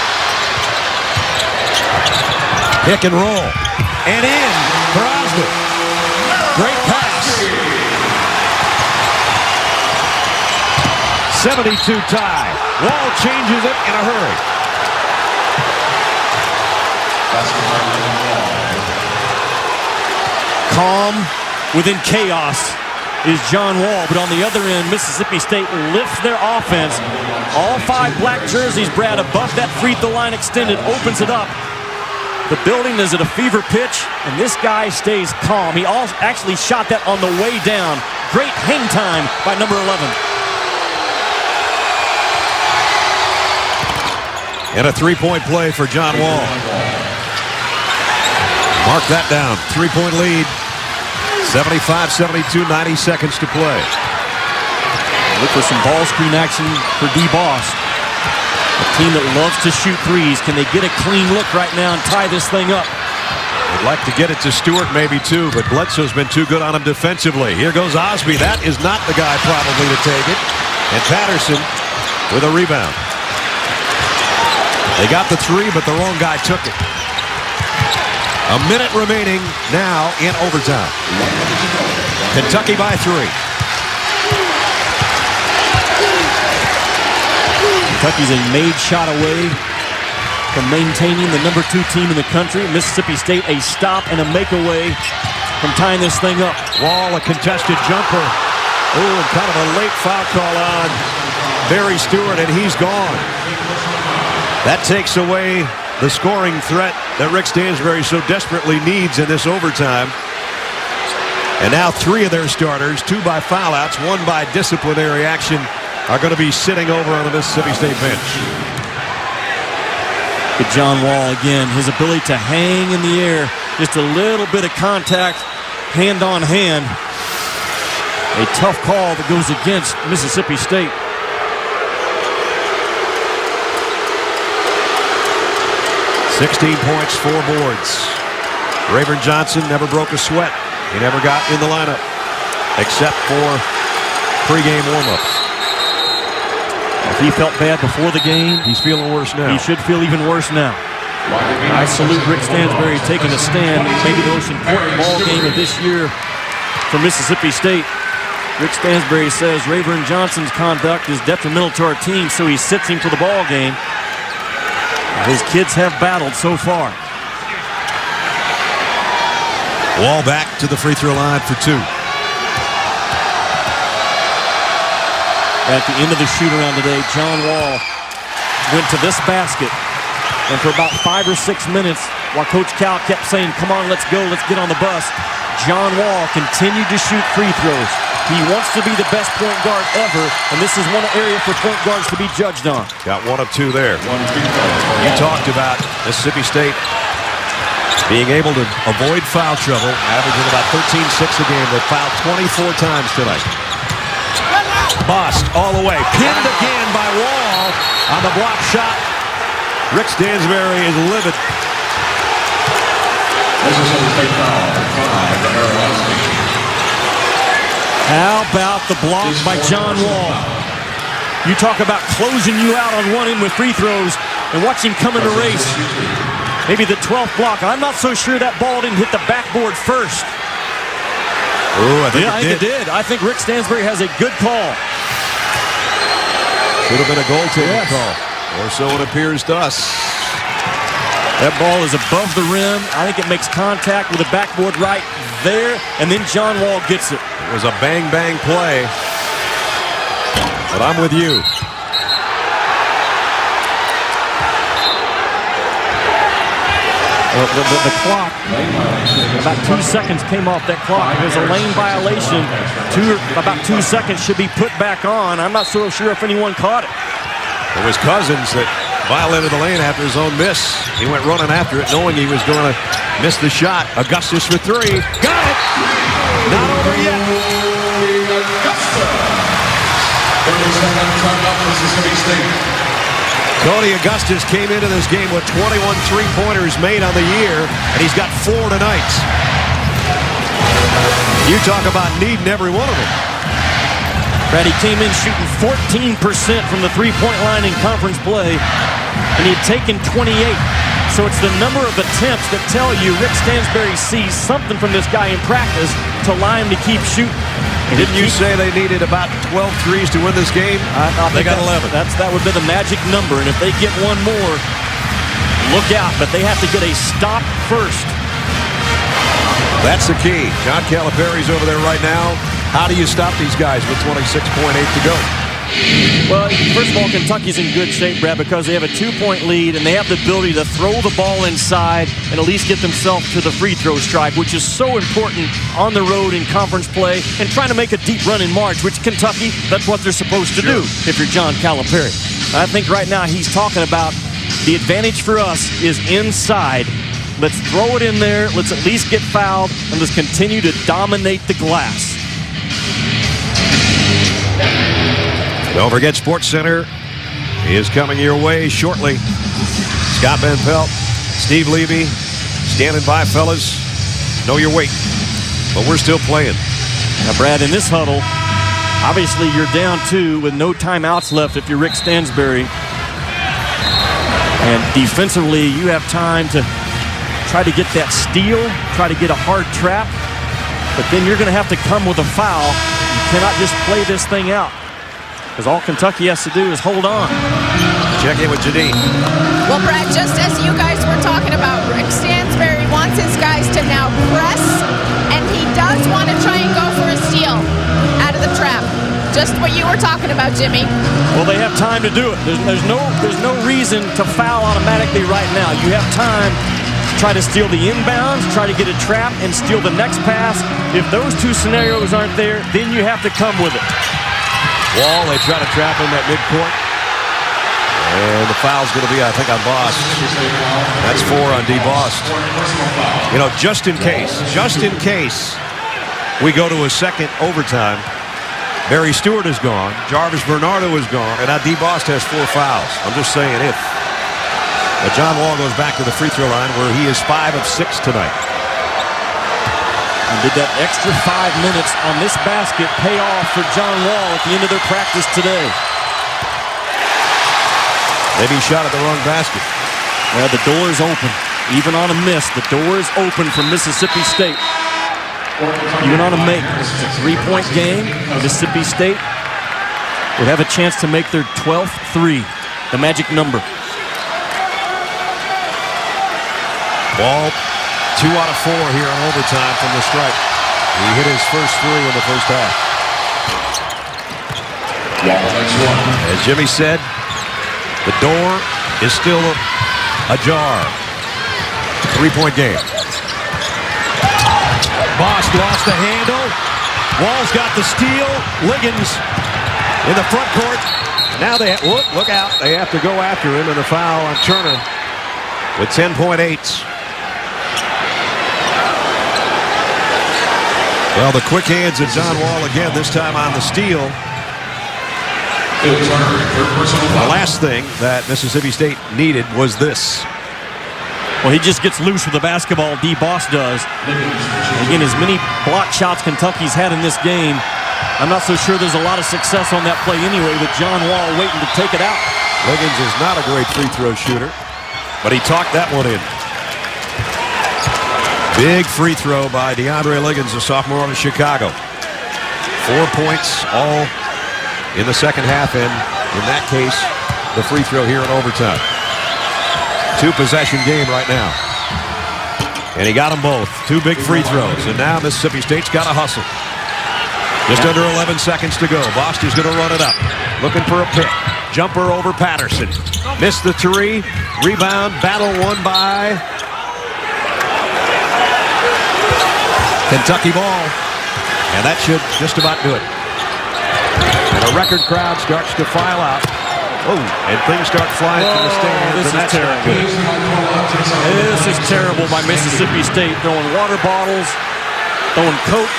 Speaker 1: Pick and roll. And in for Osby. Great pass. 72 tie. Wall changes it in a hurry.
Speaker 2: Calm within chaos is John Wall, but on the other end, Mississippi State lifts their offense. All 5 black jerseys, Brad, above that free throw line extended, opens it up. The building is at a fever pitch, and this guy stays calm. He actually shot that on the way down. Great hang time by number 11.
Speaker 1: And a three-point play for John Wall. Mark that down. Three-point lead. 75-72, 90 seconds to play.
Speaker 2: Look for some ball screen action for D-Boss. A team that loves to shoot threes. Can they get a clean look right now and tie this thing up?
Speaker 1: Would like to get it to Stewart maybe too, but Bledsoe's been too good on him defensively. Here goes Osby. That is not the guy probably to take it. And Patterson with a rebound. They got the three, but the wrong guy took it. A minute remaining now in overtime. Kentucky by 3.
Speaker 2: Kentucky's a made shot away from maintaining the number 2 team in the country. Mississippi State a stop and a make away from tying this thing up.
Speaker 1: Wall, a contested jumper. Oh, and kind of a late foul call on Barry Stewart, and he's gone. That takes away the scoring threat that Rick Stansbury so desperately needs in this overtime. And now 3 of their starters, 2 by foul-outs, 1 by disciplinary action, are going to be sitting over on the Mississippi State bench.
Speaker 2: But John Wall, again, his ability to hang in the air, just a little bit of contact, hand on hand. A tough call that goes against Mississippi State.
Speaker 1: $16 points, 4 boards. Rayburn Johnson never broke a sweat. He never got in the lineup, except for pregame warm-ups.
Speaker 2: If he felt bad before the game,
Speaker 1: he's feeling worse now.
Speaker 2: He should feel even worse now. I salute Rick Stansbury taking a stand in maybe the most important ball game of this year for Mississippi State. Rick Stansbury says Rayburn Johnson's conduct is detrimental to our team, so he sits him for the ball game. His kids have battled so far.
Speaker 1: Wall back to the free throw line for 2.
Speaker 2: At the end of the shoot-around today, John Wall went to this basket, and for about 5 or 6 minutes, while Coach Cal kept saying, come on, let's go, let's get on the bus, John Wall continued to shoot free throws. He wants to be the best point guard ever, and this is one area for point guards to be judged on.
Speaker 1: Got 1 of 2 there. You talked about Mississippi State being able to avoid foul trouble, averaging about 13-6 a game. They fouled 24 times tonight. Bust all the way. Pinned again by Wall on the block shot. Rick Stansbury is livid.
Speaker 2: How about the block by John Wall? You talk about closing you out on one end with free throws, and watch him come in the race. Maybe the 12th block. I'm not so sure that ball didn't hit the backboard first.
Speaker 1: Ooh, I think
Speaker 2: it did. I think Rick Stansbury has a good call.
Speaker 1: Should have been a goaltending call. Or so it appears to us.
Speaker 2: That ball is above the rim. I think it makes contact with the backboard right there, and then John Wall gets it.
Speaker 1: It was a bang-bang play. But I'm with you.
Speaker 2: The clock, about 2 seconds came off that clock. It was a lane violation. About 2 seconds should be put back on. I'm not so sure if anyone caught it.
Speaker 1: It was Cousins that violated the lane after his own miss. He went running after it, knowing he was going to miss the shot. Augustus for 3. Got it! Not over yet. Cody Augustus came into this game with 21 three-pointers made on the year, and he's got 4 tonight. You talk about needing every one of them.
Speaker 2: Brad, he came in shooting 14% from the three-point line in conference play, and he had taken 28. So it's the number of attempts that tell you Rick Stansbury sees something from this guy in practice to allow him to keep shooting.
Speaker 1: Didn't you say they needed about 12 threes to win this game?
Speaker 2: They got 11. That would be the magic number, and if they get one more, look out. But they have to get a stop first.
Speaker 1: That's the key. John Calipari's over there right now. How do you stop these guys with 26.8 to go?
Speaker 2: Well, first of all, Kentucky's in good shape, Brad, because they have a 2-point lead, and they have the ability to throw the ball inside and at least get themselves to the free throw stripe, which is so important on the road in conference play and trying to make a deep run in March, which Kentucky, that's what they're supposed to do if you're John Calipari. I think right now he's talking about the advantage for us is inside. Let's throw it in there. Let's at least get fouled, and let's continue to dominate the glass.
Speaker 1: Don't forget, SportsCenter is coming your way shortly. Scott Van Pelt, Steve Levy, standing by, fellas. Know your weight, but we're still playing.
Speaker 2: Now, Brad, in this huddle, obviously you're down 2 with no timeouts left if you're Rick Stansbury. And defensively, you have time to try to get that steal, try to get a hard trap, but then you're going to have to come with a foul. You cannot just play this thing out, because all Kentucky has to do is hold on.
Speaker 1: Check in with Janine.
Speaker 3: Well, Brad, just as you guys were talking about, Rick Stansbury wants his guys to now press, and he does want to try and go for a steal out of the trap. Just what you were talking about, Jimmy.
Speaker 2: Well, they have time to do it. There's no reason to foul automatically right now. You have time to try to steal the inbounds, try to get a trap, and steal the next pass. If those two scenarios aren't there, then you have to come with it.
Speaker 1: Wall, they try to trap him at midcourt. And the foul's going to be, I think, on Bost. That's 4 on DeBost. You know, just in case we go to a second overtime, Barry Stewart is gone, Jarvis Bernardo is gone, and now DeBost has 4 fouls. I'm just saying if. But John Wall goes back to the free throw line where he is 5 of 6 tonight.
Speaker 2: And did that extra 5 minutes on this basket pay off for John Wall at the end of their practice today?
Speaker 1: Maybe he shot at the wrong basket.
Speaker 2: Well, the door is open. Even on a miss, the door is open for Mississippi State. Even on a make, it's a 3-point game. Mississippi State would have a chance to make their 12th 3, the magic number.
Speaker 1: Ball 2 out of 4 here in overtime from the stripe. He hit his first 3 in the first half. As Jimmy said, the door is still ajar. 3-point game. Bost lost the handle. Wall's got the steal. Liggins in the front court. Now they look out. They have to go after him, and the foul on Turner with 10.8. Well, the quick hands of John Wall again, this time on the steal. The last thing that Mississippi State needed was this.
Speaker 2: Well, he just gets loose with the basketball, DeBost does. Again, as many block shots Kentucky's had in this game, I'm not so sure there's a lot of success on that play anyway, with John Wall waiting to take it out.
Speaker 1: Liggins is not a great free throw shooter, but he talked that one in. Big free throw by DeAndre Liggins, a sophomore out of Chicago. 4 points, all in the second half, and in that case, the free throw here in overtime. 2-possession game right now. And he got them both. 2 big free throws. And now Mississippi State's got to hustle. Just under 11 seconds to go. Bost is going to run it up. Looking for a pick. Jumper over Patterson. Missed the 3. Rebound. Battle won by Kentucky ball. And that should just about do it. And a record crowd starts to file out. Oh, and things start flying from the stands.
Speaker 2: This is terrible. This is terrible by Mississippi State, throwing water bottles, throwing Coke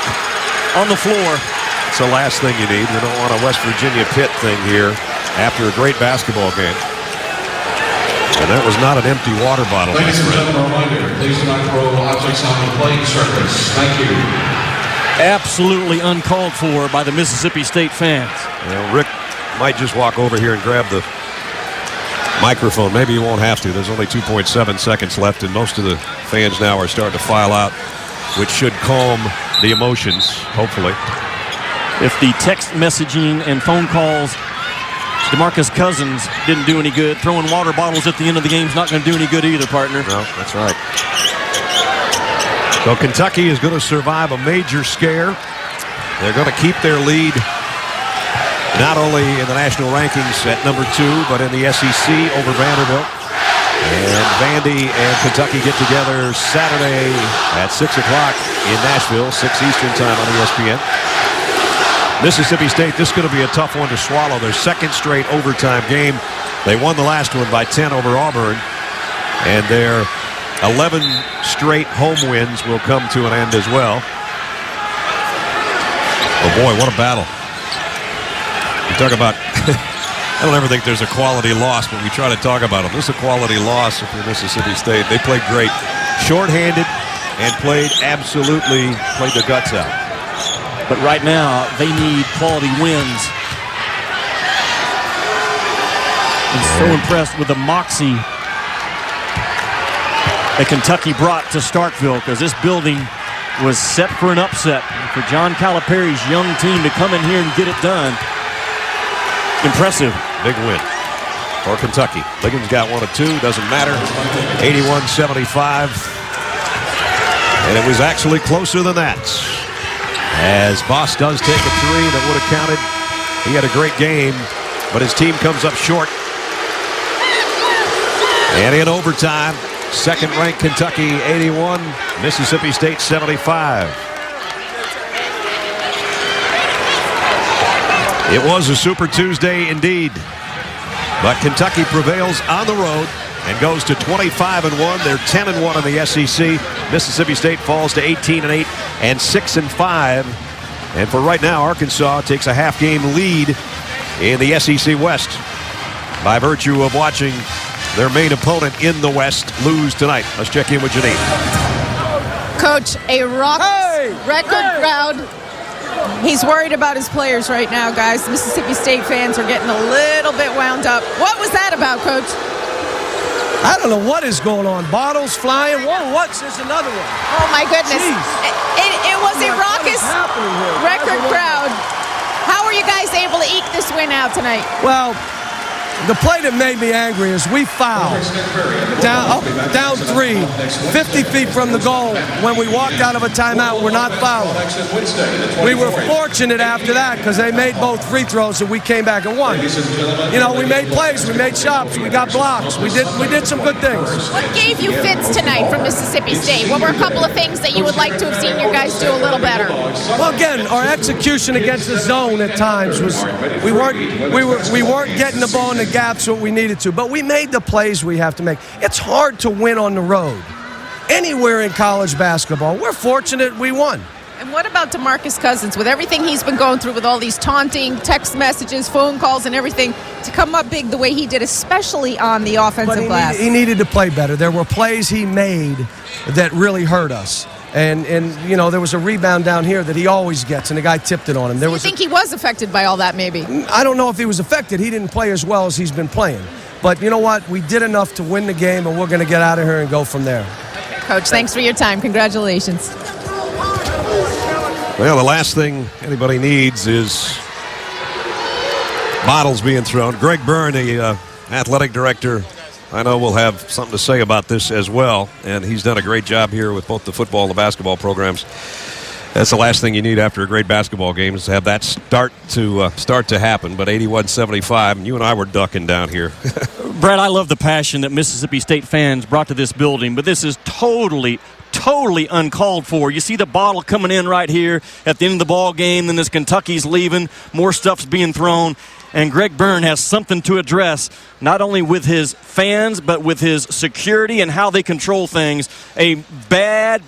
Speaker 2: on the floor.
Speaker 1: It's the last thing you need. You don't want a West Virginia Pitt thing here after a great basketball game. And that was not an empty water bottle.
Speaker 4: Ladies and gentlemen, reminder, please do not throw objects on the playing surface. Thank you.
Speaker 2: Absolutely uncalled for by the Mississippi State fans.
Speaker 1: Well, Rick might just walk over here and grab the microphone. Maybe he won't have to. There's only 2.7 seconds left, and most of the fans now are starting to file out, which should calm the emotions, hopefully.
Speaker 2: If the text messaging and phone calls, Demarcus Cousins didn't do any good. Throwing water bottles at the end of the game is not going to do any good either, partner.
Speaker 1: No, that's right. So Kentucky is going to survive a major scare. They're going to keep their lead not only in the national rankings at number 2, but in the SEC over Vanderbilt. And Vandy and Kentucky get together Saturday at 6 o'clock in Nashville, 6 Eastern time on ESPN. Mississippi State, this is going to be a tough one to swallow. Their second straight overtime game. They won the last one by 10 over Auburn. And their 11 straight home wins will come to an end as well. Oh boy, what a battle. You talk about, I don't ever think there's a quality loss, but we try to talk about them. This is a quality loss for Mississippi State. They played great. Short-handed and played their guts out.
Speaker 2: But right now, they need quality wins. I'm so impressed with the moxie that Kentucky brought to Starkville, because this building was set for an upset. And for John Calipari's young team to come in here and get it done, impressive.
Speaker 1: Big win for Kentucky. Ligon's got one of 2, doesn't matter. 81-75. And it was actually closer than that, as Boss does take a 3 that would have counted. He had a great game, but his team comes up short. And in overtime, second-ranked Kentucky 81, Mississippi State 75. It was a Super Tuesday indeed, but Kentucky prevails on the road and goes to 25-1. They're 10-1 in the SEC. Mississippi State falls to 18-8 and 6-5. And for right now, Arkansas takes a half-game lead in the SEC West by virtue of watching their main opponent in the West lose tonight. Let's check in with Janine.
Speaker 3: Coach, a raucous record crowd. He's worried about his players right now, guys. Mississippi State fans are getting a little bit wound up. What was that about, Coach?
Speaker 11: I don't know what is going on. Bottles flying. Whoa, what's this? Another one.
Speaker 3: Oh, my goodness. It was a raucous record crowd. How are you guys able to eke this win out tonight?
Speaker 11: Well, the play that made me angry is we fouled down 3, 50 feet from the goal. When we walked out of a timeout, we're not fouling. We were fortunate after that because they made both free throws and we came back and won. You know, we made plays, we made shots, we got blocks, we did some good things.
Speaker 3: What gave you fits tonight from Mississippi State? What were a couple of things that you would like to have seen your guys do a little better?
Speaker 11: Well, again, our execution against the zone at times was we weren't getting the ball in the gaps what we needed to, but we made the plays we have to make. It's hard to win on the road anywhere in college basketball. We're fortunate we won.
Speaker 3: And what about Demarcus Cousins? With everything he's been going through with all these taunting text messages, phone calls, and everything, to come up big the way he did, especially on the offensive glass.
Speaker 11: He needed to play better. There were plays he made that really hurt us. And you know, there was a rebound down here that he always gets, and the guy tipped it on him.
Speaker 3: You think he was affected by all that, maybe?
Speaker 11: I don't know if he was affected. He didn't play as well as he's been playing. But you know what? We did enough to win the game, and we're going to get out of here and go from there.
Speaker 3: Okay, Coach, thanks for your time. Congratulations.
Speaker 1: Well, the last thing anybody needs is bottles being thrown. Greg Byrne, the athletic director, I know we'll have something to say about this as well, and he's done a great job here with both the football and the basketball programs. That's the last thing you need after a great basketball game, is to have that start to happen. But 81-75, and you and I were ducking down here.
Speaker 2: Brad, I love the passion that Mississippi State fans brought to this building, but this is totally uncalled for. You see the bottle coming in right here at the end of the ball game, then this Kentucky's leaving, more stuff's being thrown. And Greg Byrne has something to address, not only with his fans, but with his security and how they control things. A bad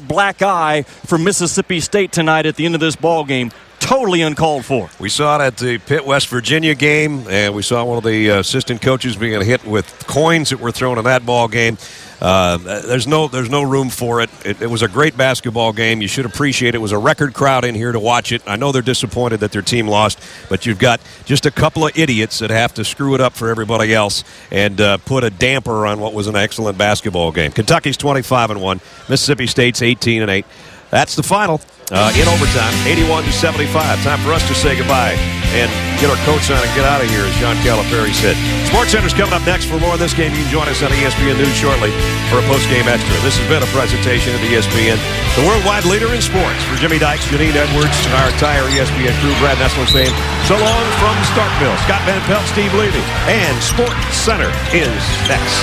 Speaker 2: black eye for Mississippi State tonight at the end of this ball game. Totally uncalled for.
Speaker 1: We saw it at the Pitt, West Virginia game, and we saw one of the assistant coaches being hit with coins that were thrown in that ball game. There's no room for it. It was a great basketball game. You should appreciate it. It was a record crowd in here to watch it. I know they're disappointed that their team lost, but you've got just a couple of idiots that have to screw it up for everybody else and put a damper on what was an excellent basketball game. Kentucky's 25-1. Mississippi State's 18-8. That's the final in overtime, 81-75. Time for us to say goodbye and get our coats on and get out of here, as John Calipari said. SportsCenter's coming up next. For more of this game, you can join us on ESPN News shortly for a post-game extra. This has been a presentation of ESPN, the worldwide leader in sports. For Jimmy Dykes, Janine Edwards, and our entire ESPN crew, Brad Nessler fame, so long from Starkville. Scott Van Pelt, Steve Levy, and SportsCenter is next.